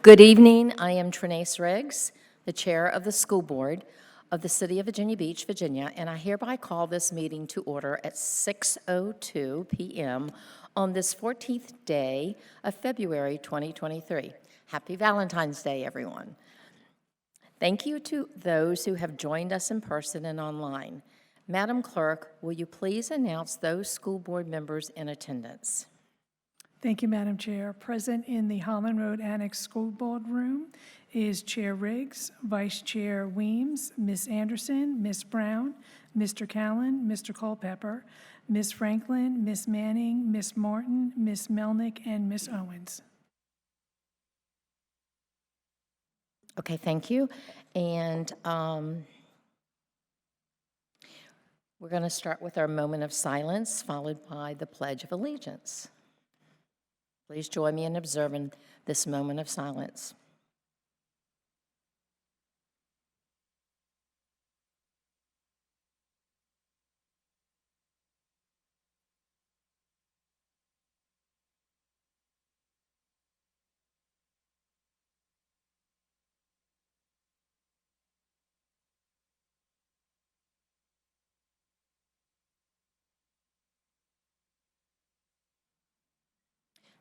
Good evening. I am Trinace Riggs, the Chair of the School Board of the City of Virginia Beach, Virginia, and I hereby call this meeting to order at 6:02 p.m. on this 14th day of February 2023. Happy Valentine's Day, everyone. Thank you to those who have joined us in person and online. Madam Clerk, will you please announce those school board members in attendance? Thank you, Madam Chair. Present in the Holland Road Annex School Board Room is Chair Riggs, Vice Chair Weems, Ms. Anderson, Ms. Brown, Mr. Callen, Mr. Culpepper, Ms. Franklin, Ms. Manning, Ms. Martin, Ms. Melnick, and Ms. Owens. Okay, thank you. And we're going to start with our moment of silence, followed by the Pledge of Allegiance. Please join me in observing this moment of silence.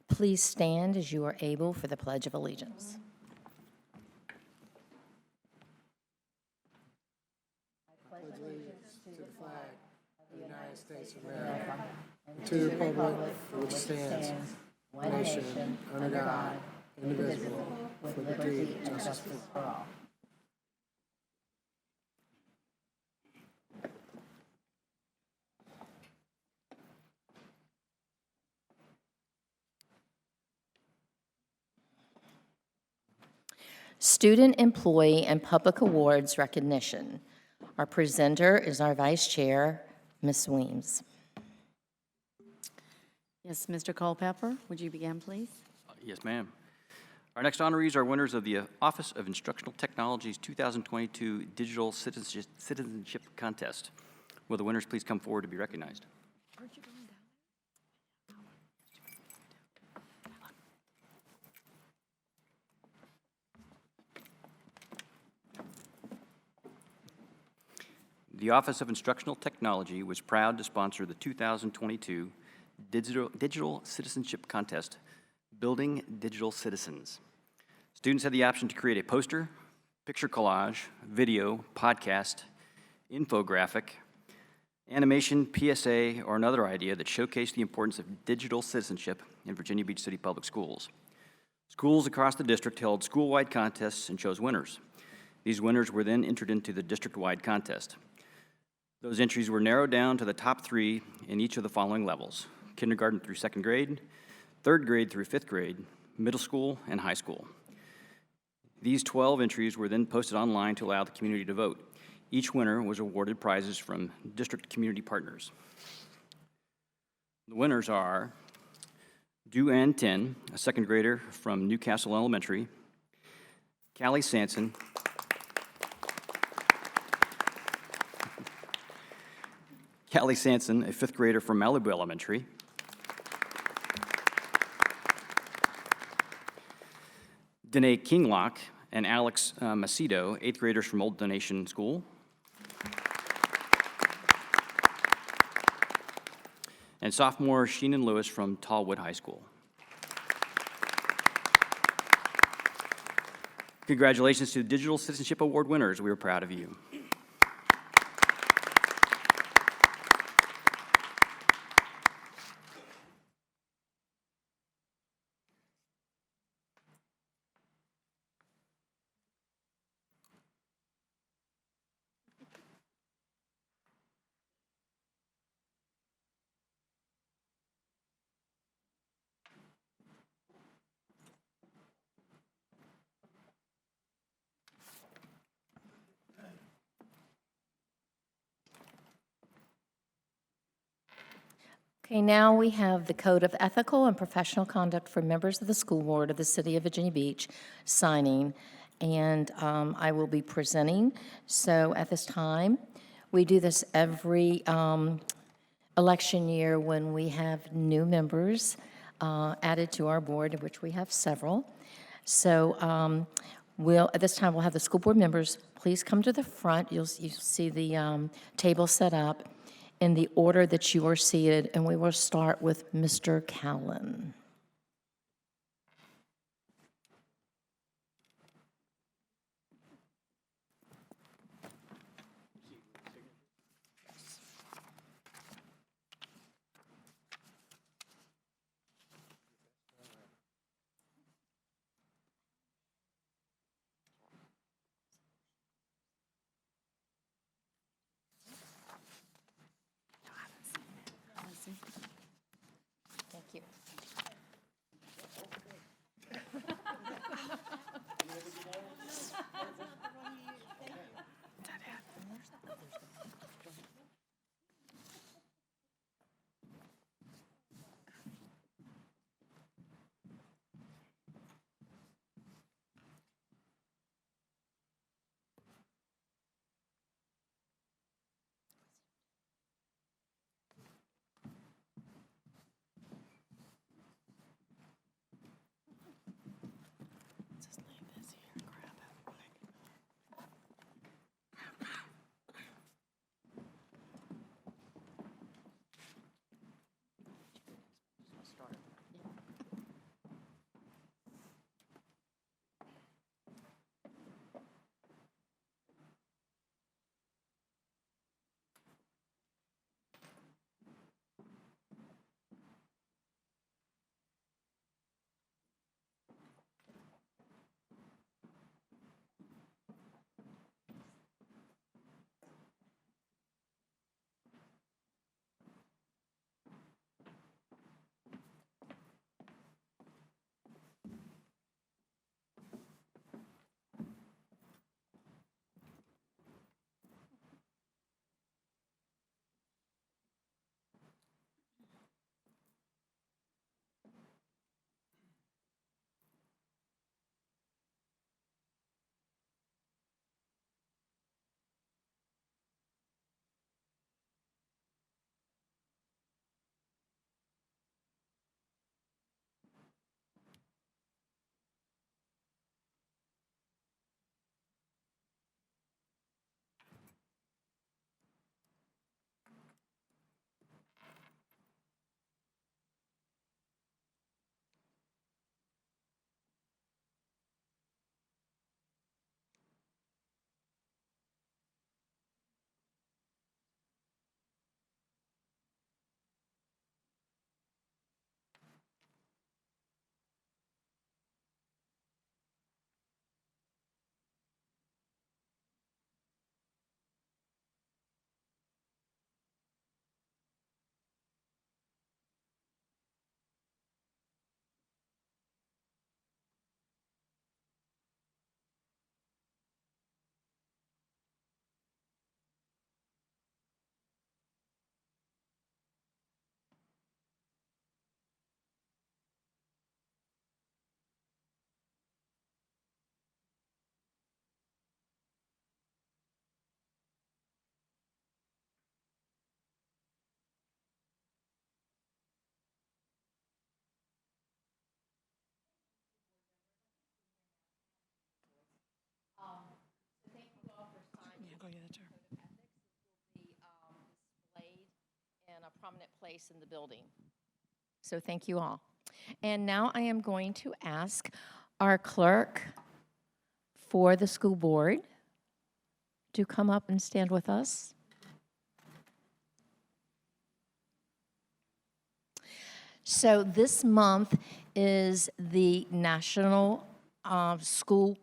Please stand as you are able for the Pledge of Allegiance. United States of America, and to the republic for which it stands, one nation, under God, indivisible, with liberty and justice for all. Student, Employee, and Public Awards recognition. Our presenter is our Vice Chair, Ms. Weems. Yes, Mr. Culpepper, would you begin, please? Yes, ma'am. Our next honorees are winners of the Office of Instructional Technology's 2022 Digital Citizenship Contest. Will the winners please come forward to be recognized? The Office of Instructional Technology was proud to sponsor the 2022 Digital Citizenship Contest, Building Digital Citizens. Students had the option to create a poster, picture collage, video, podcast, infographic, animation, PSA, or another idea that showcased the importance of digital citizenship in Virginia Beach City Public Schools. Schools across the district held school-wide contests and chose winners. These winners were then entered into the district-wide contest. Those entries were narrowed down to the top 3 in each of the following levels: kindergarten through 2nd grade, 3rd grade through 5th grade, middle school, and high school. These 12 entries were then posted online to allow the community to vote. Each winner was awarded prizes from district community partners. The winners are Du-An Tin, a 2nd grader from Newcastle Elementary, Callie Sanson, a 5th grader from Malibu Elementary, Danae Kinglock and Alex Macedo, 8th graders from Old Donation School, and sophomore Sheenan Lewis from Tallwood High School. Congratulations to the Digital Citizenship Award winners. We are proud of you. Okay, now we have the Code of Ethical and Professional Conduct for members of the School Board of the City of Virginia Beach signing, and I will be presenting. So at this time, we do this every election year when we have new members added to our board, of which we have several. So at this time, we'll have the school board members, please come to the front. You'll see the table set up in the order that you are seated, and we will start with Mr. Callen. Thank you. Displayed in a prominent place in the building. So thank you all. And now I am going to ask our clerk for the school board to come up and stand with us. So this month is the National School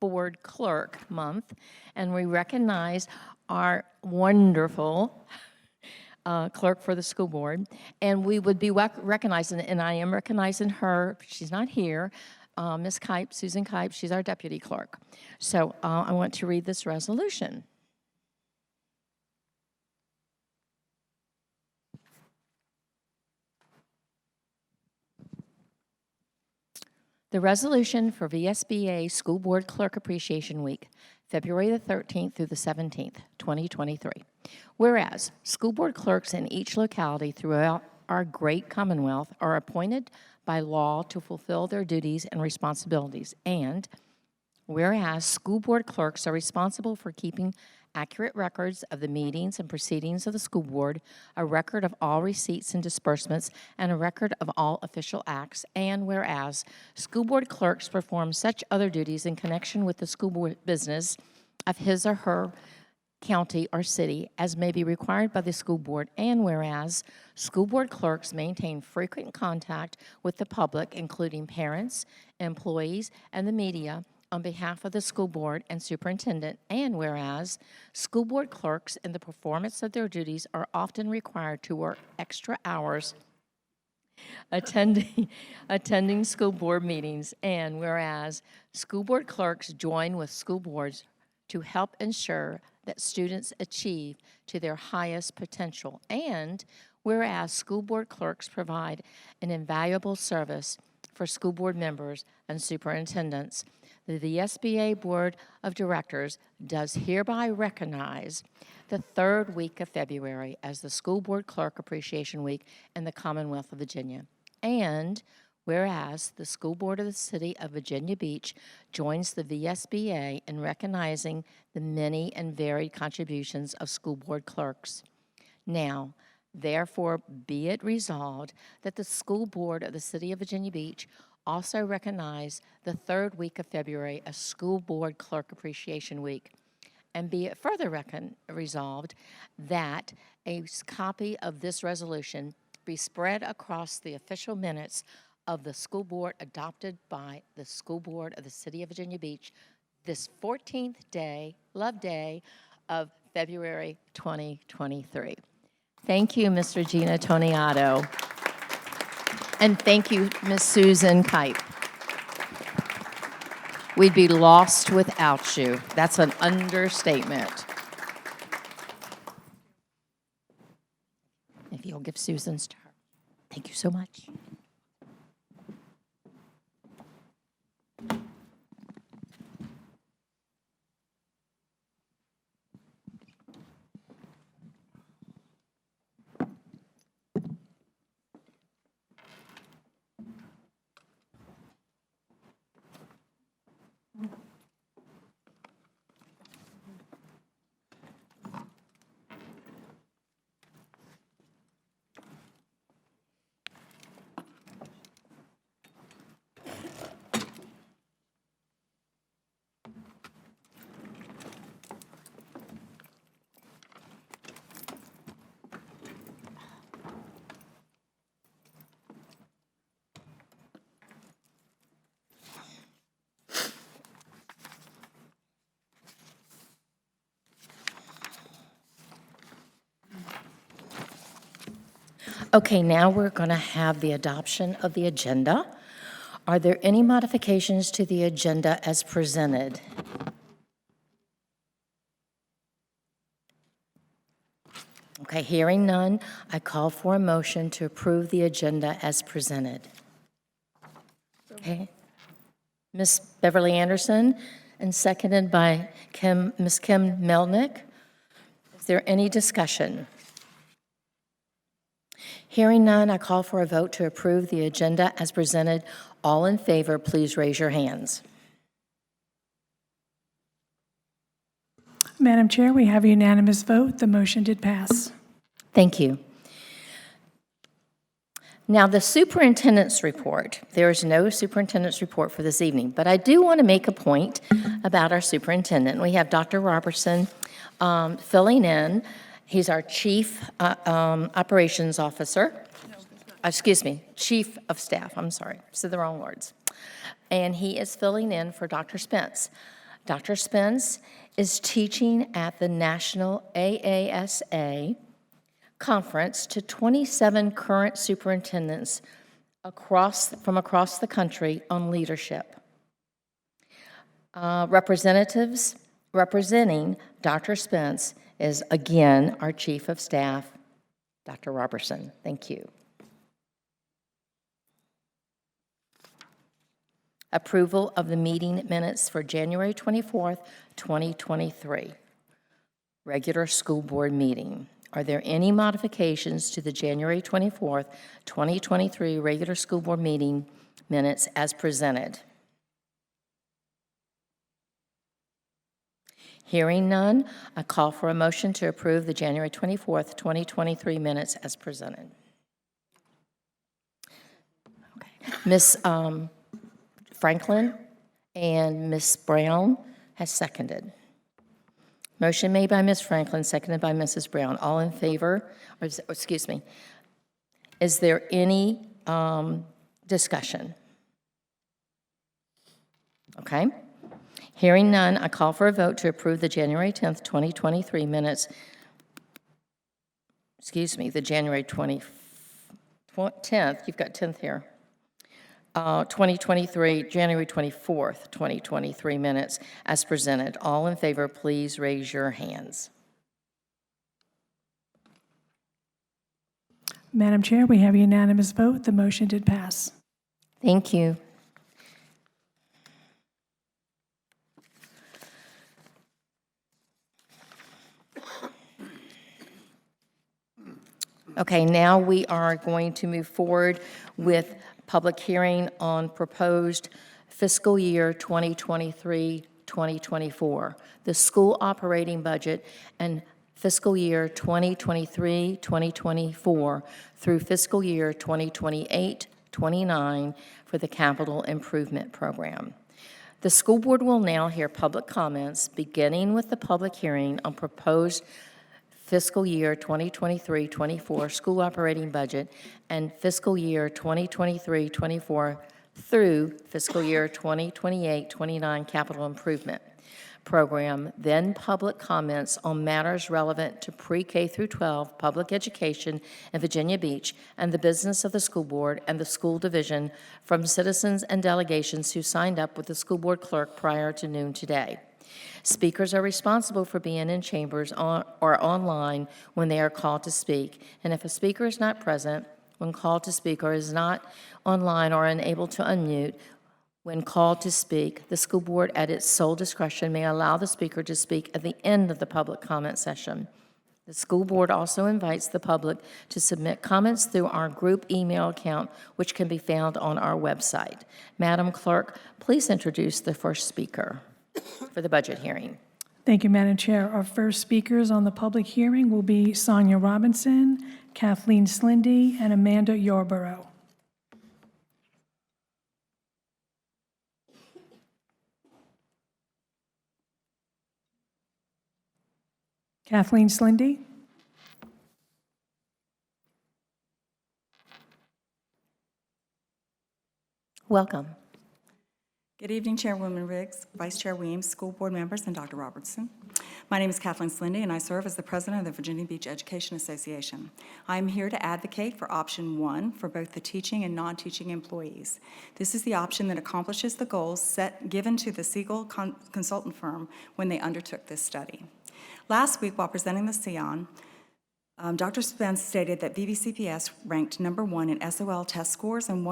Board Clerk Month, and we recognize our wonderful clerk for the school board, and we would be recognizing, and I am recognizing her, she's not here, Ms. Kipe, Susan Kipe, she's our deputy clerk. So I want to read this resolution. The resolution for VSBA School Board Clerk Appreciation Week, February the 13th through the 17th, 2023. Whereas, school board clerks in each locality throughout our great Commonwealth are appointed by law to fulfill their duties and responsibilities. And whereas school board clerks are responsible for keeping accurate records of the meetings and proceedings of the school board, a record of all receipts and disbursements, and a record of all official acts. And whereas school board clerks perform such other duties in connection with the school board business of his or her county or city as may be required by the school board, and whereas school board clerks maintain frequent contact with the public, including parents, employees, and the media, on behalf of the school board and superintendent, and whereas school board clerks in the performance of their duties are often required to work extra hours attending school board meetings, and whereas school board clerks join with school boards to help ensure that students achieve to their highest potential, and whereas school board clerks provide an invaluable service for school board members and superintendents, the VSBA Board of Directors does hereby recognize the third week of February as the School Board Clerk Appreciation Week in the Commonwealth of Virginia. And whereas the School Board of the City of Virginia Beach joins the VSBA in recognizing the many and varied contributions of school board clerks. Now, therefore, be it resolved that the School Board of the City of Virginia Beach also recognize the third week of February as School Board Clerk Appreciation Week. And be it further resolved that a copy of this resolution be spread across the official minutes of the school board adopted by the School Board of the City of Virginia Beach this 14th day, Love Day, of February 2023. Thank you, Mr. Gina Toniato. And thank you, Ms. Susan Kipe. We'd be lost without you. That's an understatement. If you'll give Susan's to her. Thank you so much. Okay, now we're going to have the adoption of the agenda. Are there any modifications to the agenda as presented? Okay, hearing none, I call for a motion to approve the agenda as presented. Okay. Ms. Beverly Anderson, and seconded by Ms. Kim Melnick. Is there any discussion? Hearing none, I call for a vote to approve the agenda as presented. All in favor, please raise your hands. Madam Chair, we have a unanimous vote. The motion did pass. Thank you. Now, the superintendent's report. There is no superintendent's report for this evening, but I do want to make a point about our superintendent. We have Dr. Robertson filling in. He's our Chief Operations Officer. Chief of Staff. I'm sorry, I said the wrong words. And he is filling in for Dr. Spence. Dr. Spence is teaching at the National AASA Conference to 27 current superintendents from across the country on leadership. Representatives representing Dr. Spence is, again, our Chief of Staff, Dr. Robertson. Thank you. Approval of the meeting minutes for January 24th, 2023. Regular school board meeting. Are there any modifications to the January 24th, 2023 regular school board meeting minutes as presented? Hearing none, I call for a motion to approve the January 24th, 2023 minutes as presented. Okay. Ms. Franklin and Ms. Brown has seconded. Motion made by Ms. Franklin, seconded by Mrs. Brown. All in favor, or excuse me, is there any discussion? Okay. Hearing none, I call for a vote to approve the January 10th, 2023 minutes, excuse me, the January 10th, you've got 10th here, 2023, January 24th, 2023 minutes as presented. All in favor, please raise your hands. Madam Chair, we have a unanimous vote. The motion did pass. Thank you. Okay, now we are going to move forward with public hearing on proposed fiscal year 2023-2024, the school operating budget and fiscal year 2023-2024 through fiscal year 2028-29 for the capital improvement program. The school board will now hear public comments, beginning with the public hearing on proposed fiscal year 2023-24 school operating budget and fiscal year 2023-24 through fiscal year 2028-29 capital improvement program, then public comments on matters relevant to pre-K through 12 public education in Virginia Beach and the business of the school board and the school division from citizens and delegations who signed up with the school board clerk prior to noon today. Speakers are responsible for being in chambers or online when they are called to speak, and if a speaker is not present when called to speak or is not online or unable to unmute when called to speak, the school board at its sole discretion may allow the speaker to speak at the end of the public comment session. The school board also invites the public to submit comments through our group email account, which can be found on our website. Madam Clerk, please introduce the first speaker for the budget hearing. Thank you, Madam Chair. Our first speakers on the public hearing will be Sonia Robinson, Kathleen Slindy, and Amanda Yarborough. Kathleen Slindy. Welcome. Good evening, Chairwoman Riggs, Vice Chair Weems, school board members, and Dr. Robertson. My name is Kathleen Slindy, and I serve as the president of the Virginia Beach Education Association. I am here to advocate for option 1 for both the teaching and non-teaching employees. This is the option that accomplishes the goals given to the Siegel consultant firm when they undertook this study. Last week, while presenting the SEON, Dr. Spence stated that VBCPS ranked #1 in SOL test scores and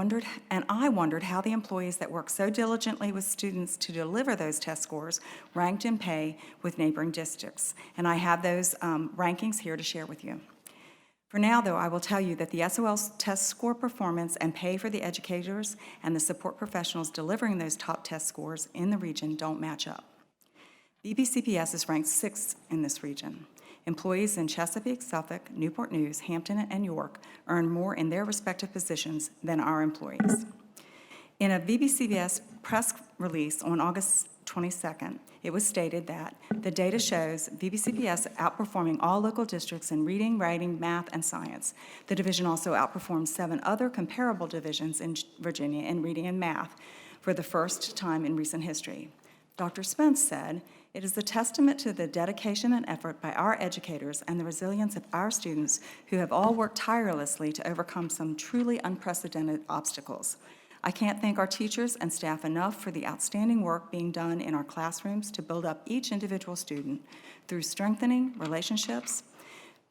I wondered how the employees that work so diligently with students to deliver those test scores ranked in pay with neighboring districts. And I have those rankings here to share with you. For now, though, I will tell you that the SOL test score performance and pay for the educators and the support professionals delivering those top test scores in the region don't match up. VBCPS is ranked 6th in this region. Employees in Chesapeake, Suffolk, Newport News, Hampton, and York earn more in their respective positions than our employees. In a VBCPS press release on August 22nd, it was stated that the data shows VBCPS outperforming all local districts in reading, writing, math, and science. The division also outperformed 7 other comparable divisions in Virginia in reading and math for the first time in recent history. Dr. Spence said, "It is a testament to the dedication and effort by our educators and the resilience of our students who have all worked tirelessly to overcome some truly unprecedented obstacles. I can't thank our teachers and staff enough for the outstanding work being done in our classrooms to build up each individual student through strengthening relationships,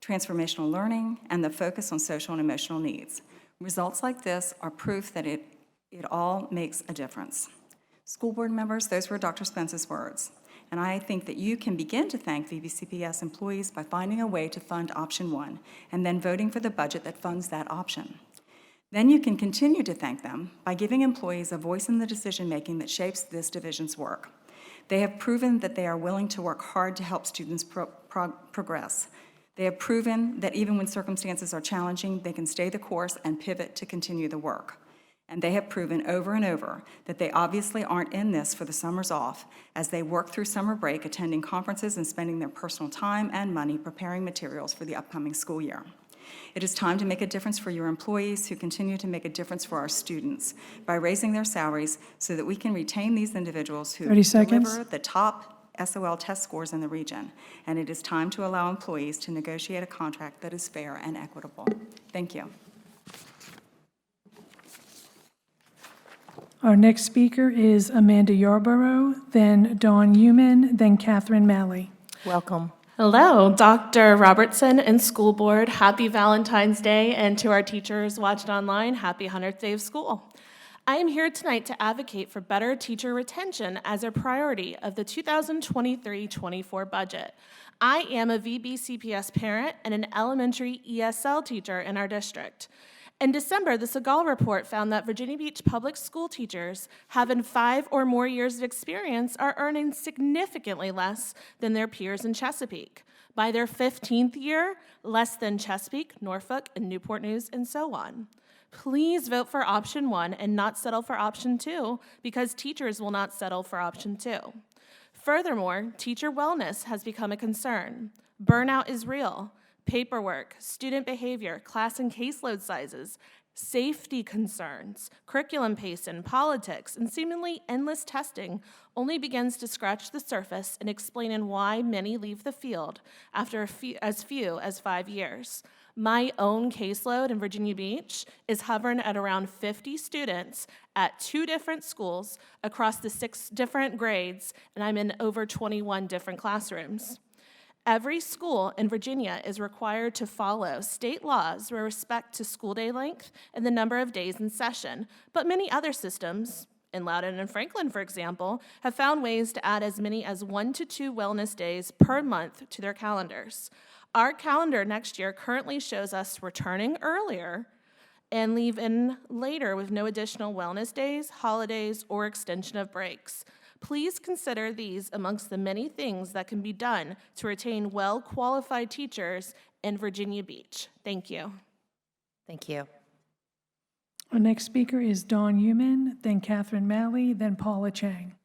transformational learning, and the focus on social and emotional needs. Results like this are proof that it all makes a difference." School board members, those were Dr. Spence's words. and I think that you can begin to thank VBCPS employees by finding a way to fund option 1 and then voting for the budget that funds that option. Then you can continue to thank them by giving employees a voice in the decision-making that shapes this division's work. They have proven that they are willing to work hard to help students progress. They have proven that even when circumstances are challenging, they can stay the course and pivot to continue the work. And they have proven over and over that they obviously aren't in this for the summers off as they work through summer break, attending conferences and spending their personal time and money preparing materials for the upcoming school year. It is time to make a difference for your employees who continue to make a difference for our students by raising their salaries so that we can retain these individuals who 30 seconds. deliver the top SOL test scores in the region. And it is time to allow employees to negotiate a contract that is fair and equitable. Thank you. Our next speaker is Amanda Yarborough, then Dawn Human, then Catherine Malley. Welcome. Hello, Dr. Robertson and School Board. Happy Valentine's Day, and to our teachers watching online, happy 100th day of school. I am here tonight to advocate for better teacher retention as a priority of the 2023-24 budget. I am a VBCPS parent and an elementary ESL teacher in our district. In December, the Segal report found that Virginia Beach public school teachers having 5 or more years of experience are earning significantly less than their peers in Chesapeake. By their 15th year, less than Chesapeake, Norfolk, and Newport News, and so on. Please vote for option 1 and not settle for option 2, because teachers will not settle for option 2. Furthermore, teacher wellness has become a concern. Burnout is real. Paperwork, student behavior, class and caseload sizes, safety concerns, curriculum pacing, politics, and seemingly endless testing only begins to scratch the surface in explaining why many leave the field after as few as 5 years. My own caseload in Virginia Beach is hovering at around 50 students at 2 different schools across the 6 different grades, and I'm in over 21 different classrooms. Every school in Virginia is required to follow state laws with respect to school day length and the number of days in session, but many other systems, in Loudoun and Franklin, for example, have found ways to add as many as 1 to 2 wellness days per month to their calendars. Our calendar next year currently shows us returning earlier and leaving later with no additional wellness days, holidays, or extension of breaks. Please consider these amongst the many things that can be done to retain well-qualified teachers in Virginia Beach. Thank you. Thank you. Our next speaker is Dawn Human, then Catherine Malley, then Paula Chang.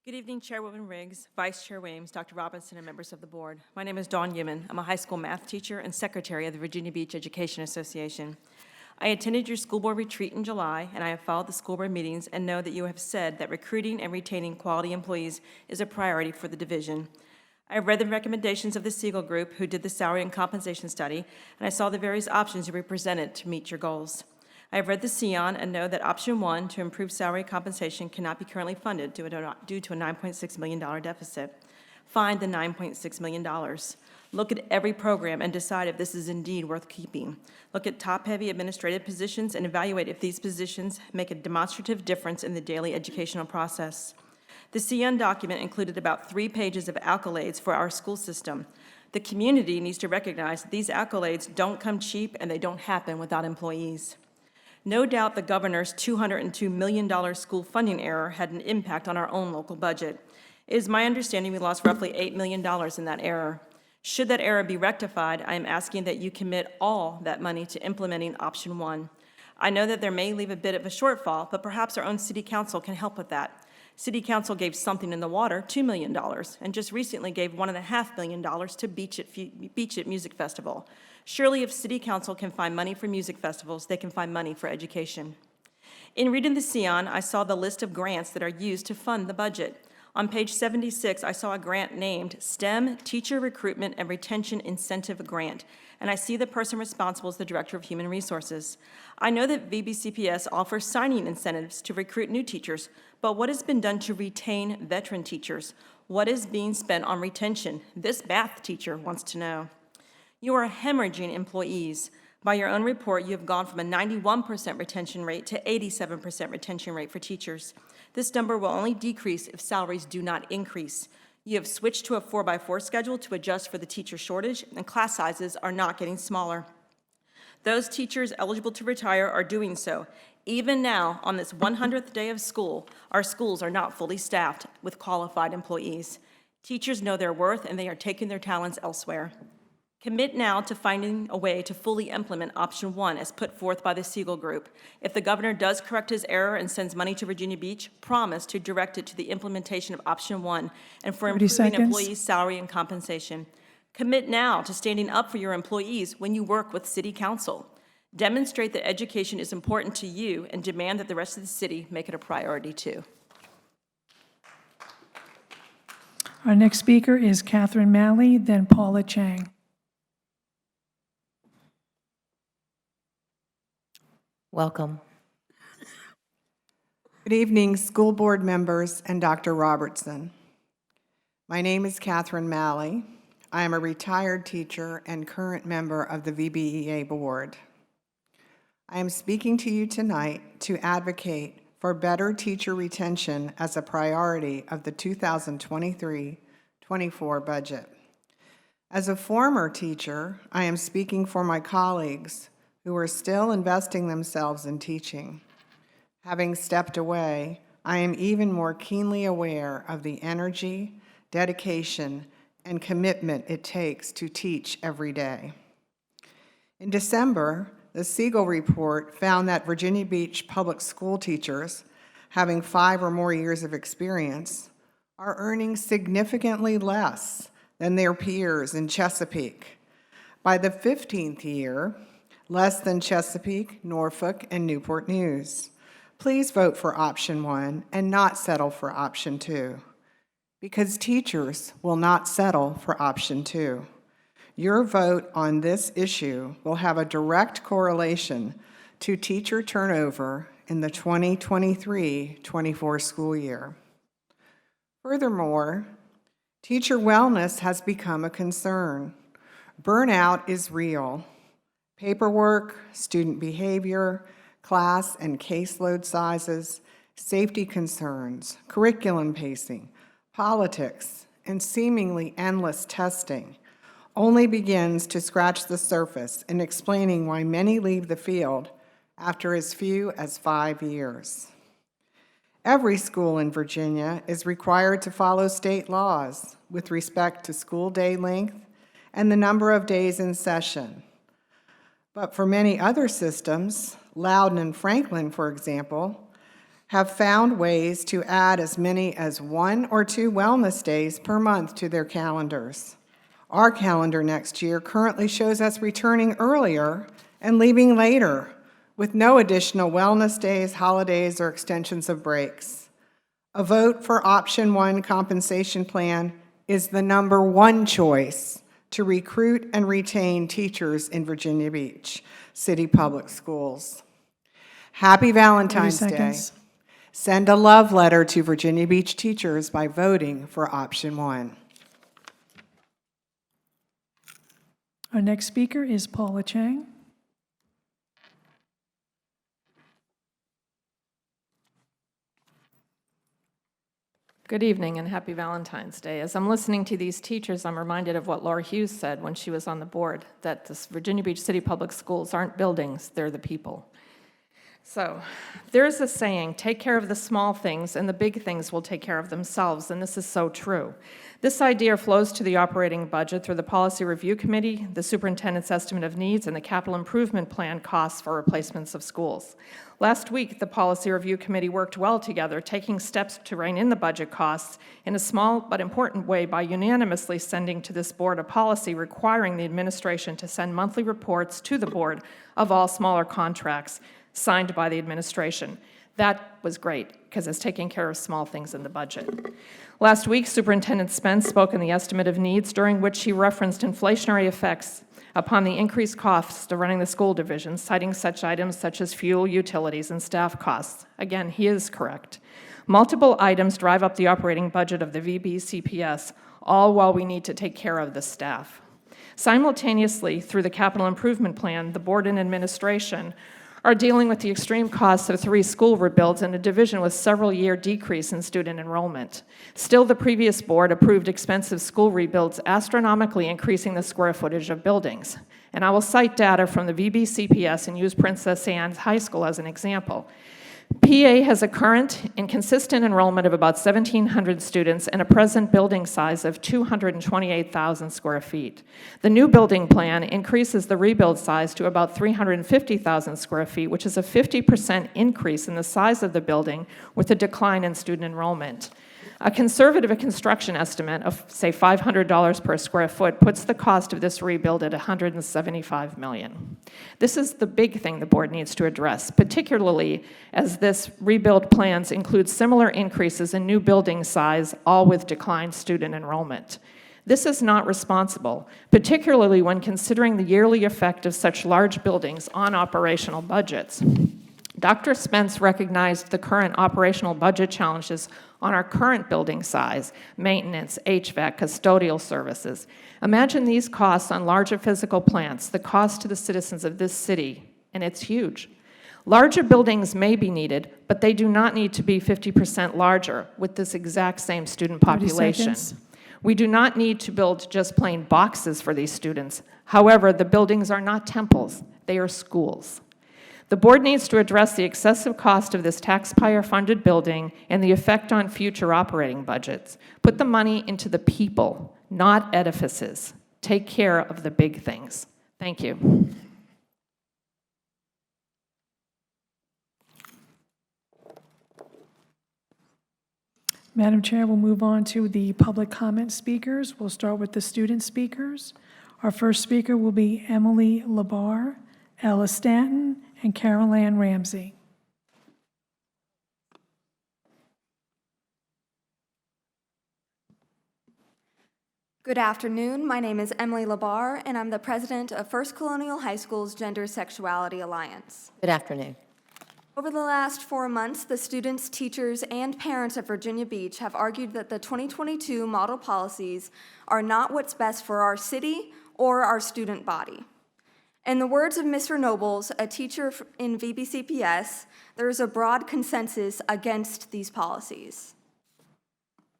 Good evening, Chairwoman Riggs, Vice Chair Williams, Dr. Robinson, and members of the board. My name is Dawn Human. I'm a high school math teacher and secretary of the Virginia Beach Education Association. I attended your school board retreat in July, and I have followed the school board meetings and know that you have said that recruiting and retaining quality employees is a priority for the division. I have read the recommendations of the Siegel Group, who did the salary and compensation study, and I saw the various options you presented to meet your goals. I have read the SEON and know that option 1, to improve salary compensation, cannot be currently funded due to a $9.6 million deficit. Find the $9.6 million. Look at every program and decide if this is indeed worth keeping. Look at top-heavy administrative positions and evaluate if these positions make a demonstrative difference in the daily educational process. The CN document included about 3 pages of accolades for our school system. The community needs to recognize that these accolades don't come cheap and they don't happen without employees. No doubt the governor's $202 million school funding error had an impact on our own local budget. It is my understanding we lost roughly $8 million in that error. Should that error be rectified, I am asking that you commit all that money to implementing option 1. I know that there may leave a bit of a shortfall, but perhaps our own city council can help with that. City council gave Something in the Water $2 million, and just recently gave $1.5 million to Beach It Music Festival. Surely if city council can find money for music festivals, they can find money for education. In reading the SEON, I saw the list of grants that are used to fund the budget. On page 76, I saw a grant named STEM Teacher Recruitment and Retention Incentive Grant, and I see the person responsible as the Director of Human Resources. I know that VBCPS offers signing incentives to recruit new teachers, but what has been done to retain veteran teachers? What is being spent on retention? This math teacher wants to know. You are hemorrhaging employees. By your own report, you have gone from a 91% retention rate to 87% retention rate for teachers. This number will only decrease if salaries do not increase. You have switched to a 4x4 schedule to adjust for the teacher shortage, and class sizes are not getting smaller. Those teachers eligible to retire are doing so. Even now, on this 100th day of school, our schools are not fully staffed with qualified employees. Teachers know their worth, and they are taking their talents elsewhere. Commit now to finding a way to fully implement Option 1 as put forth by the Siegel Group. If the governor does correct his error and sends money to Virginia Beach, promise to direct it to the implementation of Option 1 and for 30 improving seconds. employees' salary and compensation. Commit now to standing up for your employees when you work with City Council. Demonstrate that education is important to you and demand that the rest of the city make it a priority too. Our next speaker is Catherine Malley, then Paula Chang. Welcome. Good evening, school board members and Dr. Robertson. My name is Catherine Malley. I am a retired teacher and current member of the VBEA board. I am speaking to you tonight to advocate for better teacher retention as a priority of the 2023-24 budget. As a former teacher, I am speaking for my colleagues who are still investing themselves in teaching. Having stepped away, I am even more keenly aware of the energy, dedication, and commitment it takes to teach every day. In December, the Siegel report found that Virginia Beach public school teachers having 5 or more years of experience are earning significantly less than their peers in Chesapeake. By the 15th year, less than Chesapeake, Norfolk, and Newport News. Please vote for Option 1 and not settle for Option 2, because teachers will not settle for Option 2. Your vote on this issue will have a direct correlation to teacher turnover in the 2023-24 school year. Furthermore, teacher wellness has become a concern. Burnout is real. Paperwork, student behavior, class and caseload sizes, safety concerns, curriculum pacing, politics, and seemingly endless testing only begins to scratch the surface in explaining why many leave the field after as few as 5 years. Every school in Virginia is required to follow state laws with respect to school day length and the number of days in session. But for many other systems, Loudoun and Franklin, for example, have found ways to add as many as 1 or 2 wellness days per month to their calendars. Our calendar next year currently shows us returning earlier and leaving later, with no additional wellness days, holidays, or extensions of breaks. A vote for Option 1 compensation plan is the #1 choice to recruit and retain teachers in Virginia Beach City Public Schools. Happy Valentine's 30 Day. seconds. Send a love letter to Virginia Beach teachers by voting for Option 1. Our next speaker is Paula Chang. Good evening and happy Valentine's Day. As I'm listening to these teachers, I'm reminded of what Laura Hughes said when she was on the board, that the Virginia Beach City Public Schools aren't buildings, they're the people. So there's a saying, take care of the small things and the big things will take care of themselves, and this is so true. This idea flows to the operating budget through the Policy Review Committee, the Superintendent's Estimate of Needs, and the Capital Improvement Plan costs for replacements of schools. Last week, the Policy Review Committee worked well together, taking steps to rein in the budget costs in a small but important way by unanimously sending to this board a policy requiring the administration to send monthly reports to the board of all smaller contracts signed by the administration. That was great, because it's taking care of small things in the budget. Last week, Superintendent Spence spoke in the Estimate of Needs, during which he referenced inflationary effects upon the increased costs of running the school division, citing such items such as fuel, utilities, and staff costs. Again, he is correct. Multiple items drive up the operating budget of the VBCPS, all while we need to take care of the staff. Simultaneously, through the Capital Improvement Plan, the board and administration are dealing with the extreme costs of 3 school rebuilds and a division with several-year decrease in student enrollment. Still, the previous board approved expensive school rebuilds, astronomically increasing the square footage of buildings. And I will cite data from the VBCPS and use Princess Anne's High School as an example. PA has a current and consistent enrollment of about 1,700 students and a present building size of 228,000 square feet. The new building plan increases the rebuild size to about 350,000 square feet, which is a 50% increase in the size of the building with a decline in student enrollment. A conservative construction estimate of, say, $500 per square foot puts the cost of this rebuild at $175 million. This is the big thing the board needs to address, particularly as this rebuild plans include similar increases in new building size, all with declined student enrollment. This is not responsible, particularly when considering the yearly effect of such large buildings on operational budgets. Dr. Spence recognized the current operational budget challenges on our current building size, maintenance, HVAC, custodial services. Imagine these costs on larger physical plants, the cost to the citizens of this city, and it's huge. Larger buildings may be needed, but they do not need to be 50% larger with this exact same student 30 population. seconds. We do not need to build just plain boxes for these students. However, the buildings are not temples, they are schools. The board needs to address the excessive cost of this taxpayer-funded building and the effect on future operating budgets. Put the money into the people, not edifices. Take care of the big things. Thank you. Madam Chair, we'll move on to the public comment speakers. We'll start with the student speakers. Our first speaker will be Emily Labar, Ella Stanton, and Carol Ann Ramsey. Good afternoon. My name is Emily Labar, and I'm the president of First Colonial High School's Gender Sexuality Alliance. Good afternoon. Over the last 4 months, the students, teachers, and parents of Virginia Beach have argued that the 2022 model policies are not what's best for our city or our student body. In the words of Mr. Nobles, a teacher in VBCPS, there is a broad consensus against these policies.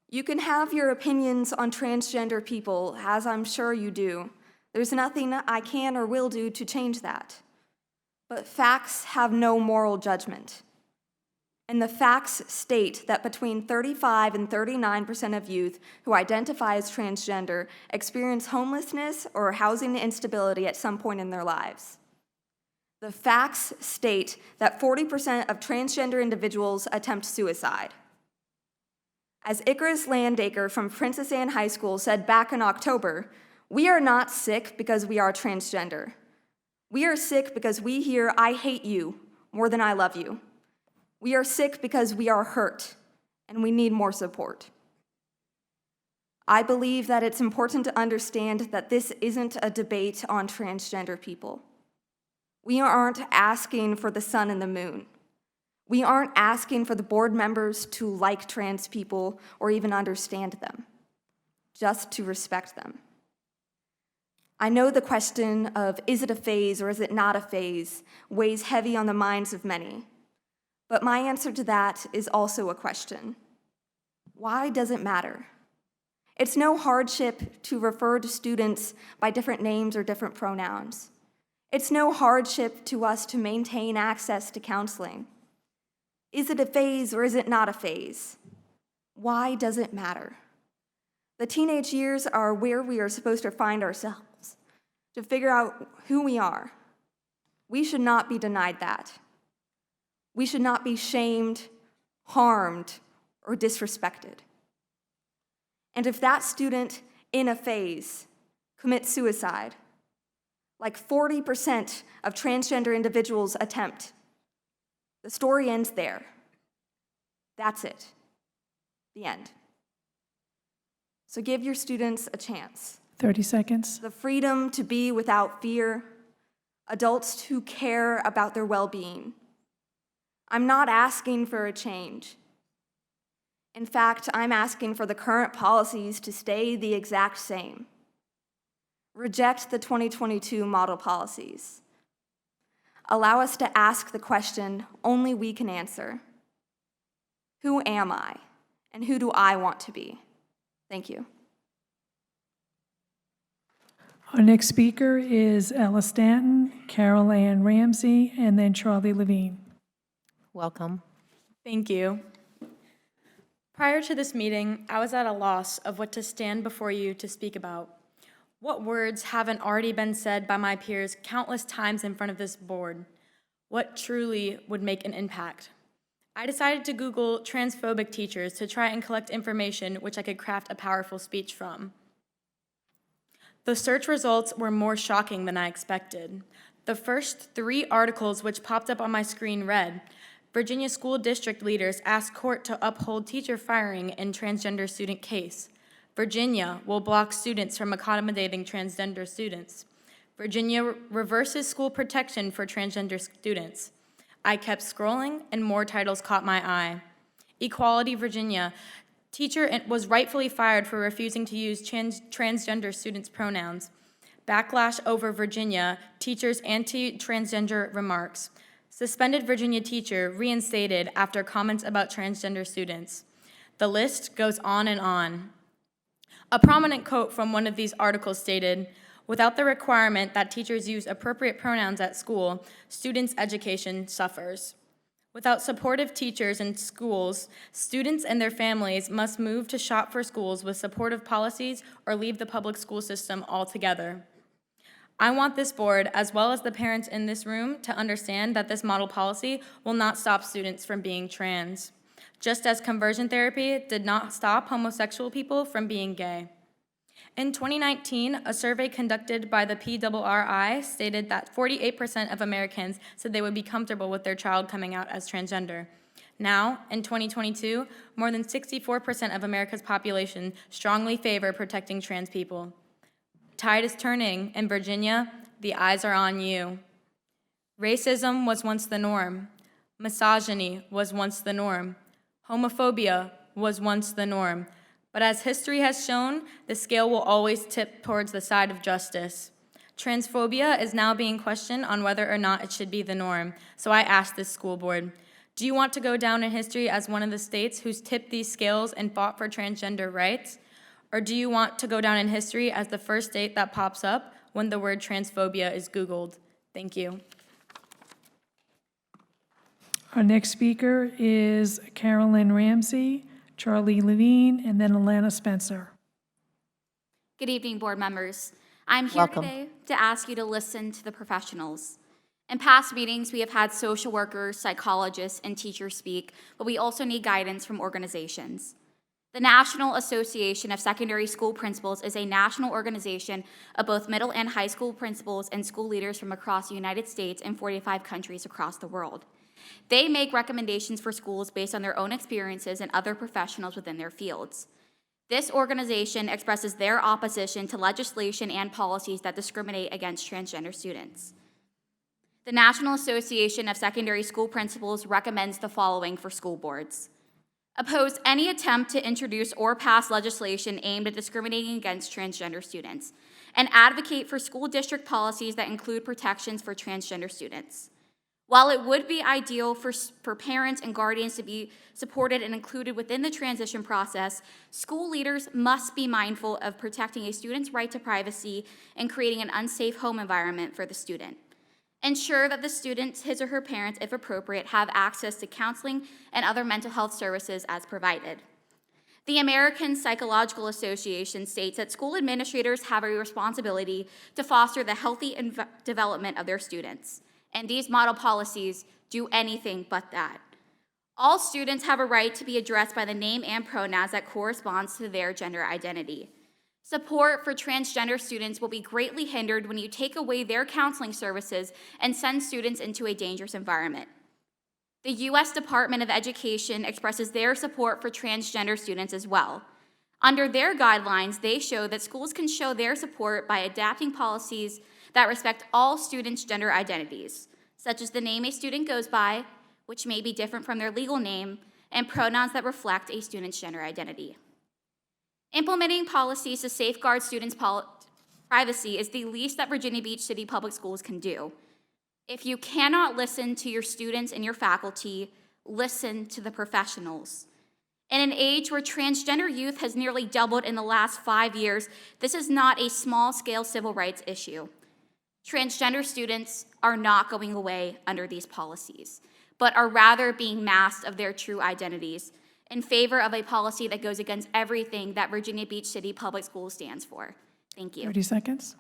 You can have your opinions on transgender people, as I'm sure you do. There's nothing I can or will do to change that. But facts have no moral judgment. And the facts state that between 35 and 39% of youth who identify as transgender experience homelessness or housing instability at some point in their lives. The facts state that 40% of transgender individuals attempt suicide. As Icarus Landacre from Princess Anne High School said back in October, we are not sick because we are transgender. We are sick because we hear, "I hate you," more than "I love you." We are sick because we are hurt, and we need more support. I believe that it's important to understand that this isn't a debate on transgender people. We aren't asking for the sun and the moon. We aren't asking for the board members to like trans people or even understand them, just to respect them. I know the question of is it a phase or is it not a phase weighs heavy on the minds of many. But my answer to that is also a question. Why does it matter? It's no hardship to refer to students by different names or different pronouns. It's no hardship to us to maintain access to counseling. Is it a phase or is it not a phase? Why does it matter? The teenage years are where we are supposed to find ourselves, to figure out who we are. We should not be denied that. We should not be shamed, harmed, or disrespected. And if that student in a phase commits suicide, like 40% of transgender individuals attempt, the story ends there. That's it. The end. So give your students a chance. 30 seconds. The freedom to be without fear, adults who care about their well-being. I'm not asking for a change. In fact, I'm asking for the current policies to stay the exact same. Reject the 2022 model policies. allow us to ask the question only we can answer. Who am I, and who do I want to be? Thank you. Our next speaker is Ella Stanton, Carol Ann Ramsey, and then Charlie Levine. Welcome. Thank you. Prior to this meeting, I was at a loss of what to stand before you to speak about. What words haven't already been said by my peers countless times in front of this board? What truly would make an impact? I decided to Google transphobic teachers to try and collect information which I could craft a powerful speech from. The search results were more shocking than I expected. The first 3 articles which popped up on my screen read, Virginia school district leaders ask court to uphold teacher firing in transgender student case. Virginia will block students from accommodating transgender students. Virginia reverses school protection for transgender students. I kept scrolling and more titles caught my eye. Equality Virginia. Teacher was rightfully fired for refusing to use transgender students' pronouns. Backlash over Virginia. Teacher's anti-transgender remarks. Suspended Virginia teacher reinstated after comments about transgender students. The list goes on and on. A prominent quote from one of these articles stated, "Without the requirement that teachers use appropriate pronouns at school, students' education suffers." Without supportive teachers in schools, students and their families must move to shop for schools with supportive policies or leave the public school system altogether. I want this board, as well as the parents in this room, to understand that this model policy will not stop students from being trans, just as conversion therapy did not stop homosexual people from being gay. In 2019, a survey conducted by the PRRI stated that 48% of Americans said they would be comfortable with their child coming out as transgender. Now, in 2022, more than 64% of America's population strongly favor protecting trans people. Tide is turning. In Virginia, the eyes are on you. Racism was once the norm. Misogyny was once the norm. Homophobia was once the norm. But as history has shown, the scale will always tip towards the side of justice. Transphobia is now being questioned on whether or not it should be the norm. So I asked this school board, do you want to go down in history as one of the states who's tipped these scales and fought for transgender rights? Or do you want to go down in history as the first state that pops up when the word transphobia is Googled? Thank you. Our next speaker is Carolyn Ramsey, Charlie Levine, and then Alana Spencer. Good evening, board members. I'm here Welcome. today to ask you to listen to the professionals. In past meetings, we have had social workers, psychologists, and teachers speak, but we also need guidance from organizations. The National Association of Secondary School Principals is a national organization of both middle and high school principals and school leaders from across the United States and 45 countries across the world. They make recommendations for schools based on their own experiences and other professionals within their fields. This organization expresses their opposition to legislation and policies that discriminate against transgender students. The National Association of Secondary School Principals recommends the following for school boards. Oppose any attempt to introduce or pass legislation aimed at discriminating against transgender students, and advocate for school district policies that include protections for transgender students. While it would be ideal for parents and guardians to be supported and included within the transition process, school leaders must be mindful of protecting a student's right to privacy and creating an unsafe home environment for the student. Ensure that the student, his or her parents, if appropriate, have access to counseling and other mental health services as provided. The American Psychological Association states that school administrators have a responsibility to foster the healthy development of their students. And these model policies do anything but that. All students have a right to be addressed by the name and pronouns that corresponds to their gender identity. Support for transgender students will be greatly hindered when you take away their counseling services and send students into a dangerous environment. The U.S. Department of Education expresses their support for transgender students as well. Under their guidelines, they show that schools can show their support by adapting policies that respect all students' gender identities, such as the name a student goes by, which may be different from their legal name, and pronouns that reflect a student's gender identity. Implementing policies to safeguard students' privacy is the least that Virginia Beach City Public Schools can do. If you cannot listen to your students and your faculty, listen to the professionals. In an age where transgender youth has nearly doubled in the last 5 years, this is not a small-scale civil rights issue. Transgender students are not going away under these policies, but are rather being masked of their true identities in favor of a policy that goes against everything that Virginia Beach City Public Schools stands for. Thank you. 30 seconds.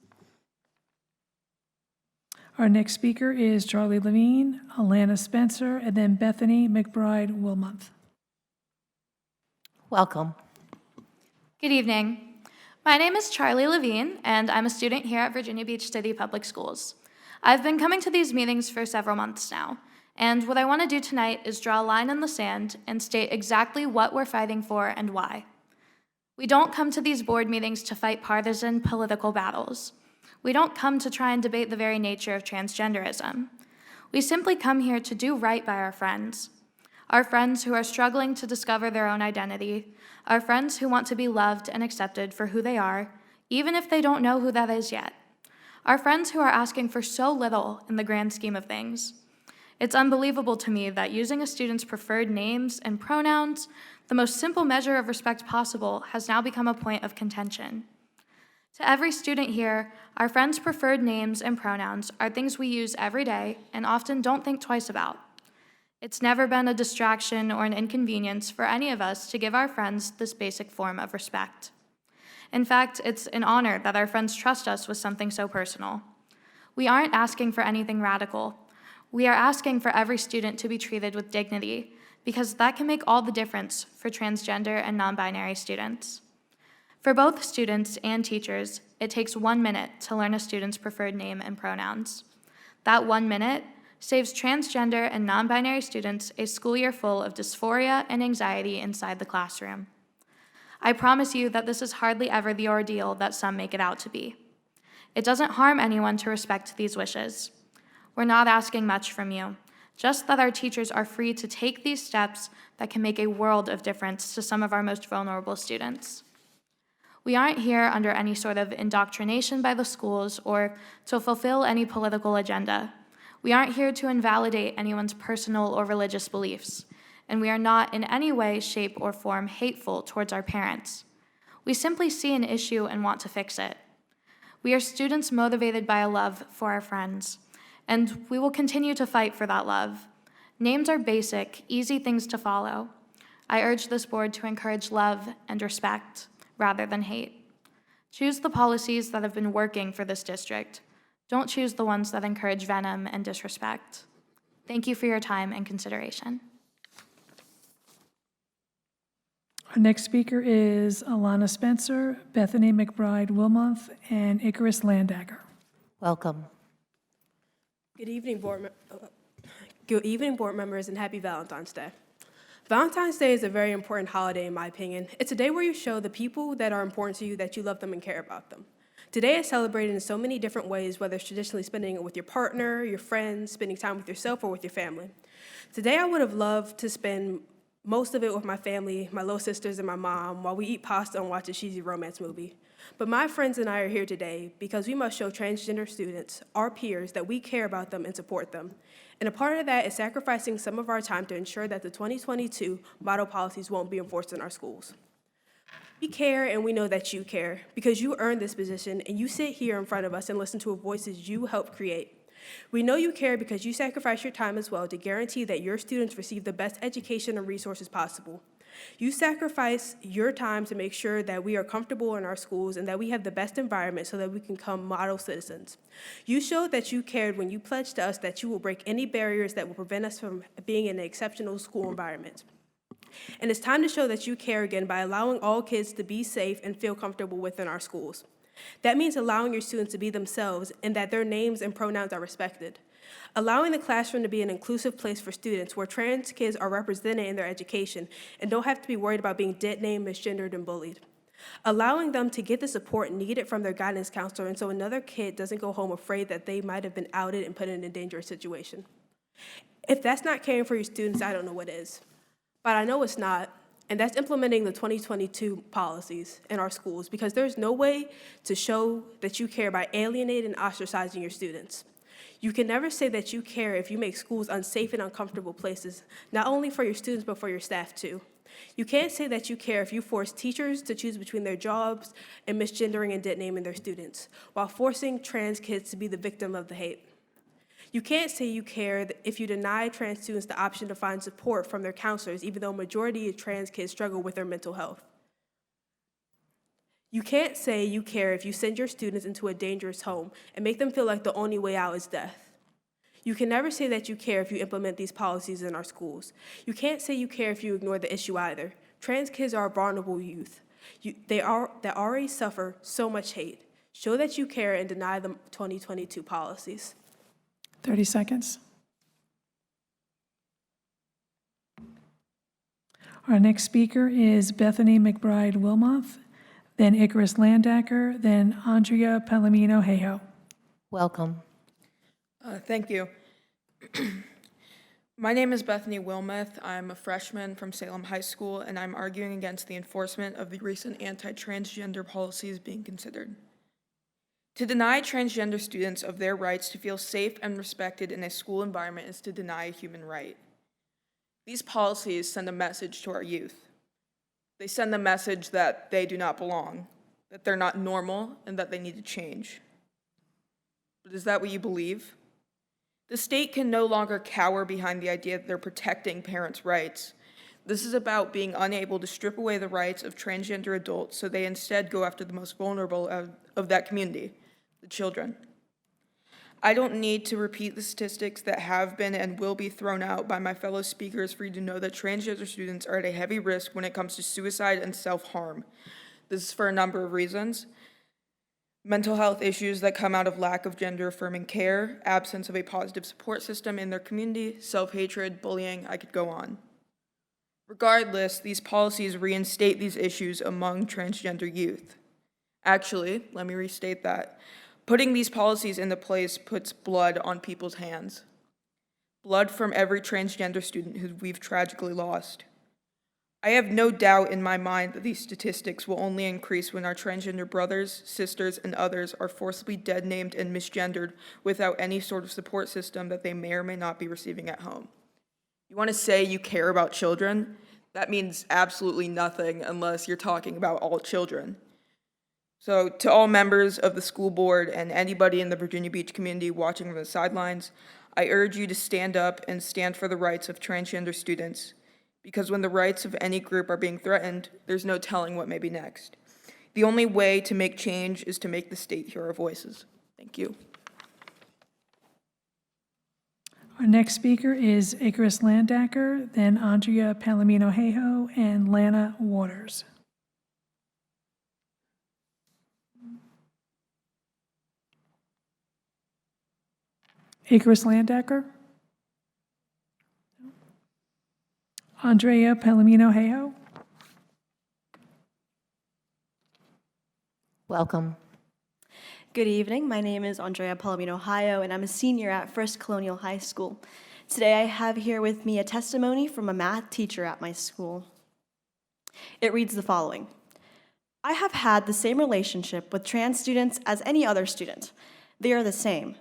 Our next speaker is Charlie Levine, Alana Spencer, and then Bethany McBride Wilmonth. Welcome. Good evening. My name is Charlie Levine, and I'm a student here at Virginia Beach City Public Schools. I've been coming to these meetings for several months now, and what I want to do tonight is draw a line in the sand and state exactly what we're fighting for and why. We don't come to these board meetings to fight partisan political battles. We don't come to try and debate the very nature of transgenderism. We simply come here to do right by our friends who are struggling to discover their own identity, our friends who want to be loved and accepted for who they are, even if they don't know who that is yet, our friends who are asking for so little in the grand scheme of things. It's unbelievable to me that using a student's preferred names and pronouns, the most simple measure of respect possible, has now become a point of contention. To every student here, our friends' preferred names and pronouns are things we use every day and often don't think twice about. It's never been a distraction or an inconvenience for any of us to give our friends this basic form of respect. In fact, it's an honor that our friends trust us with something so personal. We aren't asking for anything radical. We are asking for every student to be treated with dignity, because that can make all the difference for transgender and non-binary students. For both students and teachers, it takes 1 minute to learn a student's preferred name and pronouns. That 1 minute saves transgender and non-binary students a school year full of dysphoria and anxiety inside the classroom. I promise you that this is hardly ever the ordeal that some make it out to be. It doesn't harm anyone to respect these wishes. We're not asking much from you, just that our teachers are free to take these steps that can make a world of difference to some of our most vulnerable students. We aren't here under any sort of indoctrination by the schools or to fulfill any political agenda. We aren't here to invalidate anyone's personal or religious beliefs, and we are not in any way, shape, or form hateful towards our parents. We simply see an issue and want to fix it. We are students motivated by a love for our friends, and we will continue to fight for that love. Names are basic, easy things to follow. I urge this board to encourage love and respect rather than hate. Choose the policies that have been working for this district. Don't choose the ones that encourage venom and disrespect. Thank you for your time and consideration. Our next speaker is Alana Spencer, Bethany McBride Wilmonth, and Icarus Landagger. Welcome. Good evening, board members, and happy Valentine's Day. Valentine's Day is a very important holiday, in my opinion. It's a day where you show the people that are important to you that you love them and care about them. Today is celebrated in so many different ways, whether it's traditionally spending it with your partner, your friends, spending time with yourself, or with your family. Today, I would have loved to spend most of it with my family, my little sisters, and my mom, while we eat pasta and watch a cheesy romance movie. But my friends and I are here today because we must show transgender students, our peers, that we care about them and support them. And a part of that is sacrificing some of our time to ensure that the 2022 model policies won't be enforced in our schools. We care, and we know that you care, because you earned this position, and you sit here in front of us and listen to voices you helped create. We know you care because you sacrifice your time as well to guarantee that your students receive the best education and resources possible. You sacrifice your time to make sure that we are comfortable in our schools and that we have the best environment so that we can become model citizens. You showed that you cared when you pledged to us that you will break any barriers that will prevent us from being in an exceptional school environment. And it's time to show that you care again by allowing all kids to be safe and feel comfortable within our schools. That means allowing your students to be themselves and that their names and pronouns are respected. Allowing the classroom to be an inclusive place for students where trans kids are represented in their education and don't have to be worried about being dead named, misgendered, and bullied. Allowing them to get the support needed from their guidance counselor and so another kid doesn't go home afraid that they might have been outed and put in a dangerous situation. If that's not caring for your students, I don't know what is. But I know it's not, and that's implementing the 2022 policies in our schools because there's no way to show that you care by alienating and ostracizing your students. You can never say that you care if you make schools unsafe and uncomfortable places, not only for your students, but for your staff too. You can't say that you care if you force teachers to choose between their jobs and misgendering and dead naming their students, while forcing trans kids to be the victim of the hate. You can't say you care if you deny trans students the option to find support from their counselors, even though a majority of trans kids struggle with their mental health. You can't say you care if you send your students into a dangerous home and make them feel like the only way out is death. You can never say that you care if you implement these policies in our schools. You can't say you care if you ignore the issue either. Trans kids are vulnerable youth. They already suffer so much hate. Show that you care and deny the 2022 policies. 30 seconds. Our next speaker is Bethany McBride Wilmoth, then Icarus Landacker, then Andrea Palomino Hayhoe. Welcome. Thank you. My name is Bethany Wilmoth. I'm a freshman from Salem High School, and I'm arguing against the enforcement of the recent anti-transgender policies being considered. To deny transgender students of their rights to feel safe and respected in a school environment is to deny a human right. These policies send a message to our youth. They send the message that they do not belong, that they're not normal, and that they need to change. But is that what you believe? The state can no longer cower behind the idea that they're protecting parents' rights. This is about being unable to strip away the rights of transgender adults, so they instead go after the most vulnerable of that community, the children. I don't need to repeat the statistics that have been and will be thrown out by my fellow speakers for you to know that transgender students are at a heavy risk when it comes to suicide and self-harm. This is for a number of reasons. Mental health issues that come out of lack of gender-affirming care, absence of a positive support system in their community, self-hatred, bullying, I could go on. Regardless, these policies reinstate these issues among transgender youth. Actually, let me restate that. Putting these policies into place puts blood on people's hands. Blood from every transgender student who we've tragically lost. I have no doubt in my mind that these statistics will only increase when our transgender brothers, sisters, and others are forcibly dead-named and misgendered without any sort of support system that they may or may not be receiving at home. You want to say you care about children? That means absolutely nothing unless you're talking about all children. So to all members of the school board and anybody in the Virginia Beach community watching from the sidelines, I urge you to stand up and stand for the rights of transgender students, because when the rights of any group are being threatened, there's no telling what may be next. The only way to make change is to make the state hear our voices. Thank you. Our next speaker is Icarus Landacker, then Andrea Palomino Hayhoe, and Lana Waters. Icarus Landacker? Andrea Palomino Hayhoe? Welcome. Good evening. My name is Andrea Palomino Hayhoe, and I'm a senior at First Colonial High School. Today I have here with me a testimony from a math teacher at my school. It reads the following. I have had the same relationship with trans students as any other student. They are the same.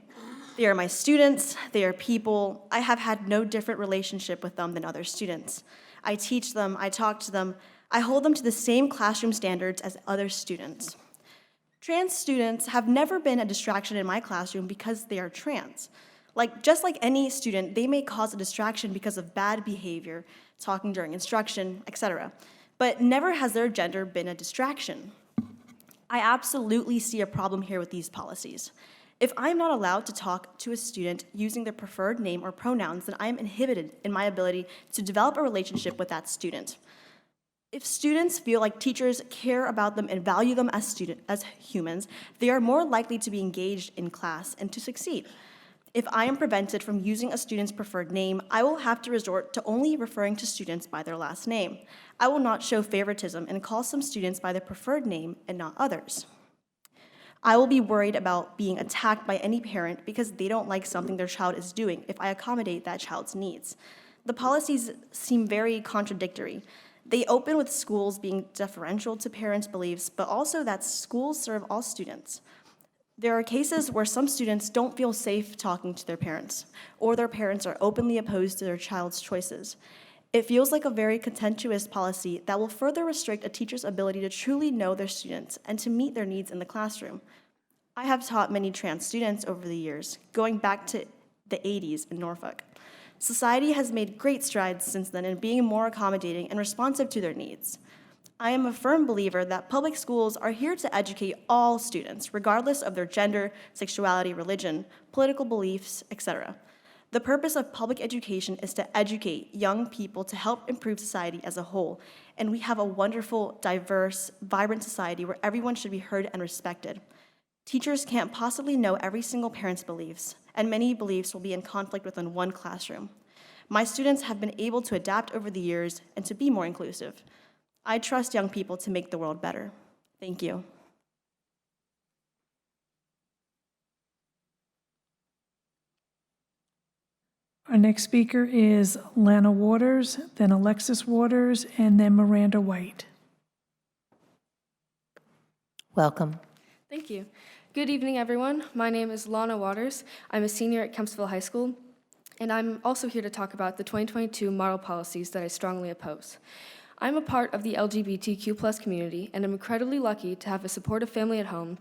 They are my students, they are people. I have had no different relationship with them than other students. I teach them, I talk to them, I hold them to the same classroom standards as other students. Trans students have never been a distraction in my classroom because they are trans. Just like any student, they may cause a distraction because of bad behavior, talking during instruction, etc. But never has their gender been a distraction. I absolutely see a problem here with these policies. If I'm not allowed to talk to a student using their preferred name or pronouns, then I am inhibited in my ability to develop a relationship with that student. If students feel like teachers care about them and value them as humans, they are more likely to be engaged in class and to succeed. If I am prevented from using a student's preferred name, I will have to resort to only referring to students by their last name. I will not show favoritism and call some students by their preferred name and not others. I will be worried about being attacked by any parent because they don't like something their child is doing if I accommodate that child's needs. The policies seem very contradictory. They open with schools being deferential to parents' beliefs, but also that schools serve all students. There are cases where some students don't feel safe talking to their parents, or their parents are openly opposed to their child's choices. It feels like a very contentious policy that will further restrict a teacher's ability to truly know their students and to meet their needs in the classroom. I have taught many trans students over the years, going back to the 80s in Norfolk. Society has made great strides since then in being more accommodating and responsive to their needs. I am a firm believer that public schools are here to educate all students, regardless of their gender, sexuality, religion, political beliefs, etc. The purpose of public education is to educate young people to help improve society as a whole, and we have a wonderful, diverse, vibrant society where everyone should be heard and respected. Teachers can't possibly know every single parent's beliefs, and many beliefs will be in conflict within one classroom. My students have been able to adapt over the years and to be more inclusive. I trust young people to make the world better. Thank you. Our next speaker is Lana Waters, then Alexis Waters, and then Miranda White. Welcome. Thank you. Good evening, everyone. My name is Lana Waters. I'm a senior at Kempsville High School, and I'm also here to talk about the 2022 model policies that I strongly oppose. I'm a part of the LGBTQ+ community, and I'm incredibly lucky to have a supportive family at home,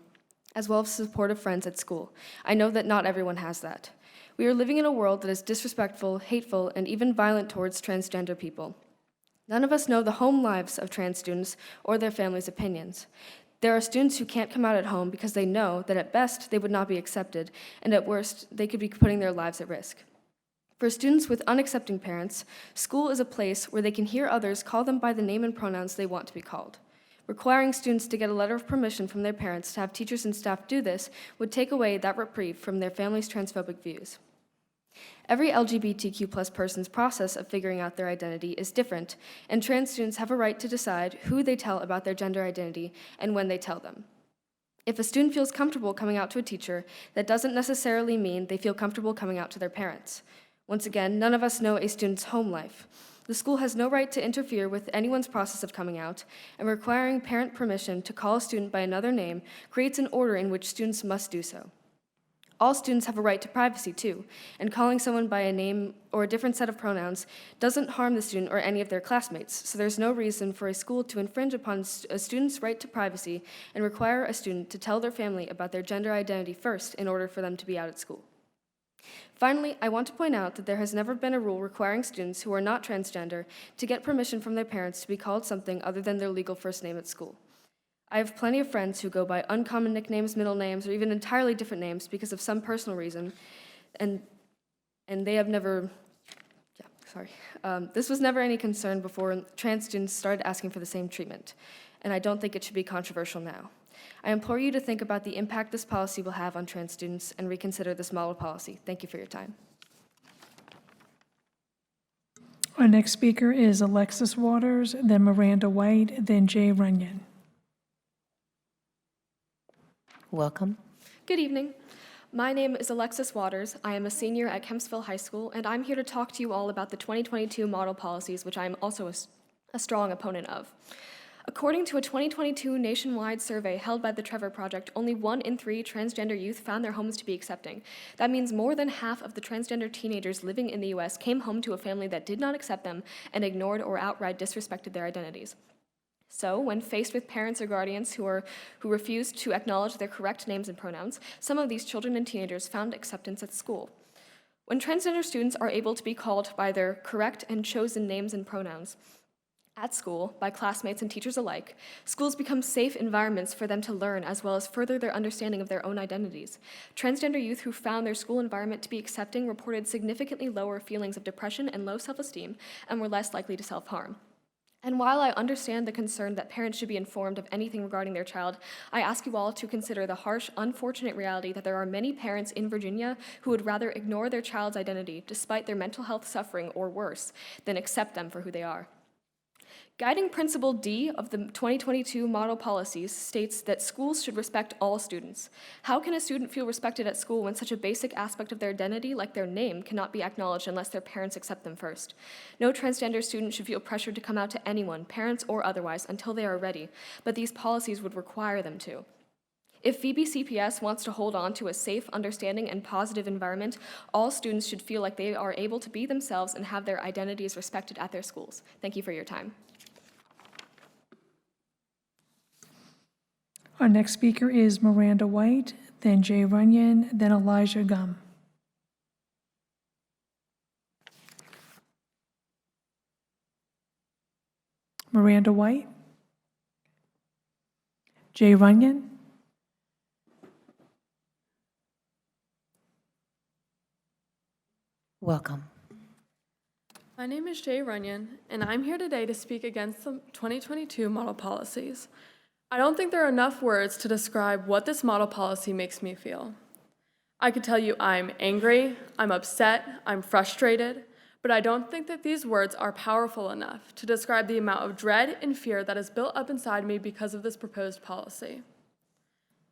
as well as supportive friends at school. I know that not everyone has that. We are living in a world that is disrespectful, hateful, and even violent towards transgender people. None of us know the home lives of trans students or their families' opinions. There are students who can't come out at home because they know that at best they would not be accepted, and at worst they could be putting their lives at risk. For students with unaccepting parents, school is a place where they can hear others call them by the name and pronouns they want to be called. Requiring students to get a letter of permission from their parents to have teachers and staff do this would take away that reprieve from their family's transphobic views. Every LGBTQ+ person's process of figuring out their identity is different, and trans students have a right to decide who they tell about their gender identity and when they tell them. If a student feels comfortable coming out to a teacher, that doesn't necessarily mean they feel comfortable coming out to their parents. Once again, none of us know a student's home life. The school has no right to interfere with anyone's process of coming out, and requiring parent permission to call a student by another name creates an order in which students must do so. All students have a right to privacy, too, and calling someone by a name or a different set of pronouns doesn't harm the student or any of their classmates, so there's no reason for a school to infringe upon a student's right to privacy and require a student to tell their family about their gender identity first in order for them to be out at school. Finally, I want to point out that there has never been a rule requiring students who are not transgender to get permission from their parents to be called something other than their legal first name at school. I have plenty of friends who go by uncommon nicknames, middle names, or even entirely different names because of some personal reason, and they have never, this was never any concern before trans students started asking for the same treatment, and I don't think it should be controversial now. I implore you to think about the impact this policy will have on trans students and reconsider this model policy. Thank you for your time. Our next speaker is Alexis Waters, then Miranda White, then Jay Runyon. Welcome. Good evening. My name is Alexis Waters. I am a senior at Kempsville High School, and I'm here to talk to you all about the 2022 model policies, which I am also a strong opponent of. According to a 2022 nationwide survey held by the Trevor Project, only 1 in 3 transgender youth found their homes to be accepting. That means more than half of the transgender teenagers living in the U.S. came home to a family that did not accept them and ignored or outright disrespected their identities. So, when faced with parents or guardians who refused to acknowledge their correct names and pronouns, some of these children and teenagers found acceptance at school. When transgender students are able to be called by their correct and chosen names and pronouns at school by classmates and teachers alike, schools become safe environments for them to learn as well as further their understanding of their own identities. Transgender youth who found their school environment to be accepting reported significantly lower feelings of depression and low self-esteem and were less likely to self-harm. And while I understand the concern that parents should be informed of anything regarding their child, I ask you all to consider the harsh, unfortunate reality that there are many parents in Virginia who would rather ignore their child's identity, despite their mental health suffering or worse, than accept them for who they are. Guiding Principle D of the 2022 model policies states that schools should respect all students. How can a student feel respected at school when such a basic aspect of their identity, like their name, cannot be acknowledged unless their parents accept them first? No transgender student should feel pressured to come out to anyone, parents or otherwise, until they are ready, but these policies would require them to. If VBCPS wants to hold on to a safe, understanding, and positive environment, all students should feel like they are able to be themselves and have their identities respected at their schools. Thank you for your time. Our next speaker is Miranda White, then Jay Runyon, then Elijah Gum. Miranda White. Jay Runyon. Welcome. My name is Jay Runyon, and I'm here today to speak against the 2022 model policies. I don't think there are enough words to describe what this model policy makes me feel. I could tell you I'm angry, I'm upset, I'm frustrated, but I don't think that these words are powerful enough to describe the amount of dread and fear that is built up inside me because of this proposed policy.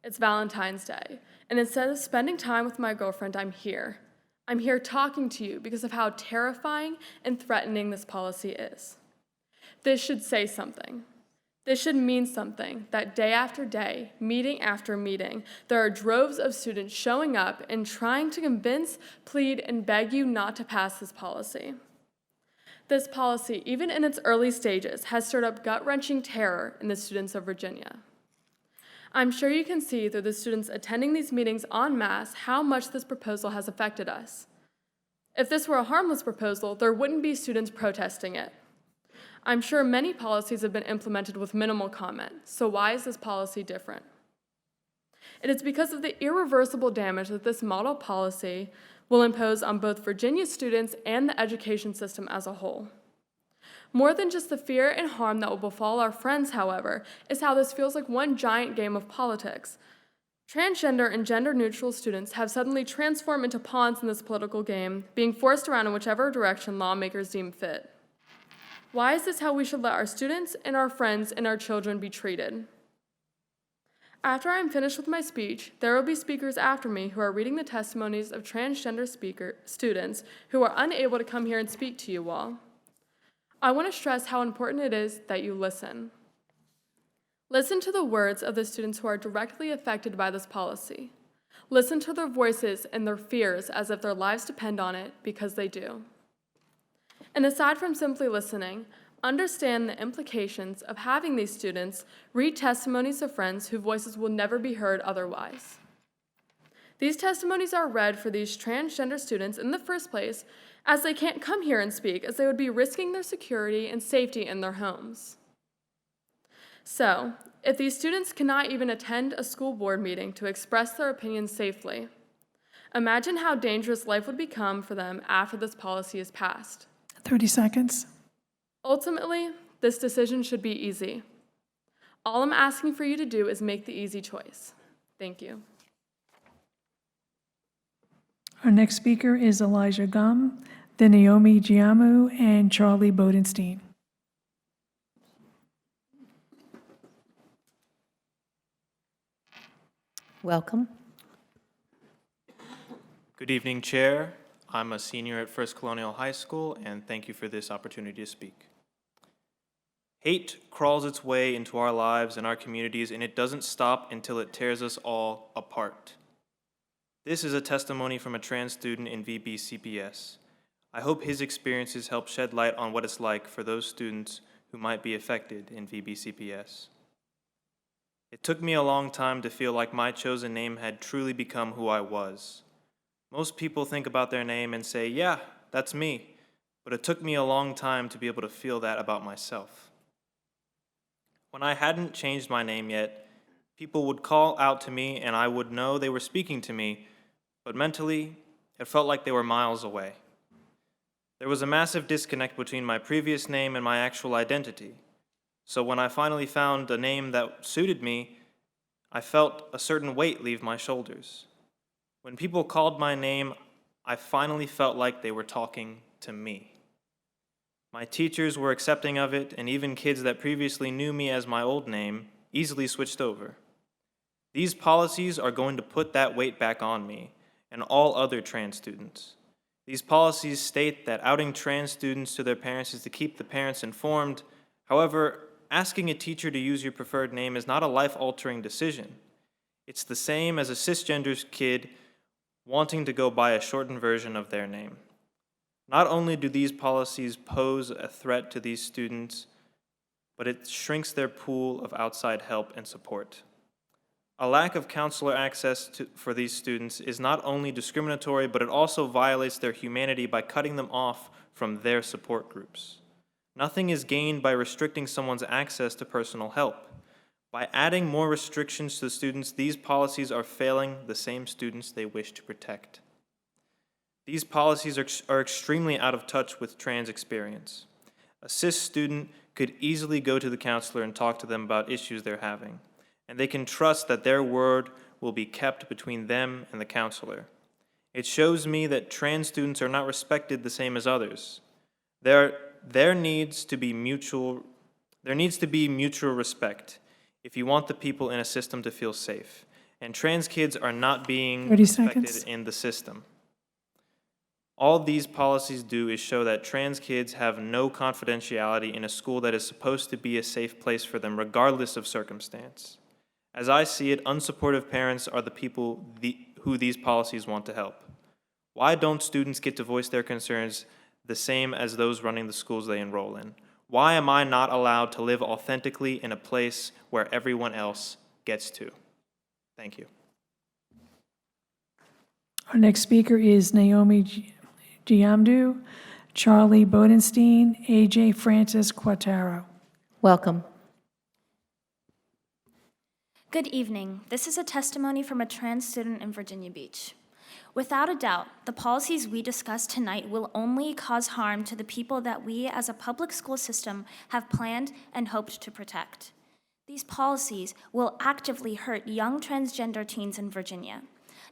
It's Valentine's Day, and instead of spending time with my girlfriend, I'm here. I'm here talking to you because of how terrifying and threatening this policy is. This should say something. This should mean something that day after day, meeting after meeting, there are droves of students showing up and trying to convince, plead, and beg you not to pass this policy. This policy, even in its early stages, has stirred up gut-wrenching terror in the students of Virginia. I'm sure you can see through the students attending these meetings en masse how much this proposal has affected us. If this were a harmless proposal, there wouldn't be students protesting it. I'm sure many policies have been implemented with minimal comment, so why is this policy different? It is because of the irreversible damage that this model policy will impose on both Virginia students and the education system as a whole. More than just the fear and harm that will befall our friends, however, is how this feels like one giant game of politics. Transgender and gender-neutral students have suddenly transformed into pawns in this political game, being forced around in whichever direction lawmakers deem fit. Why is this how we should let our students and our friends and our children be treated? After I'm finished with my speech, there will be speakers after me who are reading the testimonies of transgender students who are unable to come here and speak to you all. I want to stress how important it is that you listen. Listen to the words of the students who are directly affected by this policy. Listen to their voices and their fears as if their lives depend on it, because they do. And aside from simply listening, understand the implications of having these students read testimonies of friends whose voices will never be heard otherwise. These testimonies are read for these transgender students in the first place, as they can't come here and speak, as they would be risking their security and safety in their homes. So, if these students cannot even attend a school board meeting to express their opinions safely, imagine how dangerous life would become for them after this policy is passed. 30 seconds. Ultimately, this decision should be easy. All I'm asking for you to do is make the easy choice. Thank you. Our next speaker is Elijah Gum, then Naomi Giamu, and Charlie Bodenstein. Welcome. Good evening, Chair. I'm a senior at First Colonial High School, and thank you for this opportunity to speak. Hate crawls its way into our lives and our communities, and it doesn't stop until it tears us all apart. This is a testimony from a trans student in VBCPS. I hope his experiences help shed light on what it's like for those students who might be affected in VBCPS. It took me a long time to feel like my chosen name had truly become who I was. Most people think about their name and say, yeah, that's me, but it took me a long time to be able to feel that about myself. When I hadn't changed my name yet, people would call out to me and I would know they were speaking to me, but mentally, it felt like they were miles away. There was a massive disconnect between my previous name and my actual identity. So when I finally found a name that suited me, I felt a certain weight leave my shoulders. When people called my name, I finally felt like they were talking to me. My teachers were accepting of it, and even kids that previously knew me as my old name easily switched over. These policies are going to put that weight back on me and all other trans students. These policies state that outing trans students to their parents is to keep the parents informed. However, asking a teacher to use your preferred name is not a life-altering decision. It's the same as a cisgender kid wanting to go by a shortened version of their name. Not only do these policies pose a threat to these students, but it shrinks their pool of outside help and support. A lack of counselor access for these students is not only discriminatory, but it also violates their humanity by cutting them off from their support groups. Nothing is gained by restricting someone's access to personal help. By adding more restrictions to the students, these policies are failing the same students they wish to protect. These policies are extremely out of touch with trans experience. A cis student could easily go to the counselor and talk to them about issues they're having, and they can trust that their word will be kept between them and the counselor. It shows me that trans students are not respected the same as others. There needs to be mutual respect if you want the people in a system to feel safe. And trans kids are not being 30 respected seconds. in the system. All these policies do is show that trans kids have no confidentiality in a school that is supposed to be a safe place for them, regardless of circumstance. As I see it, unsupportive parents are the people who these policies want to help. Why don't students get to voice their concerns the same as those running the schools they enroll in? Why am I not allowed to live authentically in a place where everyone else gets to? Thank you. Our next speaker is Naomi Giamdu, Charlie Bodenstein, AJ Francis Quattaro. Welcome. Good evening. This is a testimony from a trans student in Virginia Beach. Without a doubt, the policies we discuss tonight will only cause harm to the people that we as a public school system have planned and hoped to protect. These policies will actively hurt young transgender teens in Virginia.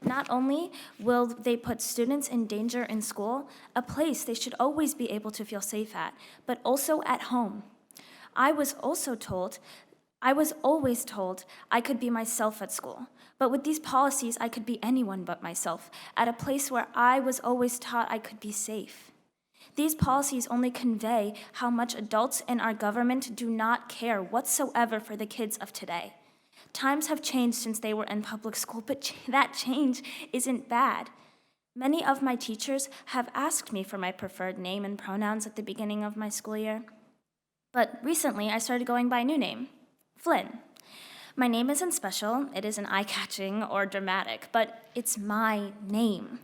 Not only will they put students in danger in school, a place they should always be able to feel safe at, but also at home. I was always told I could be myself at school, but with these policies, I could be anyone but myself, at a place where I was always taught I could be safe. These policies only convey how much adults in our government do not care whatsoever for the kids of today. Times have changed since they were in public school, but that change isn't bad. Many of my teachers have asked me for my preferred name and pronouns at the beginning of my school year. But recently, I started going by a new name, Flynn. My name isn't special, it isn't eye-catching or dramatic, but it's my name.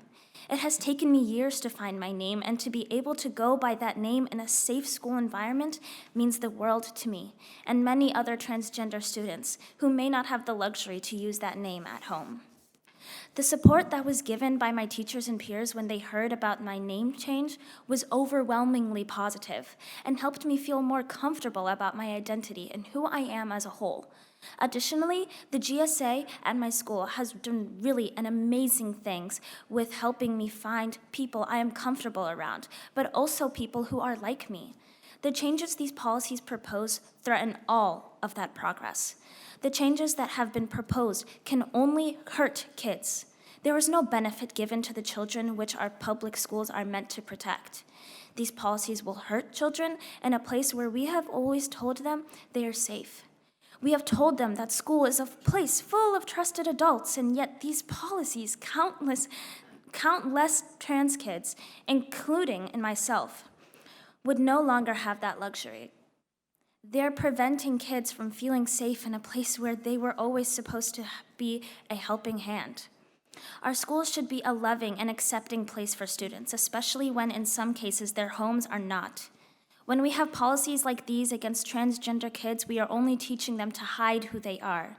It has taken me years to find my name, and to be able to go by that name in a safe school environment means the world to me and many other transgender students who may not have the luxury to use that name at home. The support that was given by my teachers and peers when they heard about my name change was overwhelmingly positive and helped me feel more comfortable about my identity and who I am as a whole. Additionally, the GSA at my school has done really amazing things with helping me find people I am comfortable around, but also people who are like me. The changes these policies propose threaten all of that progress. The changes that have been proposed can only hurt kids. There is no benefit given to the children which our public schools are meant to protect. These policies will hurt children in a place where we have always told them they are safe. We have told them that school is a place full of trusted adults, and yet these policies, countless trans kids, including in myself, would no longer have that luxury. They're preventing kids from feeling safe in a place where they were always supposed to be a helping hand. Our schools should be a loving and accepting place for students, especially when in some cases their homes are not. When we have policies like these against transgender kids, we are only teaching them to hide who they are.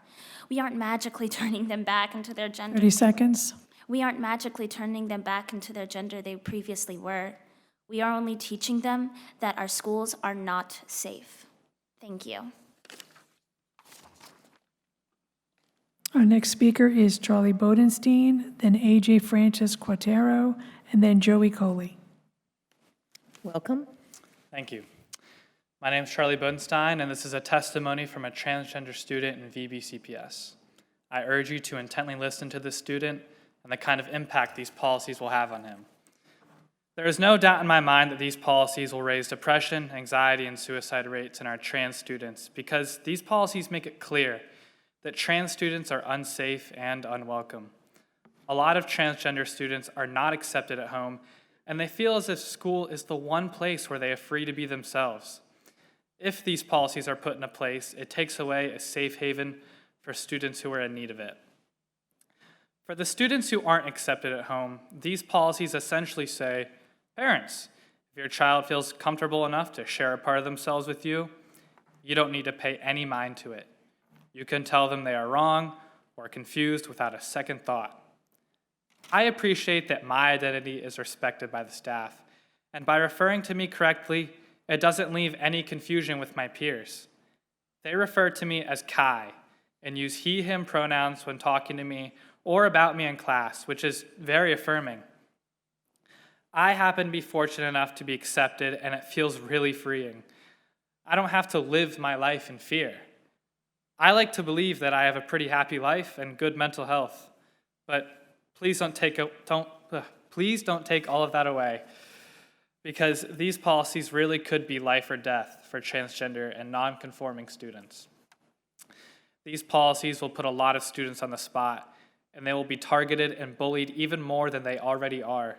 We aren't magically turning them back into their gender. 30 seconds. We aren't magically turning them back into their gender they previously were. We are only teaching them that our schools are not safe. Thank you. Our next speaker is Charlie Bodenstein, then AJ Francis Quattaro, and then Joey Coley. Welcome. Thank you. My name is Charlie Bodenstein, and this is a testimony from a transgender student in VBCPS. I urge you to intently listen to this student and the kind of impact these policies will have on him. There is no doubt in my mind that these policies will raise depression, anxiety, and suicide rates in our trans students because these policies make it clear that trans students are unsafe and unwelcome. A lot of transgender students are not accepted at home, and they feel as if school is the one place where they are free to be themselves. If these policies are put into place, it takes away a safe haven for students who are in need of it. For the students who aren't accepted at home, these policies essentially say, parents, if your child feels comfortable enough to share a part of themselves with you, you don't need to pay any mind to it. You can tell them they are wrong or confused without a second thought. I appreciate that my identity is respected by the staff, and by referring to me correctly, it doesn't leave any confusion with my peers. They refer to me as Kai and use he, him pronouns when talking to me or about me in class, which is very affirming. I happen to be fortunate enough to be accepted, and it feels really freeing. I don't have to live my life in fear. I like to believe that I have a pretty happy life and good mental health, but please don't take all of that away, because these policies really could be life or death for transgender and non-conforming students. These policies will put a lot of students on the spot, and they will be targeted and bullied even more than they already are.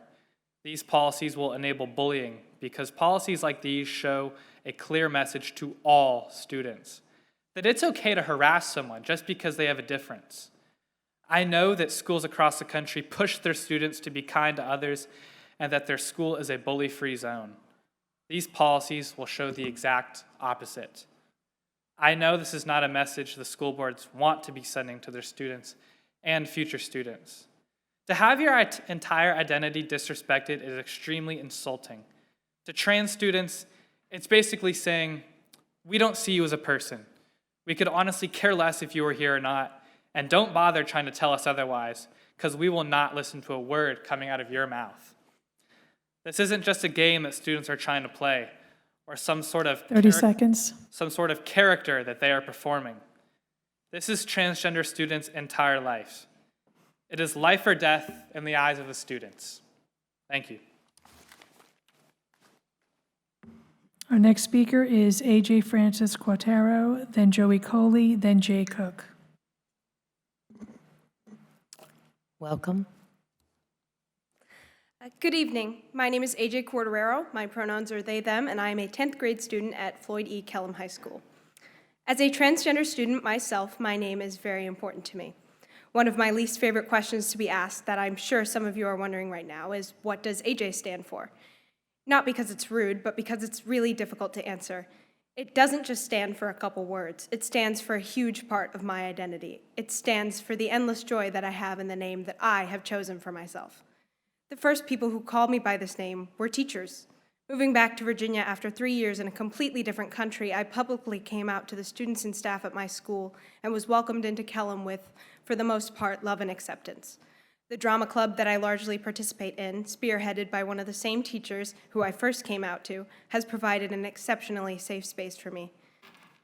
These policies will enable bullying because policies like these show a clear message to all students that it's okay to harass someone just because they have a difference. I know that schools across the country push their students to be kind to others and that their school is a bully-free zone. These policies will show the exact opposite. I know this is not a message the school boards want to be sending to their students and future students. To have your entire identity disrespected is extremely insulting. To trans students, it's basically saying, we don't see you as a person. We could honestly care less if you were here or not, and don't bother trying to tell us otherwise, because we will not listen to a word coming out of your mouth. This isn't just a game that students are trying to play, or some sort of 30 seconds. Some sort of character that they are performing. This is transgender students' entire life. It is life or death in the eyes of the students. Thank you. Our next speaker is AJ Francis Quatero, then Joey Coley, then Jay Cook. Welcome. Good evening. My name is AJ Corderero. My pronouns are they, them, and I am a 10th grade student at Floyd E. Kellum High School. As a transgender student myself, my name is very important to me. One of my least favorite questions to be asked that I'm sure some of you are wondering right now is, what does AJ stand for? Not because it's rude, but because it's really difficult to answer. It doesn't just stand for a couple words. It stands for a huge part of my identity. It stands for the endless joy that I have in the name that I have chosen for myself. The first people who called me by this name were teachers. Moving back to Virginia after 3 years in a completely different country, I publicly came out to the students and staff at my school and was welcomed into Kellum with, for the most part, love and acceptance. The drama club that I largely participate in, spearheaded by one of the same teachers who I first came out to, has provided an exceptionally safe space for me.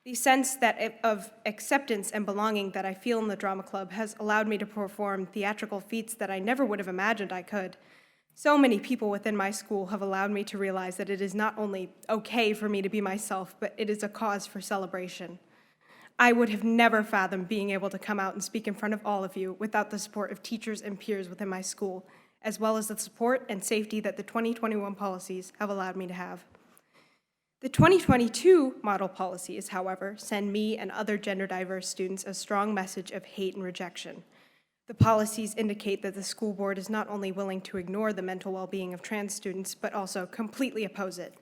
The sense of acceptance and belonging that I feel in the drama club has allowed me to perform theatrical feats that I never would have imagined I could. So many people within my school have allowed me to realize that it is not only okay for me to be myself, but it is a cause for celebration. I would have never fathomed being able to come out and speak in front of all of you without the support of teachers and peers within my school, as well as the support and safety that the 2021 policies have allowed me to have. The 2022 model policies, however, send me and other gender-diverse students a strong message of hate and rejection. The policies indicate that the school board is not only willing to ignore the mental well-being of trans students, but also completely oppose it.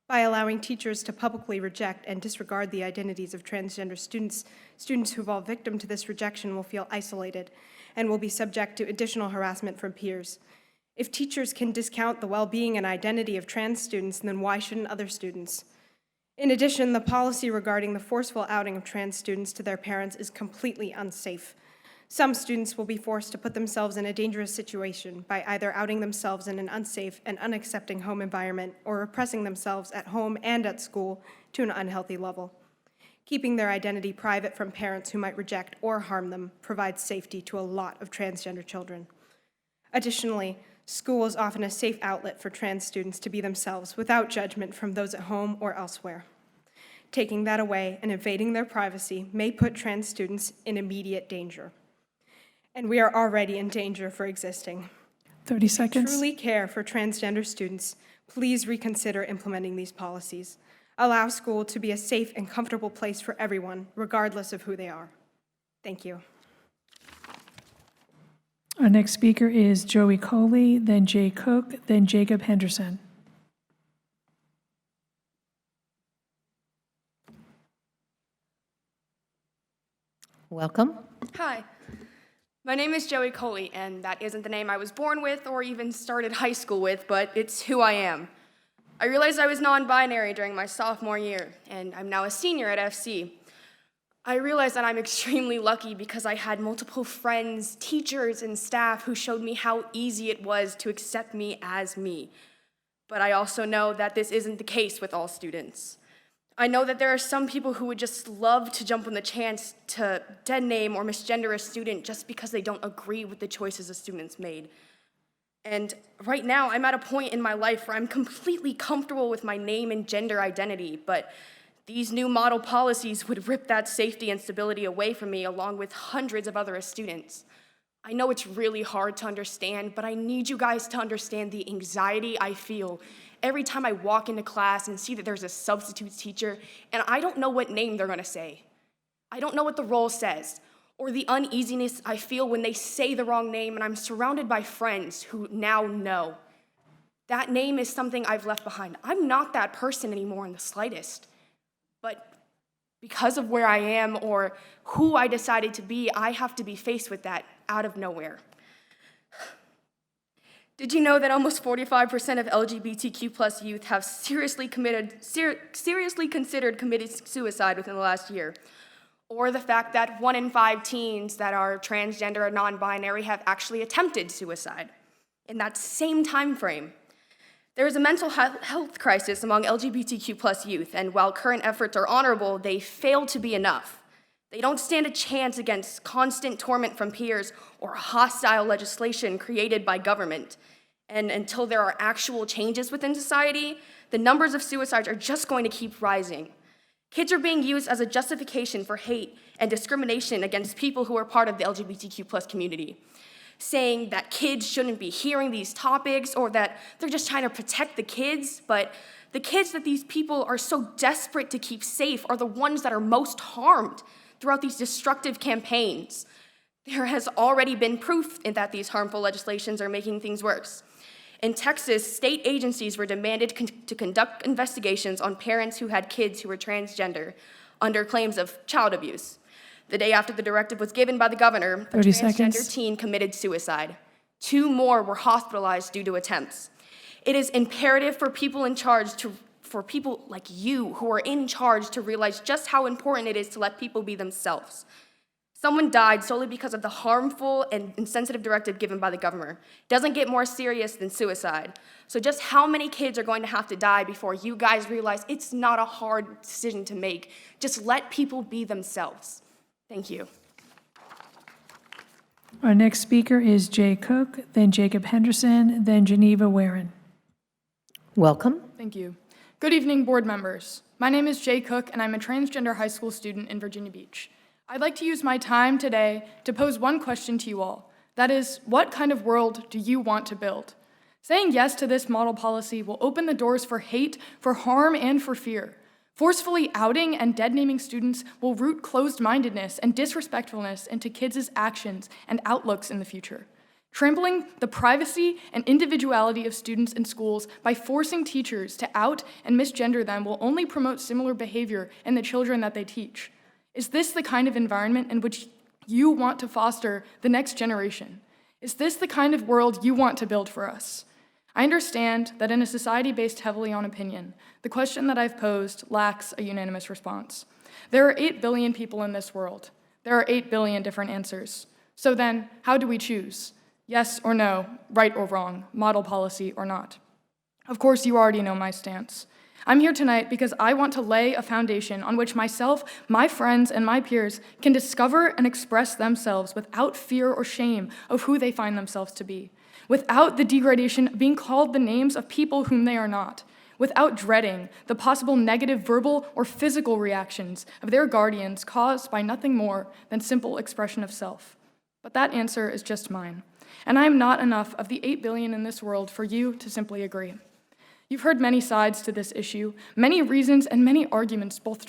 By allowing teachers to publicly reject and disregard the identities of transgender students, students who fall victim to this rejection will feel isolated and will be subject to additional harassment from peers. If teachers can discount the well-being and identity of trans students, then why shouldn't other students? In addition, the policy regarding the forceful outing of trans students to their parents is completely unsafe. Some students will be forced to put themselves in a dangerous situation by either outing themselves in an unsafe and unaccepting home environment or repressing themselves at home and at school to an unhealthy level. Keeping their identity private from parents who might reject or harm them provides safety to a lot of transgender children. Additionally, school is often a safe outlet for trans students to be themselves without judgment from those at home or elsewhere. Taking that away and invading their privacy may put trans students in immediate danger. And we are already in danger for existing. 30 seconds. Truly care for transgender students, please reconsider implementing these policies. Allow school to be a safe and comfortable place for everyone, regardless of who they are. Thank you. Our next speaker is Joey Coley, then Jay Cook, then Jacob Henderson. Welcome. Hi, my name is Joey Coley, and that isn't the name I was born with or even started high school with, but it's who I am. I realized I was non-binary during my sophomore year, and I'm now a senior at FC. I realized that I'm extremely lucky because I had multiple friends, teachers, and staff who showed me how easy it was to accept me as me. But I also know that this isn't the case with all students. I know that there are some people who would just love to jump on the chance to dead name or misgender a student just because they don't agree with the choices a student's made. And right now, I'm at a point in my life where I'm completely comfortable with my name and gender identity, but these new model policies would rip that safety and stability away from me along with hundreds of other students. I know it's really hard to understand, but I need you guys to understand the anxiety I feel every time I walk into class and see that there's a substitute teacher and I don't know what name they're gonna say. I don't know what the role says, or the uneasiness I feel when they say the wrong name and I'm surrounded by friends who now know. That name is something I've left behind. I'm not that person anymore in the slightest. But because of where I am or who I decided to be, I have to be faced with that out of nowhere. Did you know that almost 45% of LGBTQ+ youth have seriously considered committing suicide within the last year? Or the fact that 1 in 5 teens that are transgender or non-binary have actually attempted suicide in that same time frame? There is a mental health crisis among LGBTQ+ youth, and while current efforts are honorable, they fail to be enough. They don't stand a chance against constant torment from peers or hostile legislation created by government. And until there are actual changes within society, the numbers of suicides are just going to keep rising. Kids are being used as a justification for hate and discrimination against people who are part of the LGBTQ+ community, saying that kids shouldn't be hearing these topics or that they're just trying to protect the kids, but the kids that these people are so desperate to keep safe are the ones that are most harmed throughout these destructive campaigns. There has already been proof that these harmful legislations are making things worse. In Texas, state agencies were demanded to conduct investigations on parents who had kids who were transgender under claims of child abuse. The day after the directive was given by the governor, a 30 transgender seconds. teen committed suicide. 2 more were hospitalized due to attempts. It is imperative for people in charge for people like you who are in charge to realize just how important it is to let people be themselves. Someone died solely because of the harmful and insensitive directive given by the governor. Doesn't get more serious than suicide. So just how many kids are going to have to die before you guys realize it's not a hard decision to make? Just let people be themselves. Thank you. Our next speaker is Jay Cook, then Jacob Henderson, then Geneva Warren. Welcome. Thank you. Good evening, board members. My name is Jay Cook, and I'm a transgender high school student in Virginia Beach. I'd like to use my time today to pose one question to you all. That is, what kind of world do you want to build? Saying yes to this model policy will open the doors for hate, for harm, and for fear. Forcefully outing and dead-naming students will root closed-mindedness and disrespectfulness into kids' actions and outlooks in the future. Trampling the privacy and individuality of students in schools by forcing teachers to out and misgender them will only promote similar behavior in the children that they teach. Is this the kind of environment in which you want to foster the next generation? Is this the kind of world you want to build for us? I understand that in a society based heavily on opinion, the question that I've posed lacks a unanimous response. There are 8 billion people in this world. There are 8 billion different answers. So then, how do we choose? Yes or no, right or wrong, model policy or not? Of course, you already know my stance. I'm here tonight because I want to lay a foundation on which myself, my friends, and my peers can discover and express themselves without fear or shame of who they find themselves to be, without the degradation of being called the names of people whom they are not, without dreading the possible negative verbal or physical reactions of their guardians caused by nothing more than simple expression of self. But that answer is just mine, and I am not enough of the 8 billion in this world for you to simply agree. You've heard many sides to this issue, many reasons and many arguments both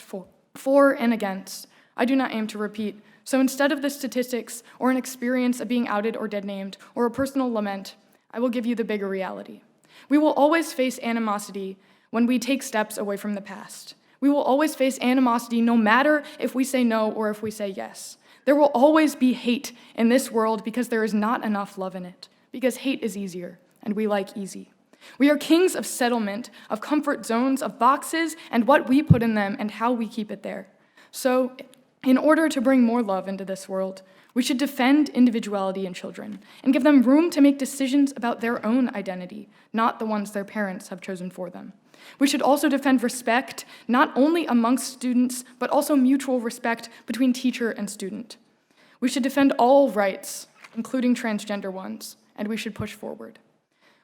for and against. I do not aim to repeat, so instead of the statistics or an experience of being outed or dead named or a personal lament, I will give you the bigger reality. We will always face animosity when we take steps away from the past. We will always face animosity no matter if we say no or if we say yes. There will always be hate in this world because there is not enough love in it, because hate is easier, and we like easy. We are kings of settlement, of comfort zones, of boxes, and what we put in them and how we keep it there. So, in order to bring more love into this world, we should defend individuality in children and give them room to make decisions about their own identity, not the ones their parents have chosen for them. We should also defend respect, not only amongst students, but also mutual respect between teacher and student. We should defend all rights, including transgender ones, and we should push forward.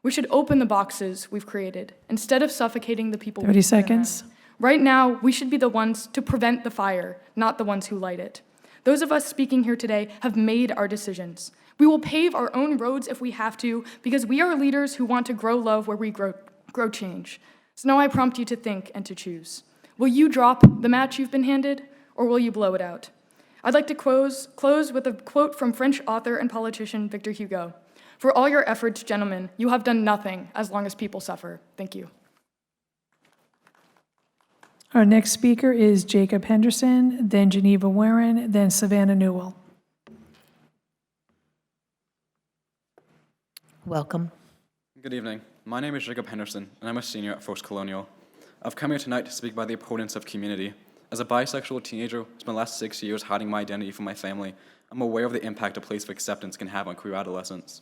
We should open the boxes we've created instead of suffocating the people. 30 seconds. Right now, we should be the ones to prevent the fire, not the ones who light it. Those of us speaking here today have made our decisions. We will pave our own roads if we have to, because we are leaders who want to grow love where we grow change. So now I prompt you to think and to choose. Will you drop the match you've been handed, or will you blow it out? I'd like to close with a quote from French author and politician Victor Hugo. For all your efforts, gentlemen, you have done nothing as long as people suffer. Thank you. Our next speaker is Jacob Henderson, then Geneva Warren, then Savannah Newell. Welcome. Good evening. My name is Jacob Henderson, and I'm a senior at First Colonial. I've come here tonight to speak by the opponents of community. As a bisexual teenager who spent the last 6 years hiding my identity from my family, I'm aware of the impact a place of acceptance can have on queer adolescents.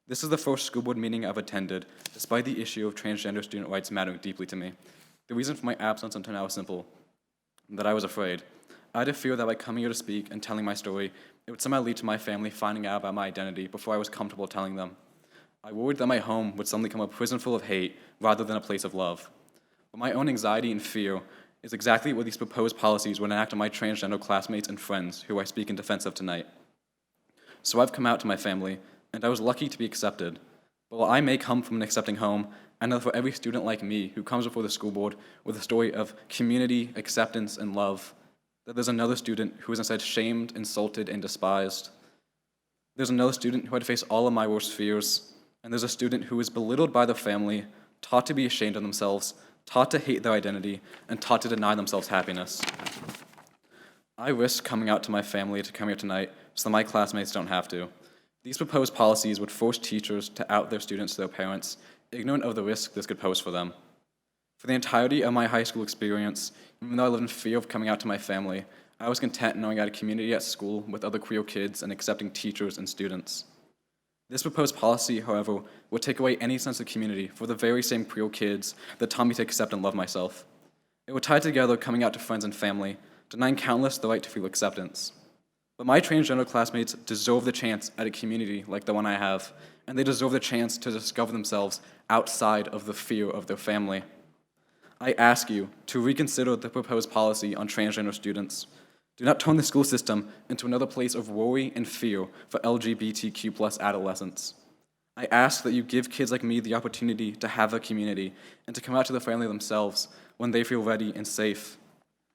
This is the first school board meeting I've attended, despite the issue of transgender student rights mattering deeply to me. The reason for my absence until now is simple, that I was afraid. I had a fear that by coming here to speak and telling my story, it would somehow lead to my family finding out about my identity before I was comfortable telling them. I worried that my home would suddenly become a prison full of hate rather than a place of love. But my own anxiety and fear is exactly what these proposed policies would enact on my transgender classmates and friends who I speak in defense of tonight. So I've come out to my family, and I was lucky to be accepted. But while I may come from an accepting home, I know for every student like me who comes before the school board with a story of community, acceptance, and love, that there's another student who is instead shamed, insulted, and despised. There's another student who had to face all of my worst fears, and there's a student who is belittled by the family, taught to be ashamed of themselves, taught to hate their identity, and taught to deny themselves happiness. I risk coming out to my family to come here tonight so that my classmates don't have to. These proposed policies would force teachers to out their students to their parents, ignorant of the risk this could pose for them. For the entirety of my high school experience, even though I lived in fear of coming out to my family, I was content knowing I had a community at school with other queer kids and accepting teachers and students. This proposed policy, however, would take away any sense of community for the very same queer kids that taught me to accept and love myself. It would tie together coming out to friends and family, denying countless the right to feel acceptance. But my transgender classmates deserve the chance at a community like the one I have, and they deserve the chance to discover themselves outside of the fear of their family. I ask you to reconsider the proposed policy on transgender students. Do not turn the school system into another place of worry and fear for LGBTQ+ adolescents. I ask that you give kids like me the opportunity to have a community and to come out to their family themselves when they feel ready and safe.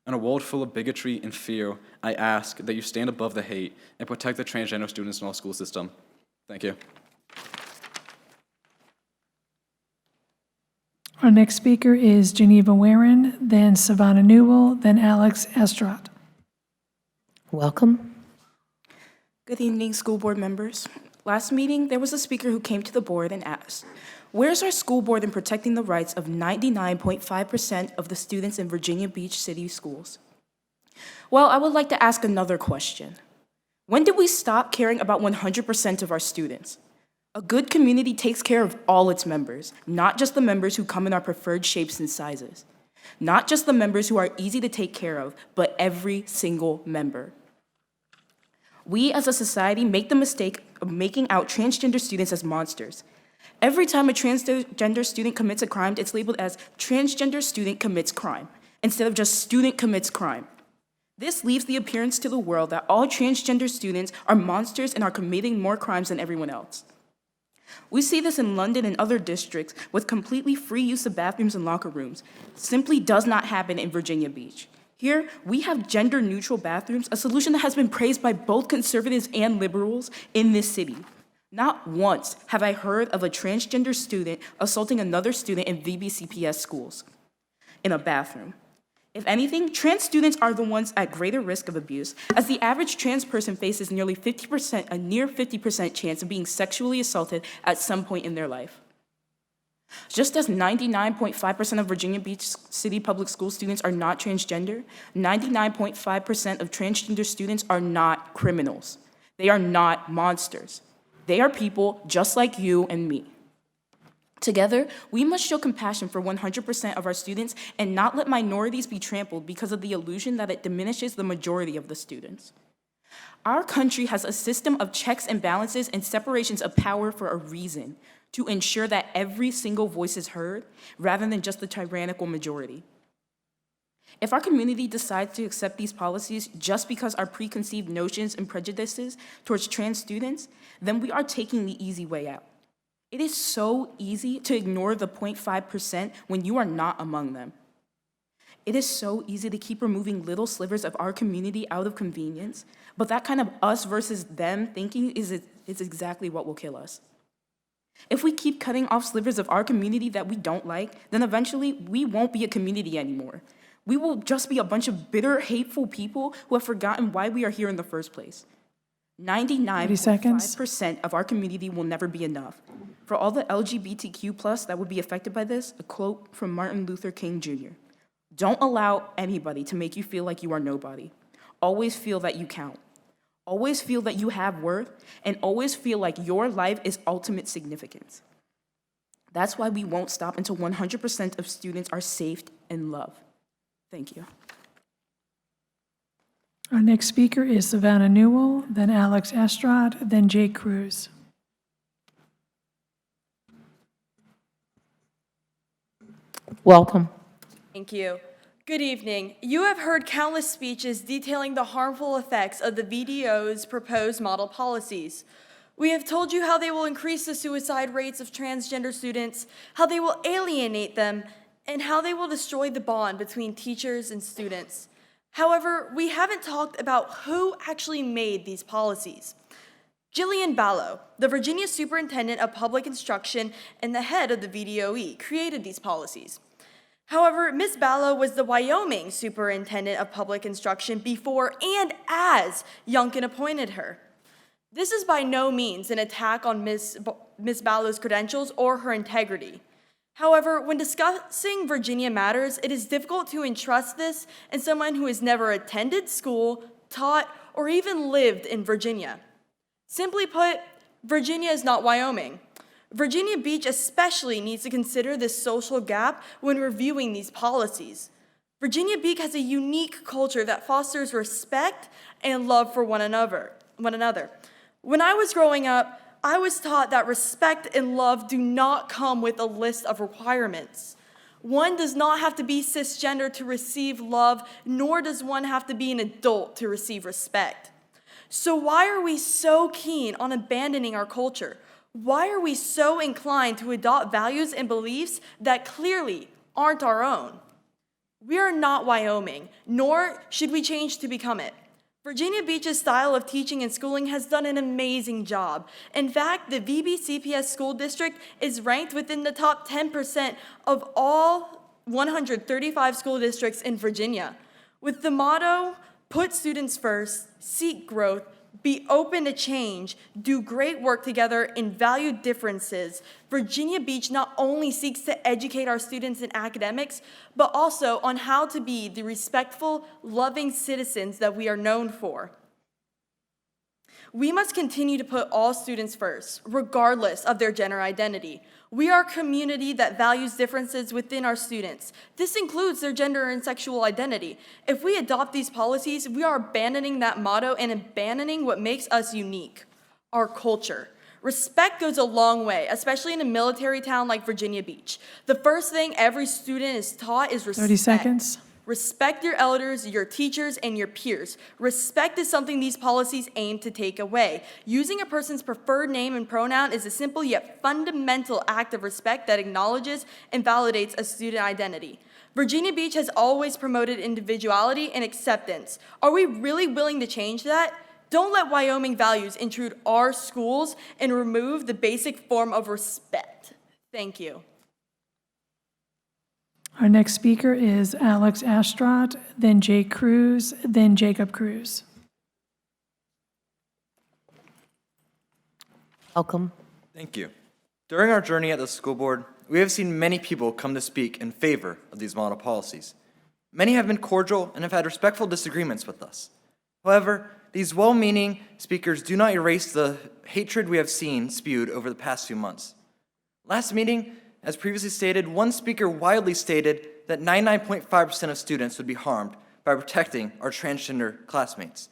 In a world full of bigotry and fear, I ask that you stand above the hate and protect the transgender students in our school system. Thank you. Our next speaker is Geneva Warren, then Savannah Newell, then Alex Estrad. Welcome. Good evening, school board members. Last meeting, there was a speaker who came to the board and asked, "Where's our school board in protecting the rights of 99.5% of the students in Virginia Beach City schools?" Well, I would like to ask another question. When did we stop caring about 100% of our students? A good community takes care of all its members, not just the members who come in our preferred shapes and sizes. Not just the members who are easy to take care of, but every single member. We as a society make the mistake of making out transgender students as monsters. Every time a transgender student commits a crime, it's labeled as transgender student commits crime, instead of just student commits crime. This leaves the appearance to the world that all transgender students are monsters and are committing more crimes than everyone else. We see this in London and other districts with completely free use of bathrooms and locker rooms. Simply does not happen in Virginia Beach. Here, we have gender-neutral bathrooms, a solution that has been praised by both conservatives and liberals in this city. Not once have I heard of a transgender student assaulting another student in VBCPS schools in a bathroom. If anything, trans students are the ones at greater risk of abuse, as the average trans person faces nearly 50%, a near 50% chance of being sexually assaulted at some point in their life. Just as 99.5% of Virginia Beach City Public School students are not transgender, 99.5% of transgender students are not criminals. They are not monsters. They are people just like you and me. Together, we must show compassion for 100% of our students and not let minorities be trampled because of the illusion that it diminishes the majority of the students. Our country has a system of checks and balances and separations of power for a reason, to ensure that every single voice is heard, rather than just the tyrannical majority. If our community decides to accept these policies just because our preconceived notions and prejudices towards trans students, then we are taking the easy way out. It is so easy to ignore the 0.5% when you are not among them. It is so easy to keep removing little slivers of our community out of convenience, but that kind of us versus them thinking is exactly what will kill us. If we keep cutting off slivers of our community that we don't like, then eventually we won't be a community anymore. We will just be a bunch of bitter, hateful people who have forgotten why we are here in the first place. 99.5% of our community will never be enough. For all the LGBTQ+ that would be affected by this, a quote from Martin Luther King Jr. Don't allow anybody to make you feel like you are nobody. Always feel that you count. Always feel that you have worth, and always feel like your life is ultimate significance. That's why we won't stop until 100% of students are safe and loved. Thank you. Our next speaker is Savannah Newell, then Alex Estrad, then Jake Cruz. Welcome. Thank you. Good evening. You have heard countless speeches detailing the harmful effects of the VDO's proposed model policies. We have told you how they will increase the suicide rates of transgender students, how they will alienate them, and how they will destroy the bond between teachers and students. However, we haven't talked about who actually made these policies. Jillian Ballo, the Virginia Superintendent of Public Instruction and the head of the VDOE, created these policies. However, Ms. Ballo was the Wyoming Superintendent of Public Instruction before and as Youngkin appointed her. This is by no means an attack on Ms. Ballo's credentials or her integrity. However, when discussing Virginia matters, it is difficult to entrust this in someone who has never attended school, taught, or even lived in Virginia. Simply put, Virginia is not Wyoming. Virginia Beach especially needs to consider this social gap when reviewing these policies. Virginia Beach has a unique culture that fosters respect and love for one another. When I was growing up, I was taught that respect and love do not come with a list of requirements. One does not have to be cisgender to receive love, nor does one have to be an adult to receive respect. So why are we so keen on abandoning our culture? Why are we so inclined to adopt values and beliefs that clearly aren't our own? We are not Wyoming, nor should we change to become it. Virginia Beach's style of teaching and schooling has done an amazing job. In fact, the VBCPS school district is ranked within the top 10% of all 135 school districts in Virginia. With the motto, put students first, seek growth, be open to change, do great work together, and value differences, Virginia Beach not only seeks to educate our students in academics, but also on how to be the respectful, loving citizens that we are known for. We must continue to put all students first, regardless of their gender identity. We are a community that values differences within our students. This includes their gender and sexual identity. If we adopt these policies, we are abandoning that motto and abandoning what makes us unique, our culture. Respect goes a long way, especially in a military town like Virginia Beach. The first thing every student is taught is respect. 30 seconds. Respect your elders, your teachers, and your peers. Respect is something these policies aim to take away. Using a person's preferred name and pronoun is a simple yet fundamental act of respect that acknowledges and validates a student identity. Virginia Beach has always promoted individuality and acceptance. Are we really willing to change that? Don't let Wyoming values intrude our schools and remove the basic form of respect. Thank you. Our next speaker is Alex Astrott, then Jake Cruz, then Jacob Cruz. Welcome. Thank you. During our journey at the school board, we have seen many people come to speak in favor of these model policies. Many have been cordial and have had respectful disagreements with us. However, these well-meaning speakers do not erase the hatred we have seen spewed over the past few months. Last meeting, as previously stated, one speaker wildly stated that 99.5% of students would be harmed by protecting our transgender classmates.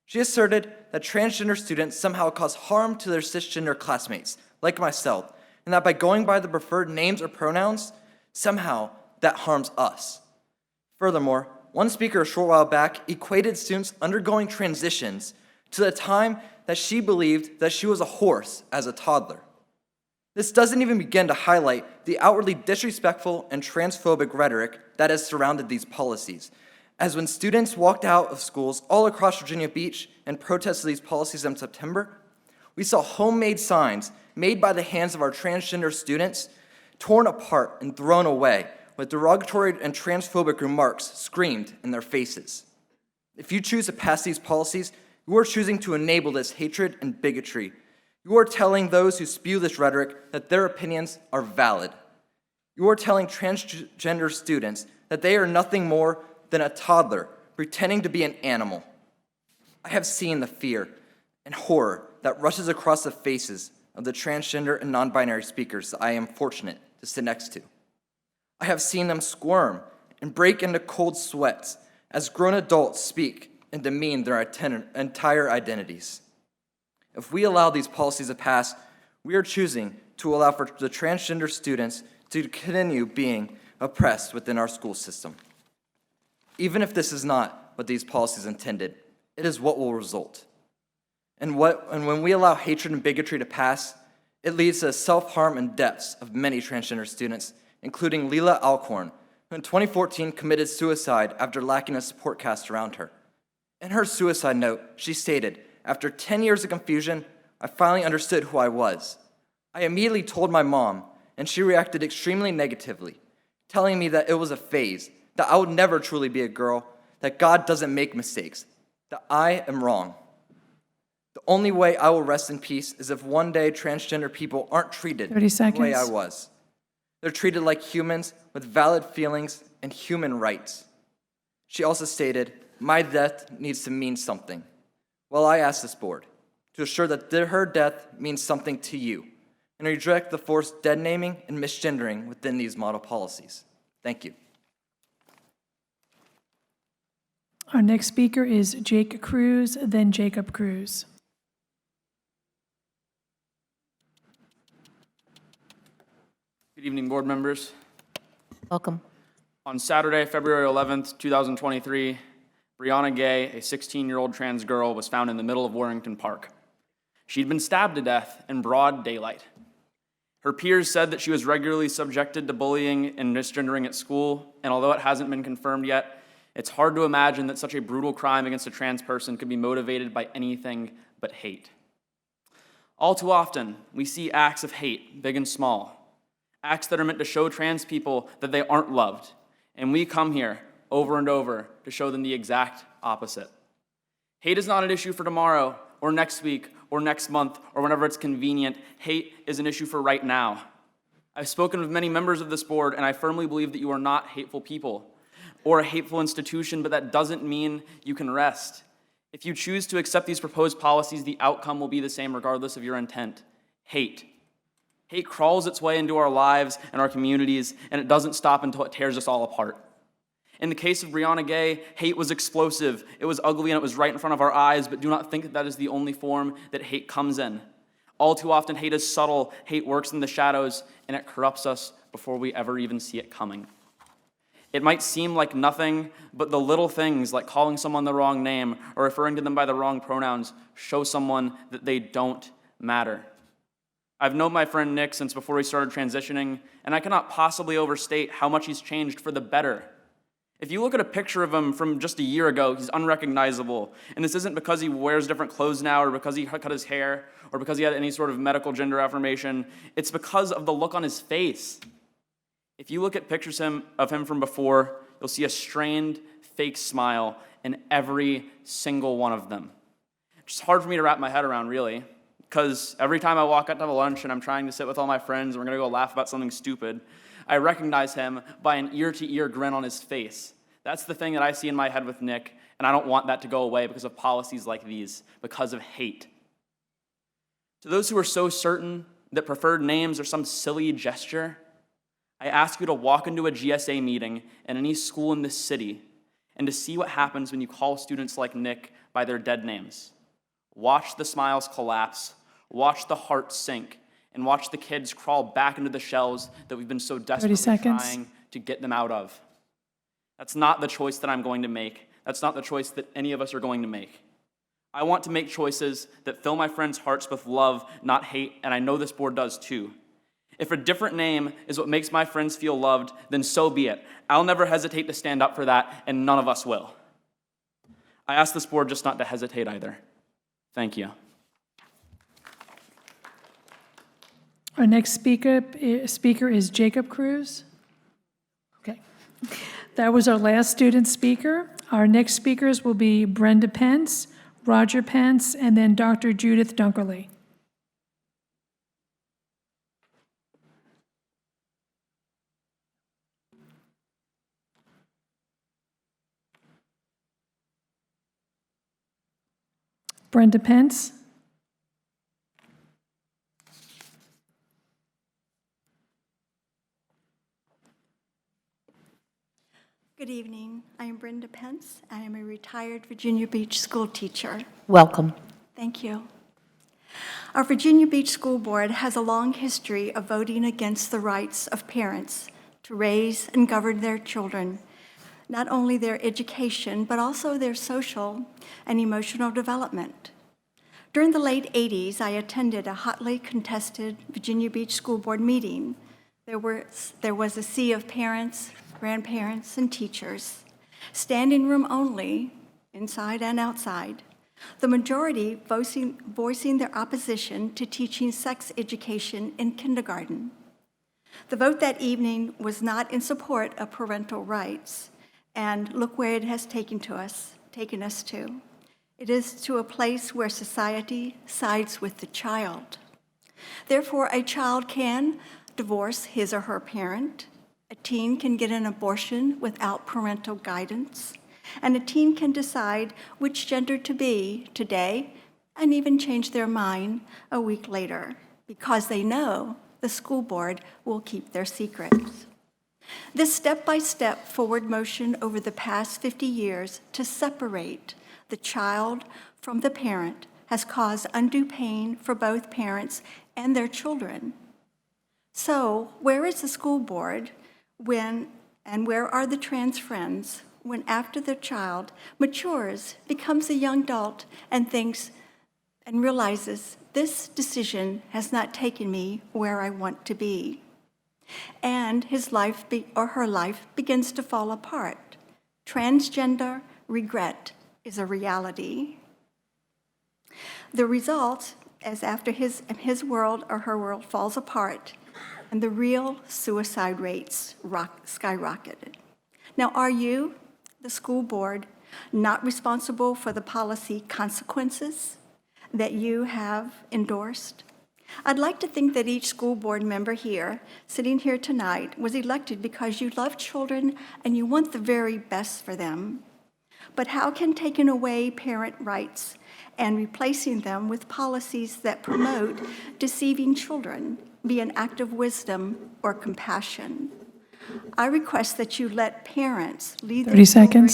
She asserted that transgender students somehow cause harm to their cisgender classmates, like myself, and that by going by the preferred names or pronouns, somehow that harms us. Furthermore, one speaker a short while back equated students undergoing transitions to the time that she believed that she was a horse as a toddler. This doesn't even begin to highlight the outwardly disrespectful and transphobic rhetoric that has surrounded these policies, as when students walked out of schools all across Virginia Beach and protested these policies in September, we saw homemade signs made by the hands of our transgender students torn apart and thrown away with derogatory and transphobic remarks screamed in their faces. If you choose to pass these policies, you are choosing to enable this hatred and bigotry. You are telling those who spew this rhetoric that their opinions are valid. You are telling transgender students that they are nothing more than a toddler pretending to be an animal. I have seen the fear and horror that rushes across the faces of the transgender and non-binary speakers that I am fortunate to sit next to. I have seen them squirm and break into cold sweats as grown adults speak and demean their entire identities. If we allow these policies to pass, we are choosing to allow for the transgender students to continue being oppressed within our school system. Even if this is not what these policies intended, it is what will result. And when we allow hatred and bigotry to pass, it leads to the self-harm and deaths of many transgender students, including Leila Alcorn, who in 2014 committed suicide after lacking a support cast around her. In her suicide note, she stated, "After 10 years of confusion, I finally understood who I was. I immediately told my mom, and she reacted extremely negatively, telling me that it was a phase, that I would never truly be a girl, that God doesn't make mistakes, that I am wrong. The only way I will rest in peace is if one day transgender people aren't treated 30 the way I seconds. was. They're treated like humans with valid feelings and human rights." She also stated, "My death needs to mean something." Well, I ask this board to assure that her death means something to you and reject the forced dead naming and misgendering within these model policies. Thank you. Our next speaker is Jake Cruz, then Jacob Cruz. Good evening, board members. Welcome. On Saturday, February 11th, 2023, Brianna Gay, a 16-year-old trans girl, was found in the middle of Warrington Park. She'd been stabbed to death in broad daylight. Her peers said that she was regularly subjected to bullying and misgendering at school, and although it hasn't been confirmed yet, it's hard to imagine that such a brutal crime against a trans person could be motivated by anything but hate. All too often, we see acts of hate, big and small, acts that are meant to show trans people that they aren't loved, and we come here over and over to show them the exact opposite. Hate is not an issue for tomorrow, or next week, or next month, or whenever it's convenient. Hate is an issue for right now. I've spoken with many members of this board, and I firmly believe that you are not hateful people or a hateful institution, but that doesn't mean you can rest. If you choose to accept these proposed policies, the outcome will be the same regardless of your intent. Hate. Hate crawls its way into our lives and our communities, and it doesn't stop until it tears us all apart. In the case of Brianna Gay, hate was explosive, it was ugly, and it was right in front of our eyes, but do not think that that is the only form that hate comes in. All too often, hate is subtle, hate works in the shadows, and it corrupts us before we ever even see it coming. It might seem like nothing, but the little things like calling someone the wrong name or referring to them by the wrong pronouns show someone that they don't matter. I've known my friend Nick since before he started transitioning, and I cannot possibly overstate how much he's changed for the better. If you look at a picture of him from just a year ago, he's unrecognizable. And this isn't because he wears different clothes now or because he cut his hair or because he had any sort of medical gender affirmation. It's because of the look on his face. If you look at pictures of him from before, you'll see a strained, fake smile in every single one of them. It's just hard for me to wrap my head around, really, because every time I walk out to have a lunch and I'm trying to sit with all my friends and we're going to go laugh about something stupid, I recognize him by an ear-to-ear grin on his face. That's the thing that I see in my head with Nick, and I don't want that to go away because of policies like these, because of hate. To those who are so certain that preferred names are some silly gesture, I ask you to walk into a GSA meeting in any school in this city and to see what happens when you call students like Nick by their dead names. Watch the smiles collapse, watch the hearts sink, and watch the kids crawl back into the shells that we've been so desperately trying to get them out of. That's not the choice that I'm going to make. That's not the choice that any of us are going to make. I want to make choices that fill my friends' hearts with love, not hate, and I know this board does too. If a different name is what makes my friends feel loved, then so be it. I'll never hesitate to stand up for that, and none of us will. I ask this board just not to hesitate either. Thank you. Our next speaker is Jacob Cruz. Okay. That was our last student speaker. Our next speakers will be Brenda Pence, Roger Pence, and then Dr. Judith Dunkerley. Brenda Pence. Good evening. I am Brenda Pence. I am a retired Virginia Beach school teacher. Welcome. Thank you. Our Virginia Beach School Board has a long history of voting against the rights of parents to raise and govern their children, not only their education, but also their social and emotional development. During the late 80s, I attended a hotly contested Virginia Beach School Board meeting. There was a sea of parents, grandparents, and teachers, standing room only, inside and outside, the majority voicing their opposition to teaching sex education in kindergarten. The vote that evening was not in support of parental rights, and look where it has taken us to. It is to a place where society sides with the child. Therefore, a child can divorce his or her parent, a teen can get an abortion without parental guidance, and a teen can decide which gender to be today and even change their mind a week later because they know the school board will keep their secrets. This step-by-step forward motion over the past 50 years to separate the child from the parent has caused undue pain for both parents and their children. So, where is the school board and where are the trans friends when after the child matures, becomes a young adult, and thinks and realizes this decision has not taken me where I want to be? And his life or her life begins to fall apart. Transgender regret is a reality. The result is after his world or her world falls apart, and the real suicide rates skyrocketed. Now, are you, the school board, not responsible for the policy consequences that you have endorsed? I'd like to think that each school board member here, sitting here tonight, was elected because you love children and you want the very best for them. But how can taking away parent rights and replacing them with policies that promote deceiving children be an act of wisdom or compassion? I request that you let parents lead their children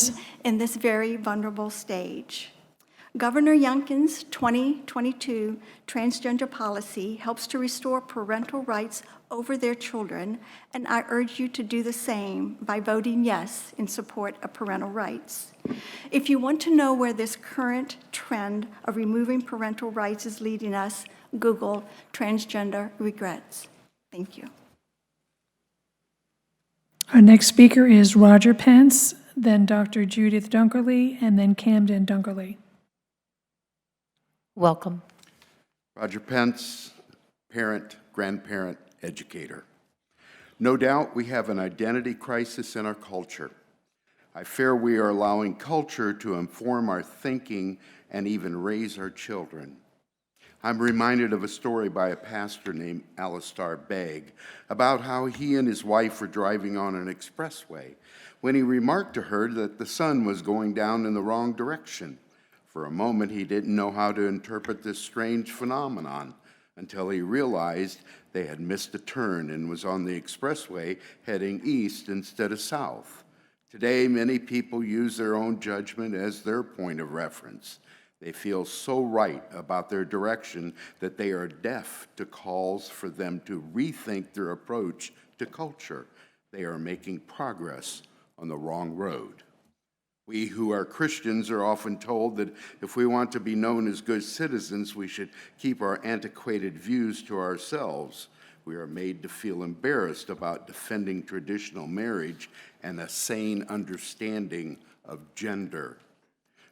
in this very vulnerable stage. Governor Youngkin's 2022 transgender policy helps to restore parental rights over their children, and I urge you to do the same by voting yes in support of parental rights. If you want to know where this current trend of removing parental rights is leading us, Google transgender regrets. Thank you. Our next speaker is Roger Pence, then Dr. Judith Dunkerley, and then Camden Dunkerley. Welcome. Roger Pence, parent, grandparent, educator. No doubt we have an identity crisis in our culture. I fear we are allowing culture to inform our thinking and even raise our children. I'm reminded of a story by a pastor named Alistair Begg about how he and his wife were driving on an expressway when he remarked to her that the sun was going down in the wrong direction. For a moment, he didn't know how to interpret this strange phenomenon until he realized they had missed a turn and was on the expressway heading east instead of south. Today, many people use their own judgment as their point of reference. They feel so right about their direction that they are deaf to calls for them to rethink their approach to culture. They are making progress on the wrong road. We who are Christians are often told that if we want to be known as good citizens, we should keep our antiquated views to ourselves. We are made to feel embarrassed about defending traditional marriage and a sane understanding of gender.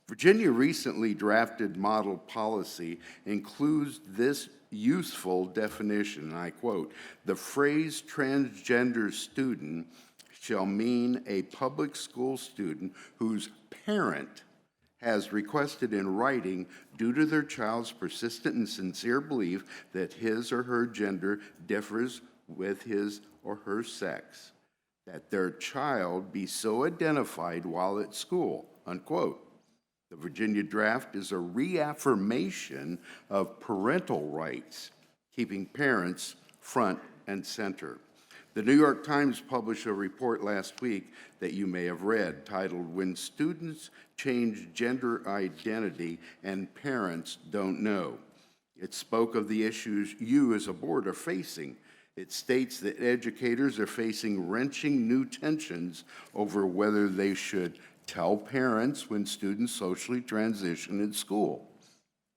Virginia recently drafted model policy includes this useful definition, and I quote, "The phrase transgender student shall mean a public school student whose parent has requested in writing, due to their child's persistent and sincere belief that his or her gender differs with his or her sex, that their child be so identified while at school," unquote. The Virginia draft is a reaffirmation of parental rights, keeping parents front and center. The New York Times published a report last week that you may have read titled, "When Students Change Gender Identity and Parents Don't Know." It spoke of the issues you as a board are facing. It states that educators are facing wrenching new tensions over whether they should tell parents when students socially transition in school.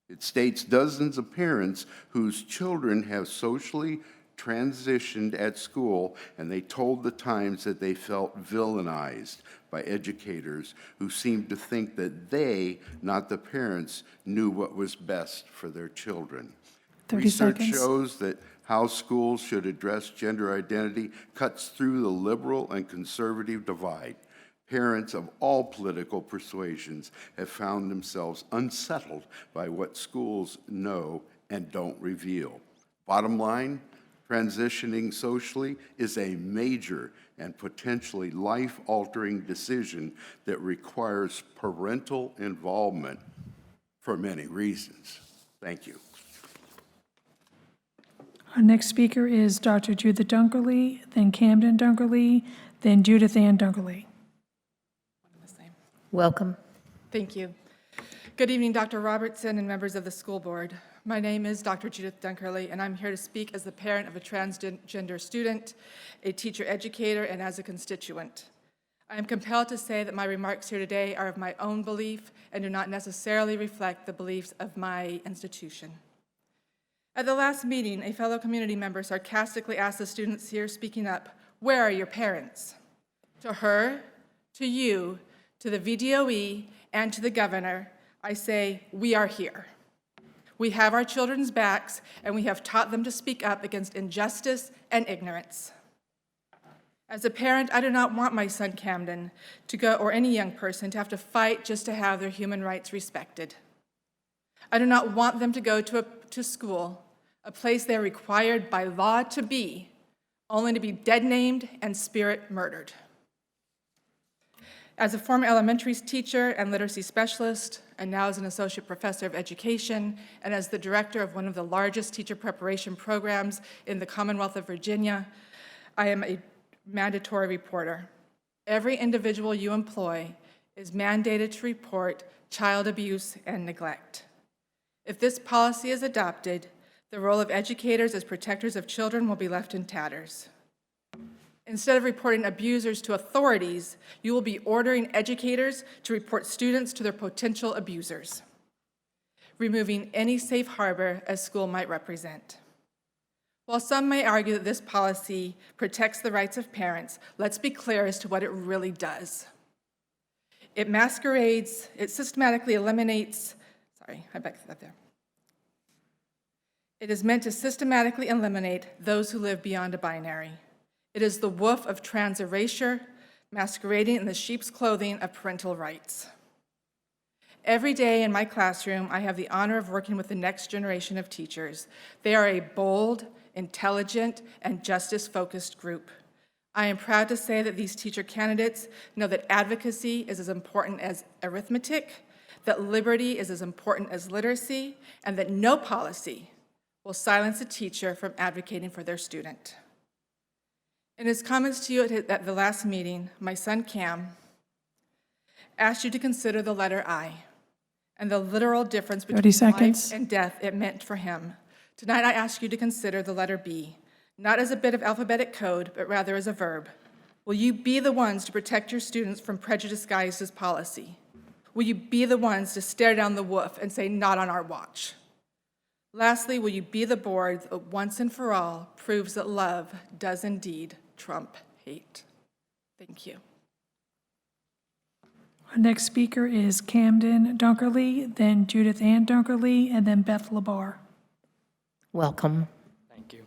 It states dozens of parents whose children have socially transitioned at school, and they told the Times that they felt villainized by educators who seemed to think that they, not the parents, knew what was best for their children. 30 Research seconds. shows that how schools should address gender identity cuts through the liberal and conservative divide. Parents of all political persuasions have found themselves unsettled by what schools know and don't reveal. Bottom line, transitioning socially is a major and potentially life-altering decision that requires parental involvement for many reasons. Thank you. Our next speaker is Dr. Judith Dunkerley, then Camden Dunkerley, then Judith Ann Dunkerley. Welcome. Thank you. Good evening, Dr. Robertson and members of the school board. My name is Dr. Judith Dunkerley, and I'm here to speak as the parent of a transgender student, a teacher educator, and as a constituent. I am compelled to say that my remarks here today are of my own belief and do not necessarily reflect the beliefs of my institution. At the last meeting, a fellow community member sarcastically asked the students here speaking up, "Where are your parents?" To her, to you, to the VDOE, and to the governor, I say, we are here. We have our children's backs, and we have taught them to speak up against injustice and ignorance. As a parent, I do not want my son Camden to go, or any young person, to have to fight just to have their human rights respected. I do not want them to go to school, a place they're required by law to be, only to be dead-named and spirit murdered. As a former elementary teacher and literacy specialist, and now as an associate professor of education, and as the director of one of the largest teacher preparation programs in the Commonwealth of Virginia, I am a mandatory reporter. Every individual you employ is mandated to report child abuse and neglect. If this policy is adopted, the role of educators as protectors of children will be left in tatters. Instead of reporting abusers to authorities, you will be ordering educators to report students to their potential abusers, removing any safe harbor a school might represent. While some may argue that this policy protects the rights of parents, let's be clear as to what it really does. It masquerades, it systematically eliminates, I backed that there. It is meant to systematically eliminate those who live beyond a binary. It is the woof of trans erasure, masquerading in the sheep's clothing of parental rights. Every day in my classroom, I have the honor of working with the next generation of teachers. They are a bold, intelligent, and justice-focused group. I am proud to say that these teacher candidates know that advocacy is as important as arithmetic, that liberty is as important as literacy, and that no policy will silence a teacher from advocating for their student. In his comments to you at the last meeting, my son Cam asked you to consider the letter I and the literal difference between 30 seconds. life and death it meant for him. Tonight I ask you to consider the letter B, not as a bit of alphabetic code, but rather as a verb. Will you be the ones to protect your students from prejudice disguised as policy? Will you be the ones to stare down the wolf and say, not on our watch? Lastly, will you be the board that once and for all proves that love does indeed trump hate? Thank you. Our next speaker is Camden Dunkerley, then Judith Ann Dunkerley, and then Beth Labar. Welcome. Thank you.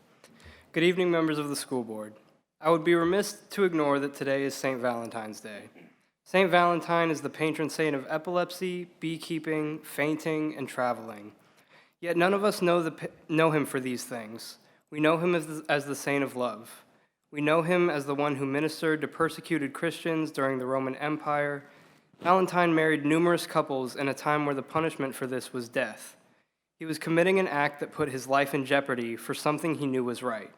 Good evening, members of the school board. I would be remiss to ignore that today is St. Valentine's Day. St. Valentine is the patron saint of epilepsy, beekeeping, fainting, and traveling. Yet none of us know him for these things. We know him as the saint of love. We know him as the one who ministered to persecuted Christians during the Roman Empire. Valentine married numerous couples in a time where the punishment for this was death. He was committing an act that put his life in jeopardy for something he knew was right: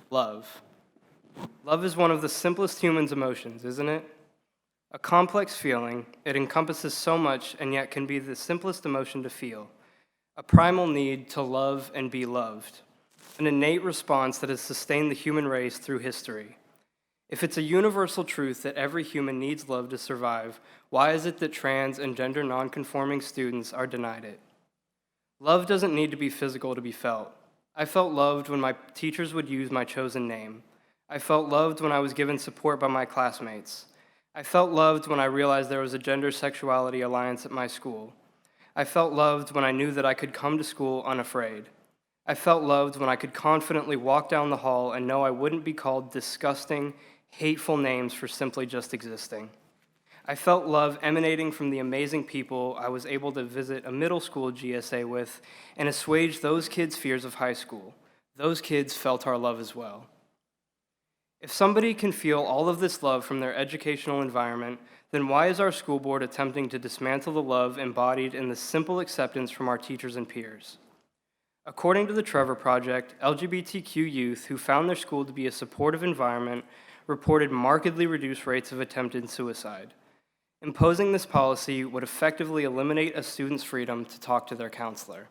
love. Love is one of the simplest human emotions, isn't it? A complex feeling, it encompasses so much and yet can be the simplest emotion to feel. A primal need to love and be loved. An innate response that has sustained the human race through history. If it's a universal truth that every human needs love to survive, why is it that trans and gender nonconforming students are denied it? Love doesn't need to be physical to be felt. I felt loved when my teachers would use my chosen name. I felt loved when I was given support by my classmates. I felt loved when I realized there was a gender-sexuality alliance at my school. I felt loved when I knew that I could come to school unafraid. I felt loved when I could confidently walk down the hall and know I wouldn't be called disgusting, hateful names for simply just existing. I felt love emanating from the amazing people I was able to visit a middle school GSA with and assuage those kids' fears of high school. Those kids felt our love as well. If somebody can feel all of this love from their educational environment, then why is our school board attempting to dismantle the love embodied in the simple acceptance from our teachers and peers? According to the Trevor Project, LGBTQ youth who found their school to be a supportive environment reported markedly reduced rates of attempted suicide. Imposing this policy would effectively eliminate a student's freedom to talk to their counselor.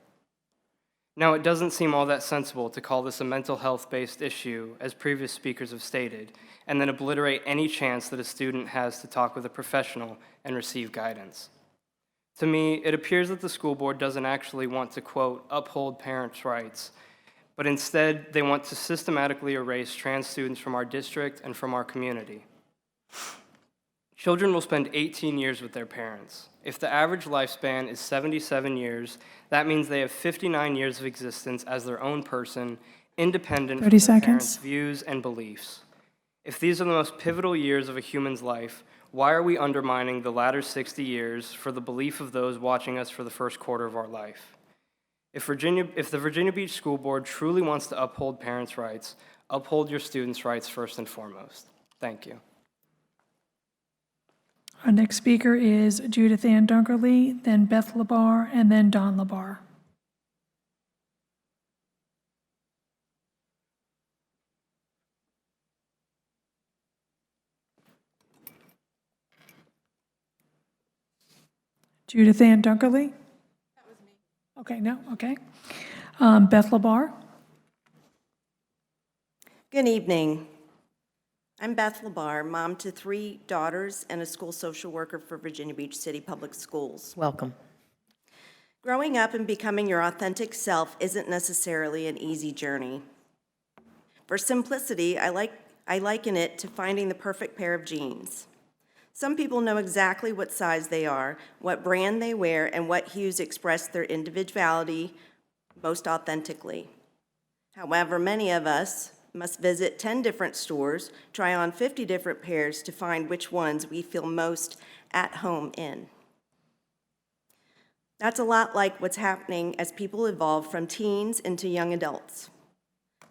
Now, it doesn't seem all that sensible to call this a mental health-based issue, as previous speakers have stated, and then obliterate any chance that a student has to talk with a professional and receive guidance. To me, it appears that the school board doesn't actually want to, quote, uphold parents' rights, but instead they want to systematically erase trans students from our district and from our community. Children will spend 18 years with their parents. If the average lifespan is 77 years, that means they have 59 years of existence as their own person, independent from 30 their parents' seconds. views and beliefs. If these are the most pivotal years of a human's life, why are we undermining the latter 60 years for the belief of those watching us for the first quarter of our life? If the Virginia Beach School Board truly wants to uphold parents' rights, uphold your students' rights first and foremost. Thank you. Our next speaker is Judith Ann Dunkerley, then Beth Labar, and then Don Labar. Judith Ann Dunkerley? That was me. Okay, no, okay. Beth Labar? Good evening. I'm Beth Labar, mom to 3 daughters and a school social worker for Virginia Beach City Public Schools. Welcome. Growing up and becoming your authentic self isn't necessarily an easy journey. For simplicity, I liken it to finding the perfect pair of jeans. Some people know exactly what size they are, what brand they wear, and what hues express their individuality most authentically. However, many of us must visit 10 different stores, try on 50 different pairs to find which ones we feel most at home in. That's a lot like what's happening as people evolve from teens into young adults.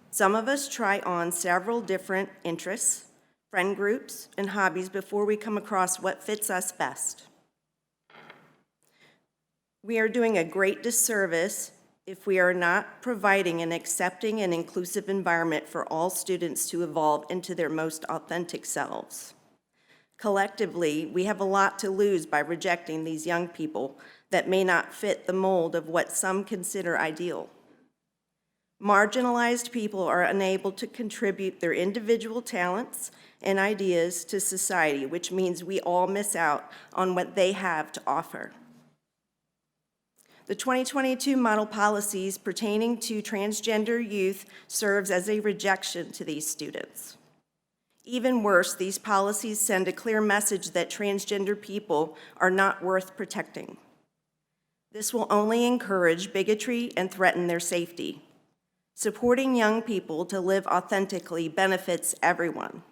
Some of us try on several different interests, friend groups, and hobbies before we come across what fits us best. We are doing a great disservice if we are not providing an accepting and inclusive environment for all students to evolve into their most authentic selves. Collectively, we have a lot to lose by rejecting these young people that may not fit the mold of what some consider ideal. Marginalized people are unable to contribute their individual talents and ideas to society, which means we all miss out on what they have to offer. The 2022 model policies pertaining to transgender youth serves as a rejection to these students. Even worse, these policies send a clear message that transgender people are not worth protecting. This will only encourage bigotry and threaten their safety. Supporting young people to live authentically benefits everyone.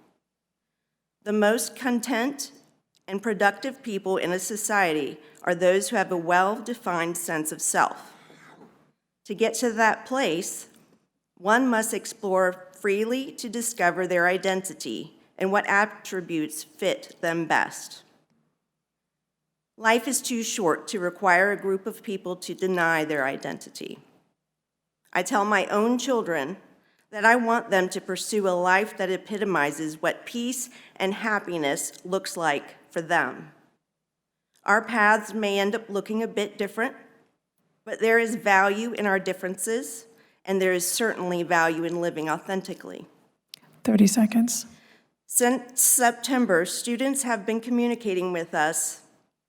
The most content and productive people in a society are those who have a well-defined sense of self. To get to that place, one must explore freely to discover their identity and what attributes fit them best. Life is too short to require a group of people to deny their identity. I tell my own children that I want them to pursue a life that epitomizes what peace and happiness looks like for them. Our paths may end up looking a bit different, but there is value in our differences, and there is certainly value in living authentically. 30 seconds. Since September, students have been communicating with us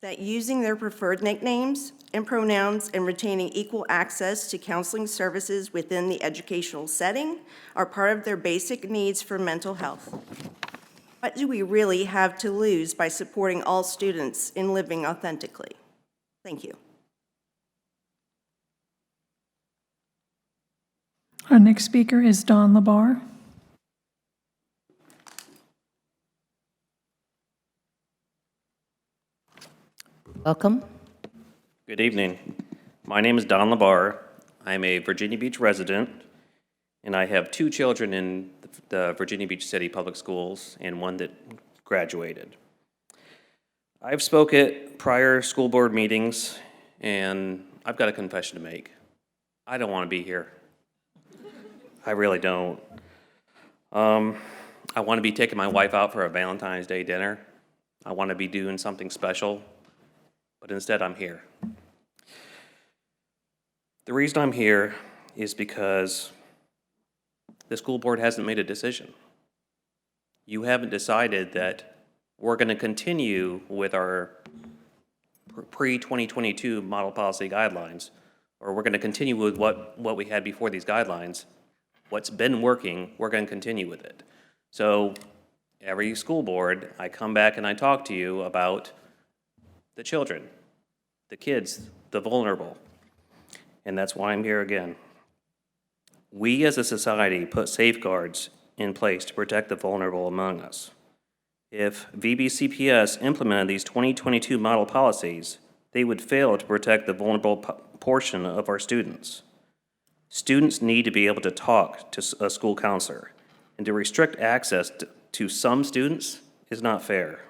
that using their preferred nicknames and pronouns and retaining equal access to counseling services within the educational setting are part of their basic needs for mental health. What do we really have to lose by supporting all students in living authentically? Thank you. Our next speaker is Don Labar. Welcome. Good evening. My name is Don Labar. I'm a Virginia Beach resident, and I have 2 children in the Virginia Beach City Public Schools and 1 that graduated. I've spoke at prior school board meetings, and I've got a confession to make. I don't want to be here. I really don't. I want to be taking my wife out for a Valentine's Day dinner. I want to be doing something special, but instead I'm here. The reason I'm here is because the school board hasn't made a decision. You haven't decided that we're going to continue with our pre-2022 model policy guidelines, or we're going to continue with what we had before these guidelines. What's been working, we're going to continue with it. So every school board, I come back and I talk to you about the children, the kids, the vulnerable. And that's why I'm here again. We as a society put safeguards in place to protect the vulnerable among us. If VBCPS implemented these 2022 model policies, they would fail to protect the vulnerable portion of our students. Students need to be able to talk to a school counselor, and to restrict access to some students is not fair.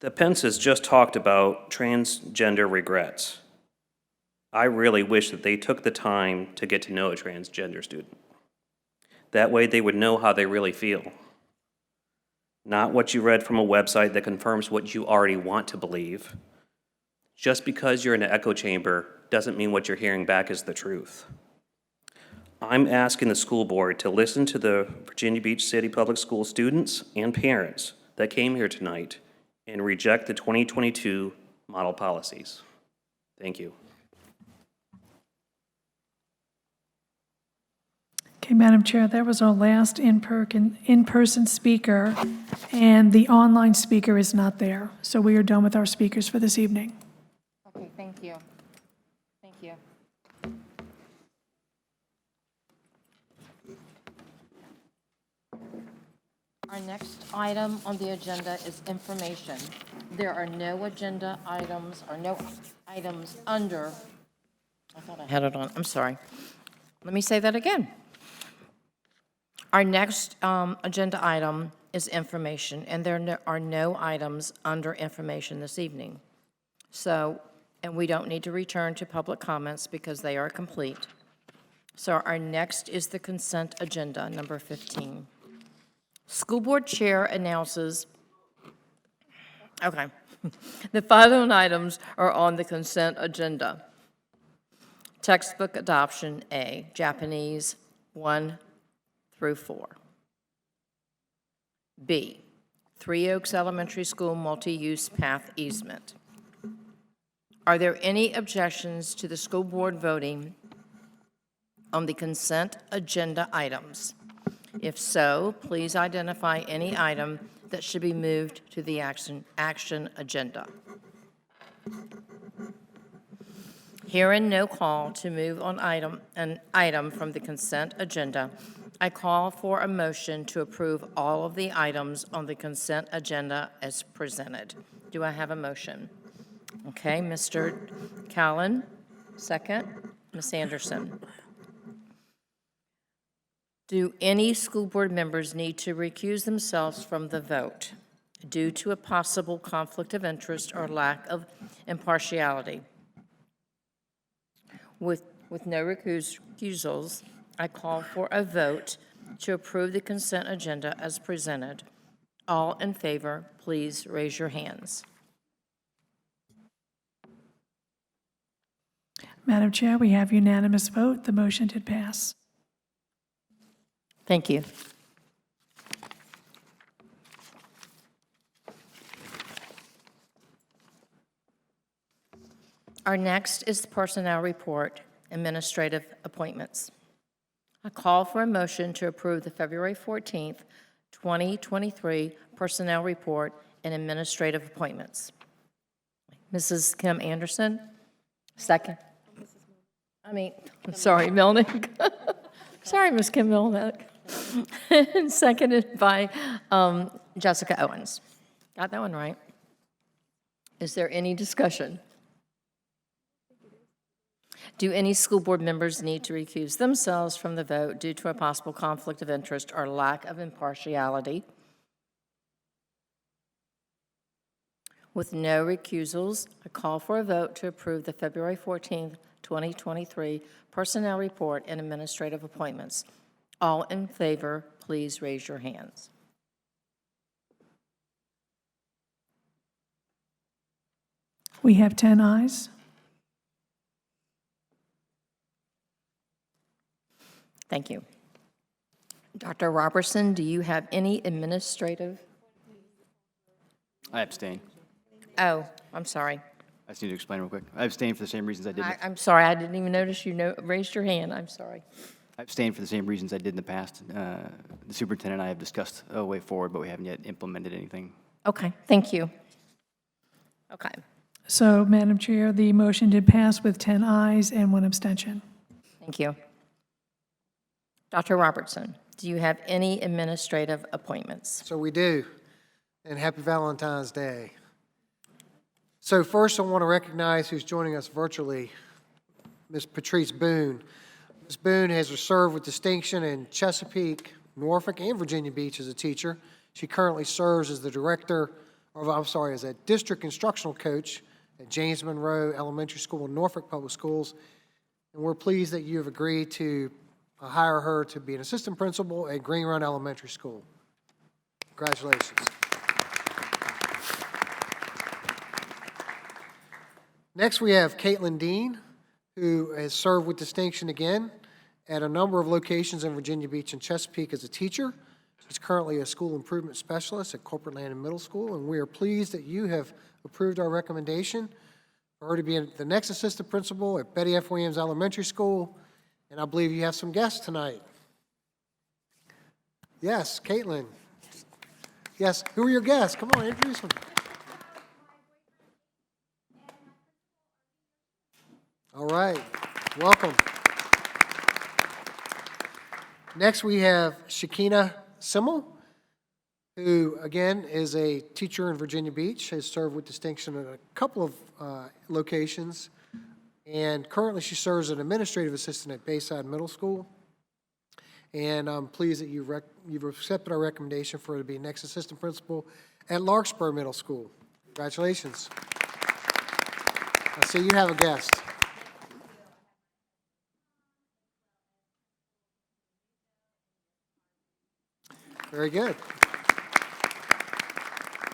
The Pences just talked about transgender regrets. I really wish that they took the time to get to know a transgender student. That way they would know how they really feel. not what you read from a website that confirms what you already want to believe. Just because you're in an echo chamber doesn't mean what you're hearing back is the truth. I'm asking the school board to listen to the Virginia Beach City Public School students and parents that came here tonight and reject the 2022 model policies. Thank you. Okay, Madam Chair, that was our last in-person speaker, and the online speaker is not there. So we are done with our speakers for this evening. Okay, thank you. Thank you. Our next item on the agenda is information. There are no agenda items or no items under, I thought I had it on, I'm sorry. Let me say that again. Our next agenda item is information, and there are no items under information this evening. So, and we don't need to return to public comments because they are complete. So our next is the consent agenda, number 15. School Board Chair announces, okay, the following items are on the consent agenda. Textbook adoption A, Japanese 1 through 4. B, Three Oaks Elementary School multi-use path easement. Are there any objections to the school board voting on the consent agenda items? If so, please identify any item that should be moved to the action agenda. Hearing no call to move on an item from the consent agenda, I call for a motion to approve all of the items on the consent agenda as presented. Do I have a motion? Okay, Mr. Callen, second. Ms. Anderson. Do any school board members need to recuse themselves from the vote due to a possible conflict of interest or lack of impartiality? With no recusals, I call for a vote to approve the consent agenda as presented. All in favor, please raise your hands. Madam Chair, we have unanimous vote. The motion did pass. Thank you. Our next is the personnel report, administrative appointments. I call for a motion to approve the February 14th, 2023 personnel report and administrative appointments. Mrs. Kim Anderson, second. Sorry, Melnick. Sorry, Ms. Kim Melnick. And seconded by Jessica Owens. Got that one right. Is there any discussion? Do any school board members need to recuse themselves from the vote due to a possible conflict of interest or lack of impartiality? With no recusals, I call for a vote to approve the February 14th, 2023 personnel report and administrative appointments. All in favor, please raise your hands. We have 10 ayes. Thank you. Dr. Robertson, do you have any administrative? I abstain. Oh, I'm sorry. I just need to explain real quick. I abstain for the same reasons I did. I'm sorry, I didn't even notice you raised your hand. I'm sorry. I abstain for the same reasons I did in the past. The superintendent and I have discussed a way forward, but we haven't yet implemented anything. Okay, thank you. Okay. So, Madam Chair, the motion did pass with 10 ayes and 1 abstention. Thank you. Dr. Robertson, do you have any administrative appointments? So we do, and happy Valentine's Day. So first, I want to recognize who's joining us virtually, Ms. Patrice Boone. Ms. Boone has served with distinction in Chesapeake, Norfolk, and Virginia Beach as a teacher. She currently serves as as a district instructional coach at James Monroe Elementary School in Norfolk Public Schools. And we're pleased that you have agreed to hire her to be an assistant principal at Green Run Elementary School. Congratulations. Next, we have Caitlin Dean, who has served with distinction again at a number of locations in Virginia Beach and Chesapeake as a teacher. She's currently a school improvement specialist at Corporate Landing Middle School, and we are pleased that you have approved our recommendation for her to be the next assistant principal at Betty F. Williams Elementary School. And I believe you have some guests tonight. Yes, Caitlin. Yes, who are your guests? Come on, introduce them. All right, welcome. Next, we have Shakina Simmel, who, again, is a teacher in Virginia Beach, has served with distinction at a couple of locations, and currently she serves as an administrative assistant at Bayside Middle School. And I'm pleased that you've accepted our recommendation for her to be next assistant principal at Larkspur Middle School. Congratulations. I see you have a guest. Very good.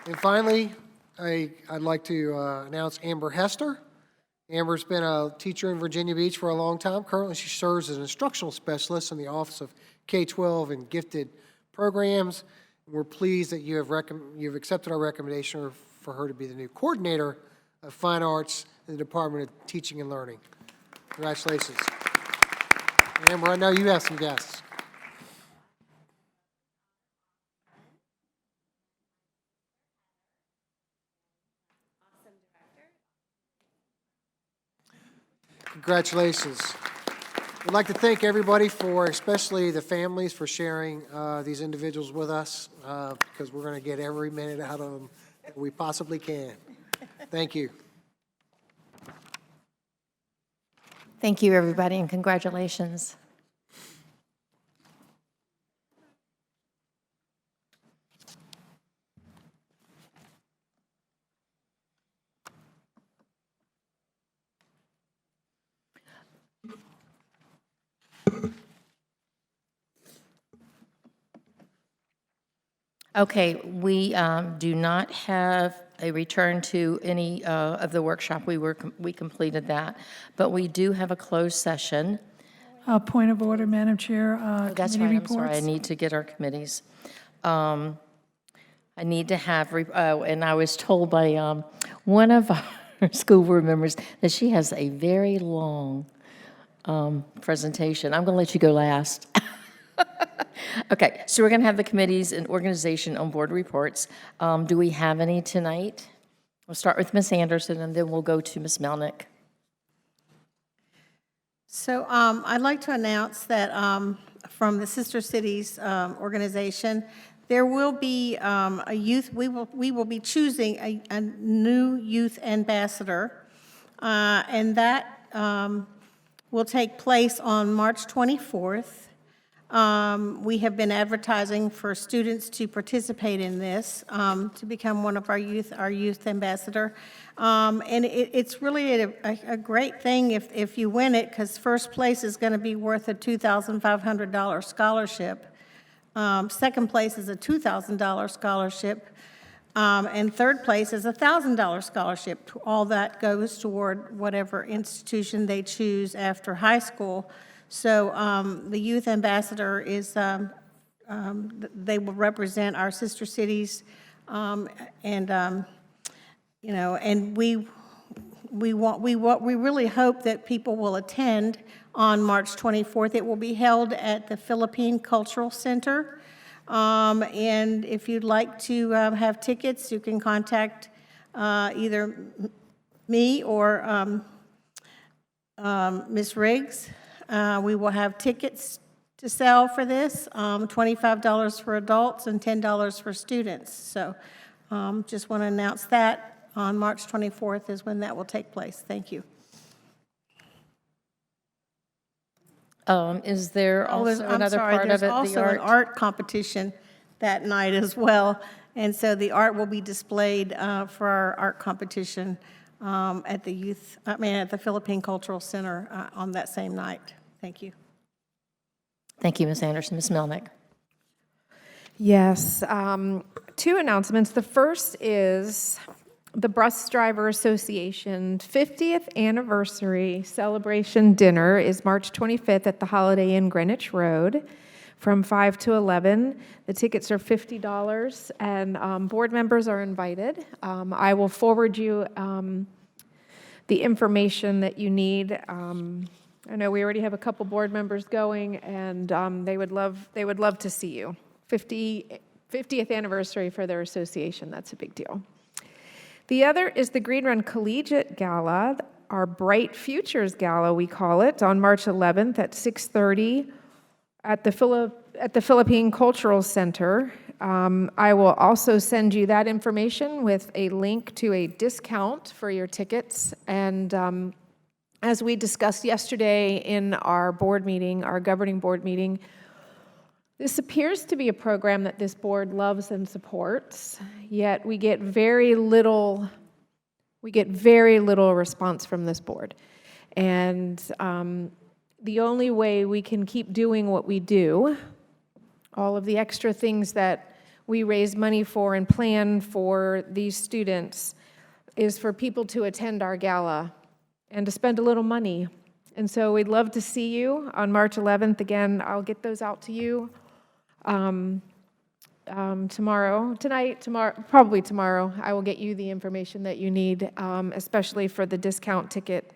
And finally, I'd like to announce Amber Hester. Amber's been a teacher in Virginia Beach for a long time. Currently, she serves as an instructional specialist in the Office of K-12 and Gifted Programs. We're pleased that you've accepted our recommendation for her to be the new coordinator of Fine Arts in the Department of Teaching and Learning. Congratulations. Amber, I know you have some guests. Congratulations. We'd like to thank everybody especially the families, for sharing these individuals with us, because we're going to get every minute out of them that we possibly can. Thank you. Thank you, everybody, and congratulations. Okay, we do not have a return to any of the workshop. We completed that, but we do have a closed session. Point of order, Madam Chair. That's Committee right, I'm sorry, I reports. need to get our committees. I need to have, and I was told by one of our school board members that she has a very long presentation. I'm going to let you go last. Okay, so we're going to have the committees and organization on board reports. Do we have any tonight? We'll start with Ms. Anderson, and then we'll go to Ms. Melnick. So I'd like to announce that from the Sister Cities organization, there will be a youth, we will be choosing a new youth ambassador, and that will take place on March 24th. We have been advertising for students to participate in this, to become one of our youth ambassador. And it's really a great thing if you win it, because first place is going to be worth a $2,500 scholarship. Second place is a $2,000 scholarship. And third place is a $1,000 scholarship. All that goes toward whatever institution they choose after high school. So the youth ambassador is, they will represent our sister cities, and we really hope that people will attend on March 24th. It will be held at the Philippine Cultural Center, and if you'd like to have tickets, you can contact either me or Ms. Riggs. We will have tickets to sell for this, $25 for adults and $10 for students. So just want to announce that on March 24th is when that will take place. Thank you. Is there also another part of it, there's also an art competition that night as well. And so the art will be displayed for our art competition at the Philippine Cultural Center on that same night. Thank you. Thank you, Ms. Anderson. Ms. Melnick. Yes, two announcements. The first is the Bus Driver Association 50th anniversary celebration dinner is March 25th at the Holiday Inn Greenwich Road from 5 to 11. The tickets are $50 and board members are invited. I will forward you the information that you need. I know we already have a couple board members going, and they would love to see you. 50th anniversary for their association. That's a big deal. The other is the Green Run Collegiate Gala, our Bright Futures Gala, we call it, on March 11th at 6:30 at the Philippine Cultural Center. I will also send you that information with a link to a discount for your tickets. And as we discussed yesterday in our board meeting, our governing board meeting, this appears to be a program that this board loves and supports, yet we get very little response from this board. And the only way we can keep doing what we do, all of the extra things that we raise money for and plan for these students, is for people to attend our gala and to spend a little money. And so we'd love to see you on March 11th. Again, I'll get those out to you probably tomorrow. I will get you the information that you need, especially for the discount ticket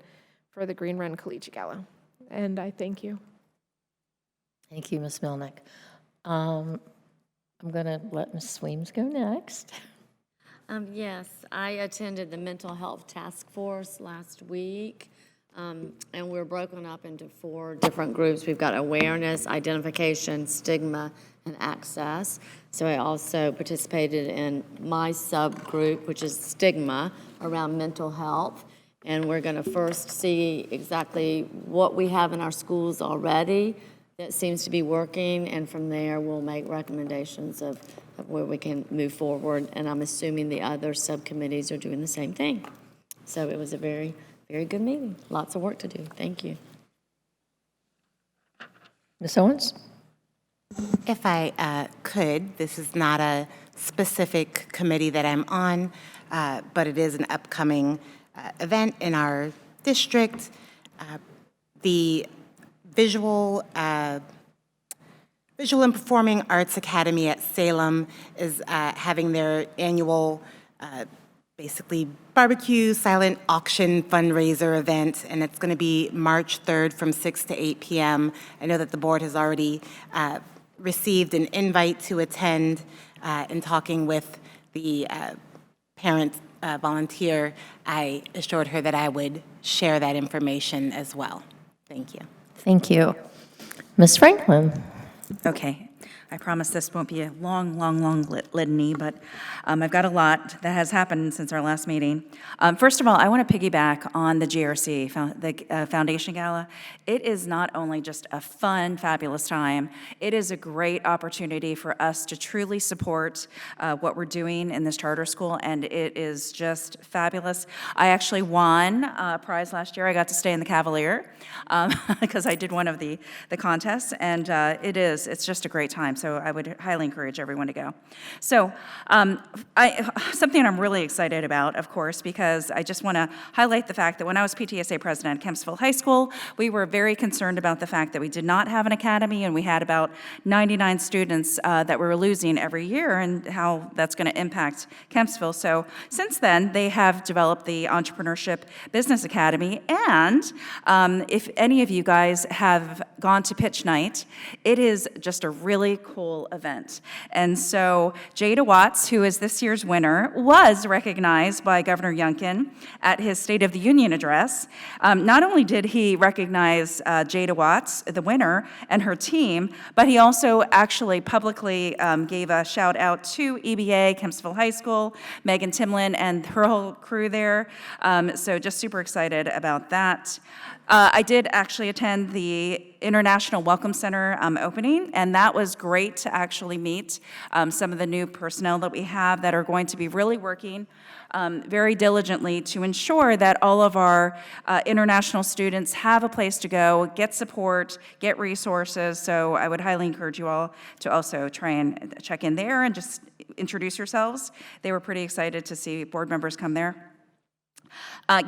for the Green Run Collegiate Gala. And I thank you. Thank you, Ms. Milnick. I'm going to let Ms. Sweems go next. Yes, I attended the Mental Health Task Force last week, and we're broken up into 4 different groups. We've got awareness, identification, stigma, and access. So I also participated in my subgroup, which is stigma, around mental health. And we're going to first see exactly what we have in our schools already that seems to be working, and from there we'll make recommendations of where we can move forward. And I'm assuming the other subcommittees are doing the same thing. So it was a very, very good meeting. Lots of work to do. Thank you. Ms. Owens? If I could, this is not a specific committee that I'm on, but it is an upcoming event in our district. The Visual and Performing Arts Academy at Salem is having their annual basically barbecue silent auction fundraiser event, and it's going to be March 3rd from 6 to 8 p.m. I know that the board has already received an invite to attend. In talking with the parent volunteer, I assured her that I would share that information as well. Thank you. Thank you. Ms. Franklin? Okay. I promise this won't be a long litany, but I've got a lot that has happened since our last meeting. First of all, I want to piggyback on the GRC, the Foundation Gala. It is not only just a fun, fabulous time, it is a great opportunity for us to truly support what we're doing in this charter school, and it is just fabulous. I actually won a prize last year. I got to stay in the Cavalier because I did one of the contests, and it's just a great time. So I would highly encourage everyone to go. So something I'm really excited about, of course, because I just want to highlight the fact that when I was PTSA president at Kempsville High School, we were very concerned about the fact that we did not have an academy, and we had about 99 students that we were losing every year, and how that's going to impact Kempsville. So since then, they have developed the Entrepreneurship Business Academy, and if any of you guys have gone to Pitch Night, it is just a really cool event. And so Jada Watts, who is this year's winner, was recognized by Governor Youngkin at his State of the Union address. Not only did he recognize Jada Watts, the winner, and her team, but he also actually publicly gave a shout out to EBA, Kempsville High School, Megan Timlin, and her whole crew there. So just super excited about that. I did actually attend the International Welcome Center opening, and that was great. great to actually meet some of the new personnel that we have that are going to be really working very diligently to ensure that all of our international students have a place to go, get support, get resources. So I would highly encourage you all to also try and check in there and just introduce yourselves. They were pretty excited to see board members come there.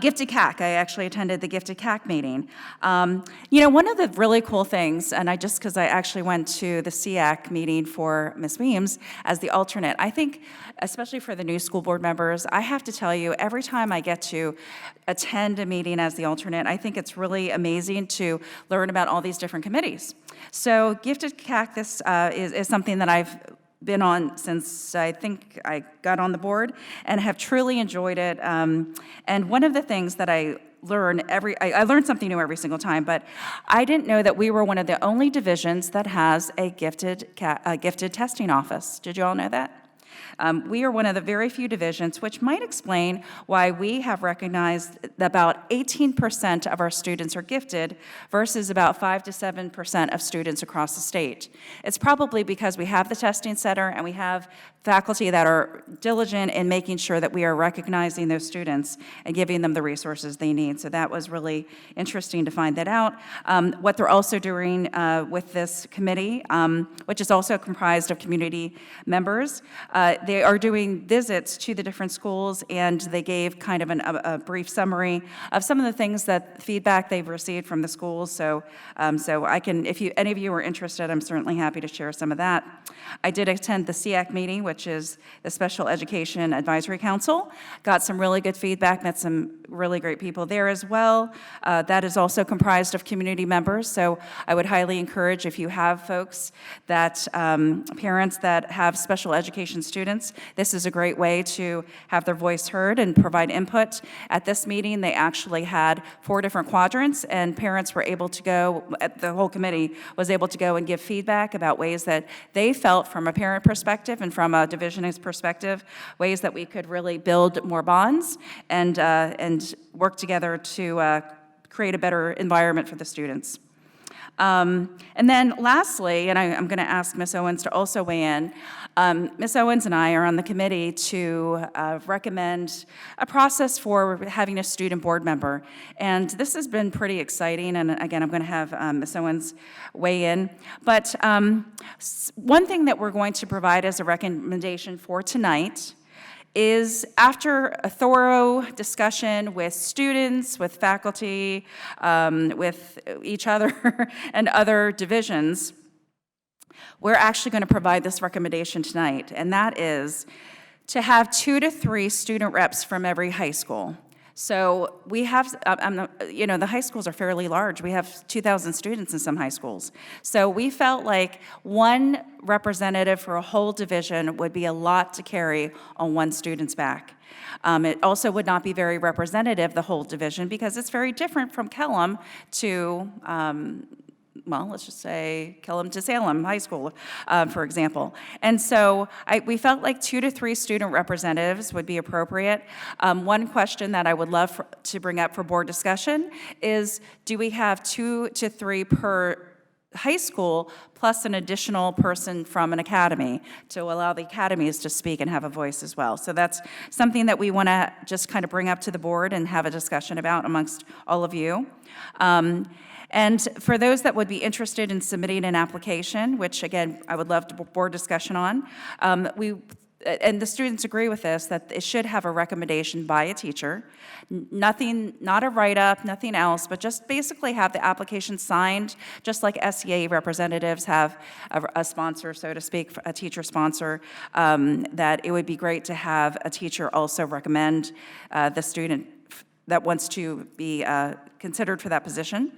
Gifted CAC, I actually attended the Gifted CAC meeting. One of the really cool things, and because I actually went to the SEAC meeting for Ms. Weems as the alternate, I think, especially for the new school board members, I have to tell you, every time I get to attend a meeting as the alternate, I think it's really amazing to learn about all these different committees. So Gifted CAC, this is something that I've been on since I think I got on the board and have truly enjoyed it. And one of the things that I learn I learn something new every single time, but I didn't know that we were one of the only divisions that has a gifted testing office. Did you all know that? We are one of the very few divisions, which might explain why we have recognized that about 18% of our students are gifted versus about 5 to 7% of students across the state. It's probably because we have the testing center and we have faculty that are diligent in making sure that we are recognizing those students and giving them the resources they need. So that was really interesting to find that out. What they're also doing with this committee, which is also comprised of community members, they are doing visits to the different schools, and they gave kind of a brief summary of some of the things feedback they've received from the schools. So I can, if any of you are interested, I'm certainly happy to share some of that. I did attend the SEAC meeting, which is the Special Education Advisory Council. Got some really good feedback, met some really great people there as well. That is also comprised of community members, so I would highly encourage, if you have folks that, parents that have special education students, this is a great way to have their voice heard and provide input. At this meeting, they actually had 4 different quadrants, and parents were able to go, the whole committee was able to go and give feedback about ways that they felt from a parent perspective and from a divisionist perspective, ways that we could really build more bonds and work together to create a better environment for the students. And then lastly, and I'm going to ask Ms. Owens to also weigh in, Ms. Owens and I are on the committee to recommend a process for having a student board member. And this has been pretty exciting, and again, I'm going to have Ms. Owens weigh in. But one thing that we're going to provide as a recommendation for tonight is, after a thorough discussion with students, with faculty, with each other and other divisions, we're actually going to provide this recommendation tonight, and that is to have 2 to 3 student reps from every high school. So we have, the high schools are fairly large. We have 2,000 students in some high schools. So we felt like one representative for a whole division would be a lot to carry on one student's back. It also would not be very representative, the whole division, because it's very different from Kellam to, let's just say Kellam to Salem High School, for example. And so we felt like 2 to 3 student representatives would be appropriate. One question that I would love to bring up for board discussion is, do we have 2 to 3 per high school plus an additional person from an academy to allow the academies to speak and have a voice as well? So that's something that we want to just kind of bring up to the board and have a discussion about amongst all of you. And for those that would be interested in submitting an application, which again, I would love to board discussion on, and the students agree with this, that it should have a recommendation by a teacher. Nothing, not a write-up, nothing else, but just basically have the application signed, just like SEA representatives have a sponsor, so to speak, a teacher sponsor, that it would be great to have a teacher also recommend the student that wants to be considered for that position.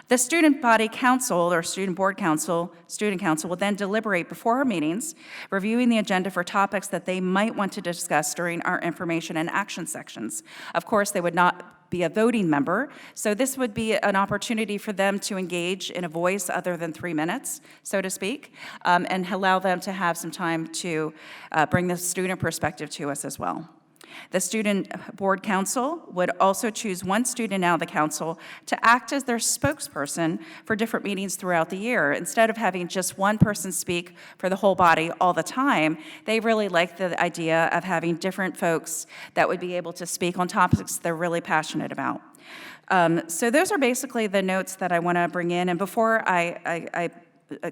The student body council or student board council, student council will then deliberate before our meetings, reviewing the agenda for topics that they might want to discuss during our information and action sections. Of course, they would not be a voting member, so this would be an opportunity for them to engage in a voice other than 3 minutes, so to speak, and allow them to have some time to bring the student perspective to us as well. The Student Board Council would also choose one student out of the council to act as their spokesperson for different meetings throughout the year. Instead of having just one person speak for the whole body all the time, they really like the idea of having different folks that would be able to speak on topics they're really passionate about. So those are basically the notes that I want to bring in. And before I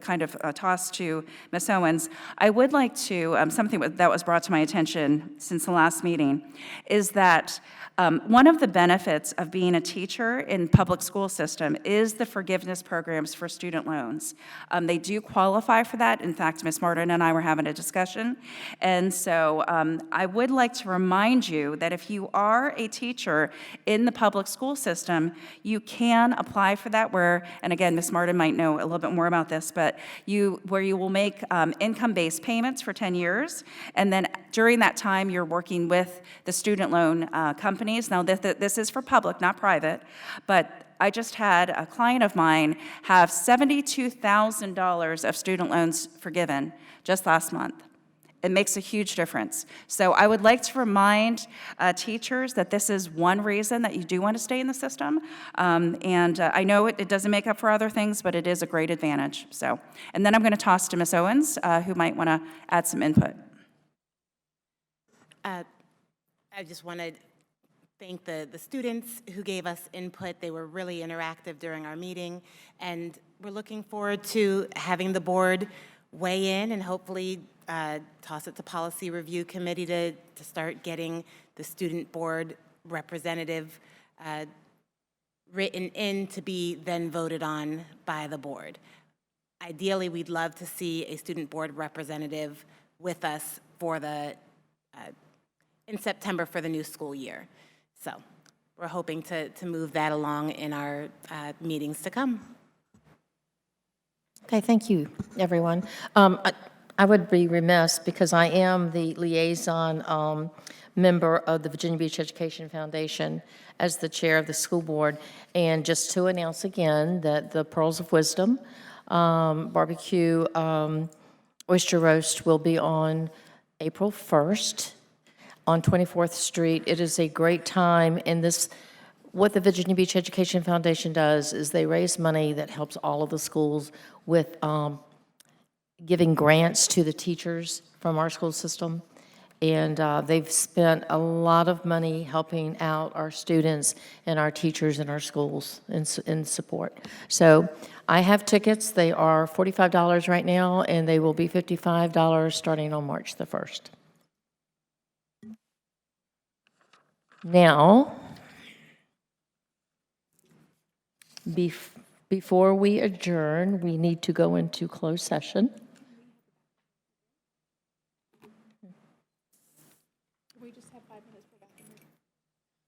kind of toss to Ms. Owens, I would like to, something that was brought to my attention since the last meeting, is that one of the benefits of being a teacher in public school system is the forgiveness programs for student loans. They do qualify for that. In fact, Ms. Martin and I were having a discussion. And so I would like to remind you that if you are a teacher in the public school system, you can apply for that where, and again, Ms. Martin might know a little bit more about this, but where you will make income-based payments for 10 years, and then during that time, you're working with the student loan companies. Now, this is for public, not private, but I just had a client of mine have $72,000 of student loans forgiven just last month. It makes a huge difference. So I would like to remind teachers that this is one reason that you do want to stay in the system. And I know it doesn't make up for other things, but it is a great advantage. So, and then I'm going to toss to Ms. Owens, who might want to add some input. I just want to thank the students who gave us input. They were really interactive during our meeting, and we're looking forward to having the board weigh in and hopefully toss it to Policy Review Committee to start getting the student board representative written in to be then voted on by the board. Ideally, we'd love to see a student board representative with us for the in September for the new school year. So we're hoping to move that along in our meetings to come. Okay, thank you, everyone. I would be remiss, because I am the liaison member of the Virginia Beach Education Foundation as the chair of the school board, and just to announce again that the Pearls of Wisdom barbecue oyster roast will be on April 1st on 24th Street. It is a great time, and what the Virginia Beach Education Foundation does is they raise money that helps all of the schools with giving grants to the teachers from our school system. And they've spent a lot of money helping out our students and our teachers in our schools in support. So I have tickets. They are $45 right now, and they will be $55 starting on March the 1st. Now, before we adjourn, we need to go into closed session.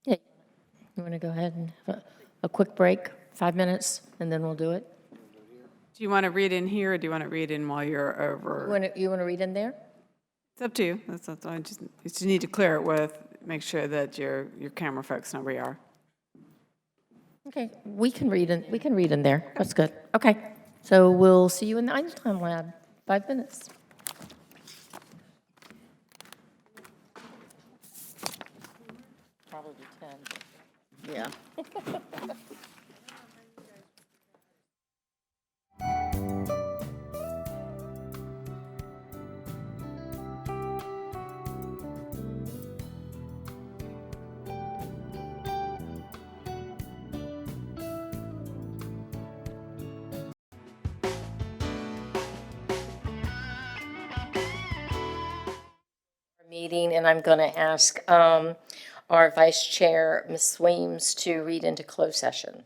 Yeah, you want to go ahead and have a quick break, 5 minutes, and then we'll do it? Do you want to read in here, or do you want to read in while you're over? You want to read in there? It's up to you. That's I just need to clear it with, make sure that your camera folks know where you are. Okay, we can read in there. That's good. Okay, so we'll see you in the Einstein Lab, 5 minutes. Probably 10. Yeah. Meeting, and I'm going to ask our Vice Chair, Ms. Weems, to read into closed session.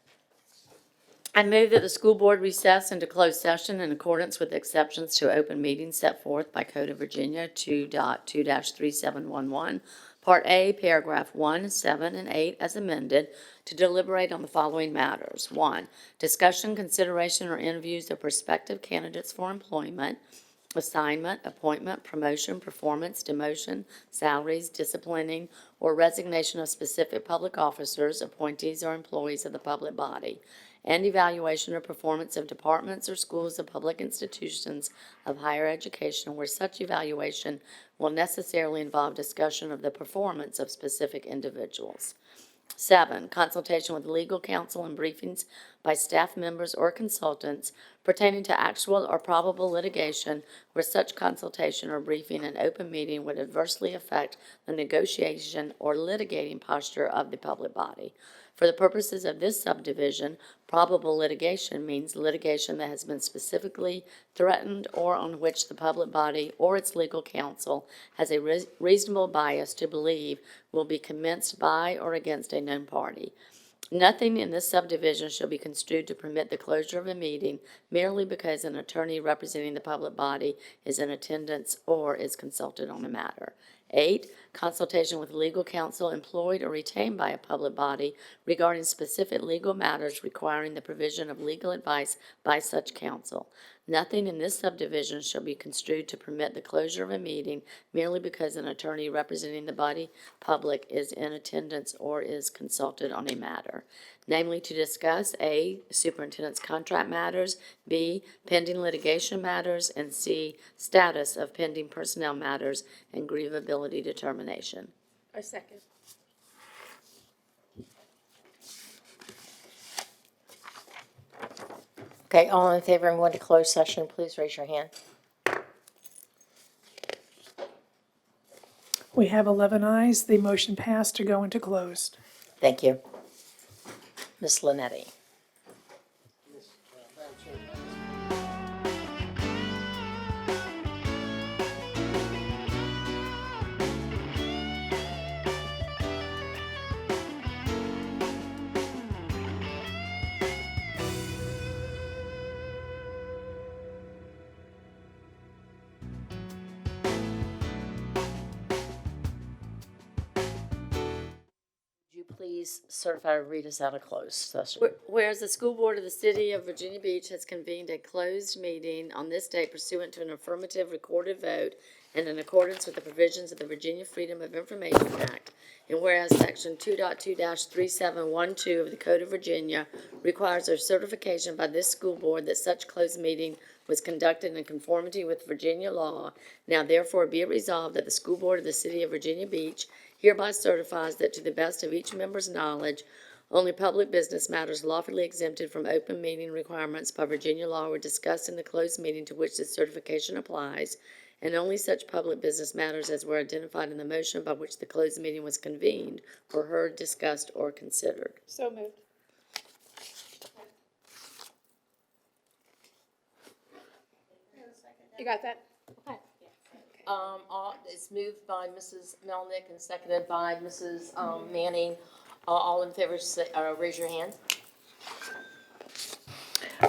I move that the school board recess into closed session in accordance with exceptions to open meetings set forth by Code of Virginia 2.2-3711, Part A, Paragraph 1, 7, and 8 as amended, to deliberate on the following matters. 1, discussion, consideration, or interviews of prospective candidates for employment, assignment, appointment, promotion, performance, demotion, salaries, disciplining, or resignation of specific public officers, appointees, or employees of the public body. and evaluation or performance of departments or schools of public institutions of higher education where such evaluation will necessarily involve discussion of the performance of specific individuals. 7, consultation with legal counsel and briefings by staff members or consultants pertaining to actual or probable litigation where such consultation or briefing in open meeting would adversely affect the negotiation or litigating posture of the public body. For the purposes of this subdivision, probable litigation means litigation that has been specifically threatened or on which the public body or its legal counsel has a reasonable bias to believe will be commenced by or against a known party. Nothing in this subdivision shall be construed to permit the closure of a meeting merely because an attorney representing the public body is in attendance or is consulted on a matter. 8, consultation with legal counsel employed or retained by a public body regarding specific legal matters requiring the provision of legal advice by such counsel. Nothing in this subdivision shall be construed to permit the closure of a meeting merely because an attorney representing the body public is in attendance or is consulted on a matter, namely to discuss A, superintendent's contract matters, B, pending litigation matters, and C, status of pending personnel matters and grievability determination. I second. Okay, all in favor of going to closed session, please raise your hand. We have 11 ayes. The motion passed to go into closed. Thank you. Ms. Linetti. Please certify or read us out of closed session. Whereas the School Board of the City of Virginia Beach has convened a closed meeting on this day pursuant to an affirmative recorded vote and in accordance with the provisions of the Virginia Freedom of Information Act, and whereas Section 2.2-3712 of the Code of Virginia requires a certification by this school board that such closed meeting was conducted in conformity with Virginia law, now therefore be it resolved that the School Board of the City of Virginia Beach hereby certifies that to the best of each member's knowledge, only public business matters lawfully exempted from open meeting requirements by Virginia law were discussed in the closed meeting to which this certification applies, and only such public business matters as were identified in the motion by which the closed meeting was convened were heard, discussed, or considered. So moved. You got that? It's moved by Mrs. Melnick and seconded by Mrs. Manning. All in favor, raise your hand.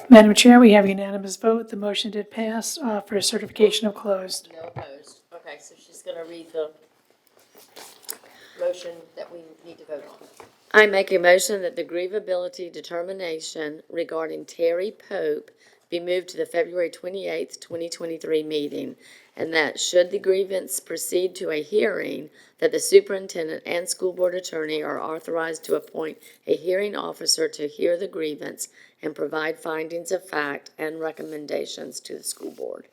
Madam Chair, we have a unanimous vote. The motion did pass for a certification of closed. No opposed. Okay, so she's going to read the motion that we need to vote on. I make a motion that the grievability determination regarding Terry Pope be moved to the February 28th, 2023 meeting, and that should the grievance proceed to a hearing, that the superintendent and school board attorney are authorized to appoint a hearing officer to hear the grievance and provide findings of fact and recommendations to the school board.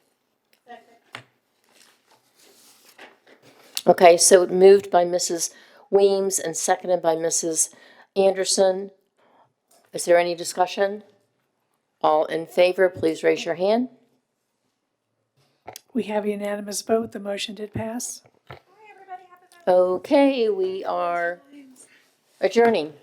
Okay, so moved by Mrs. Weems and seconded by Mrs. Anderson. Is there any discussion? All in favor, please raise your hand. We have a unanimous vote. The motion did pass. Okay, we are adjourning.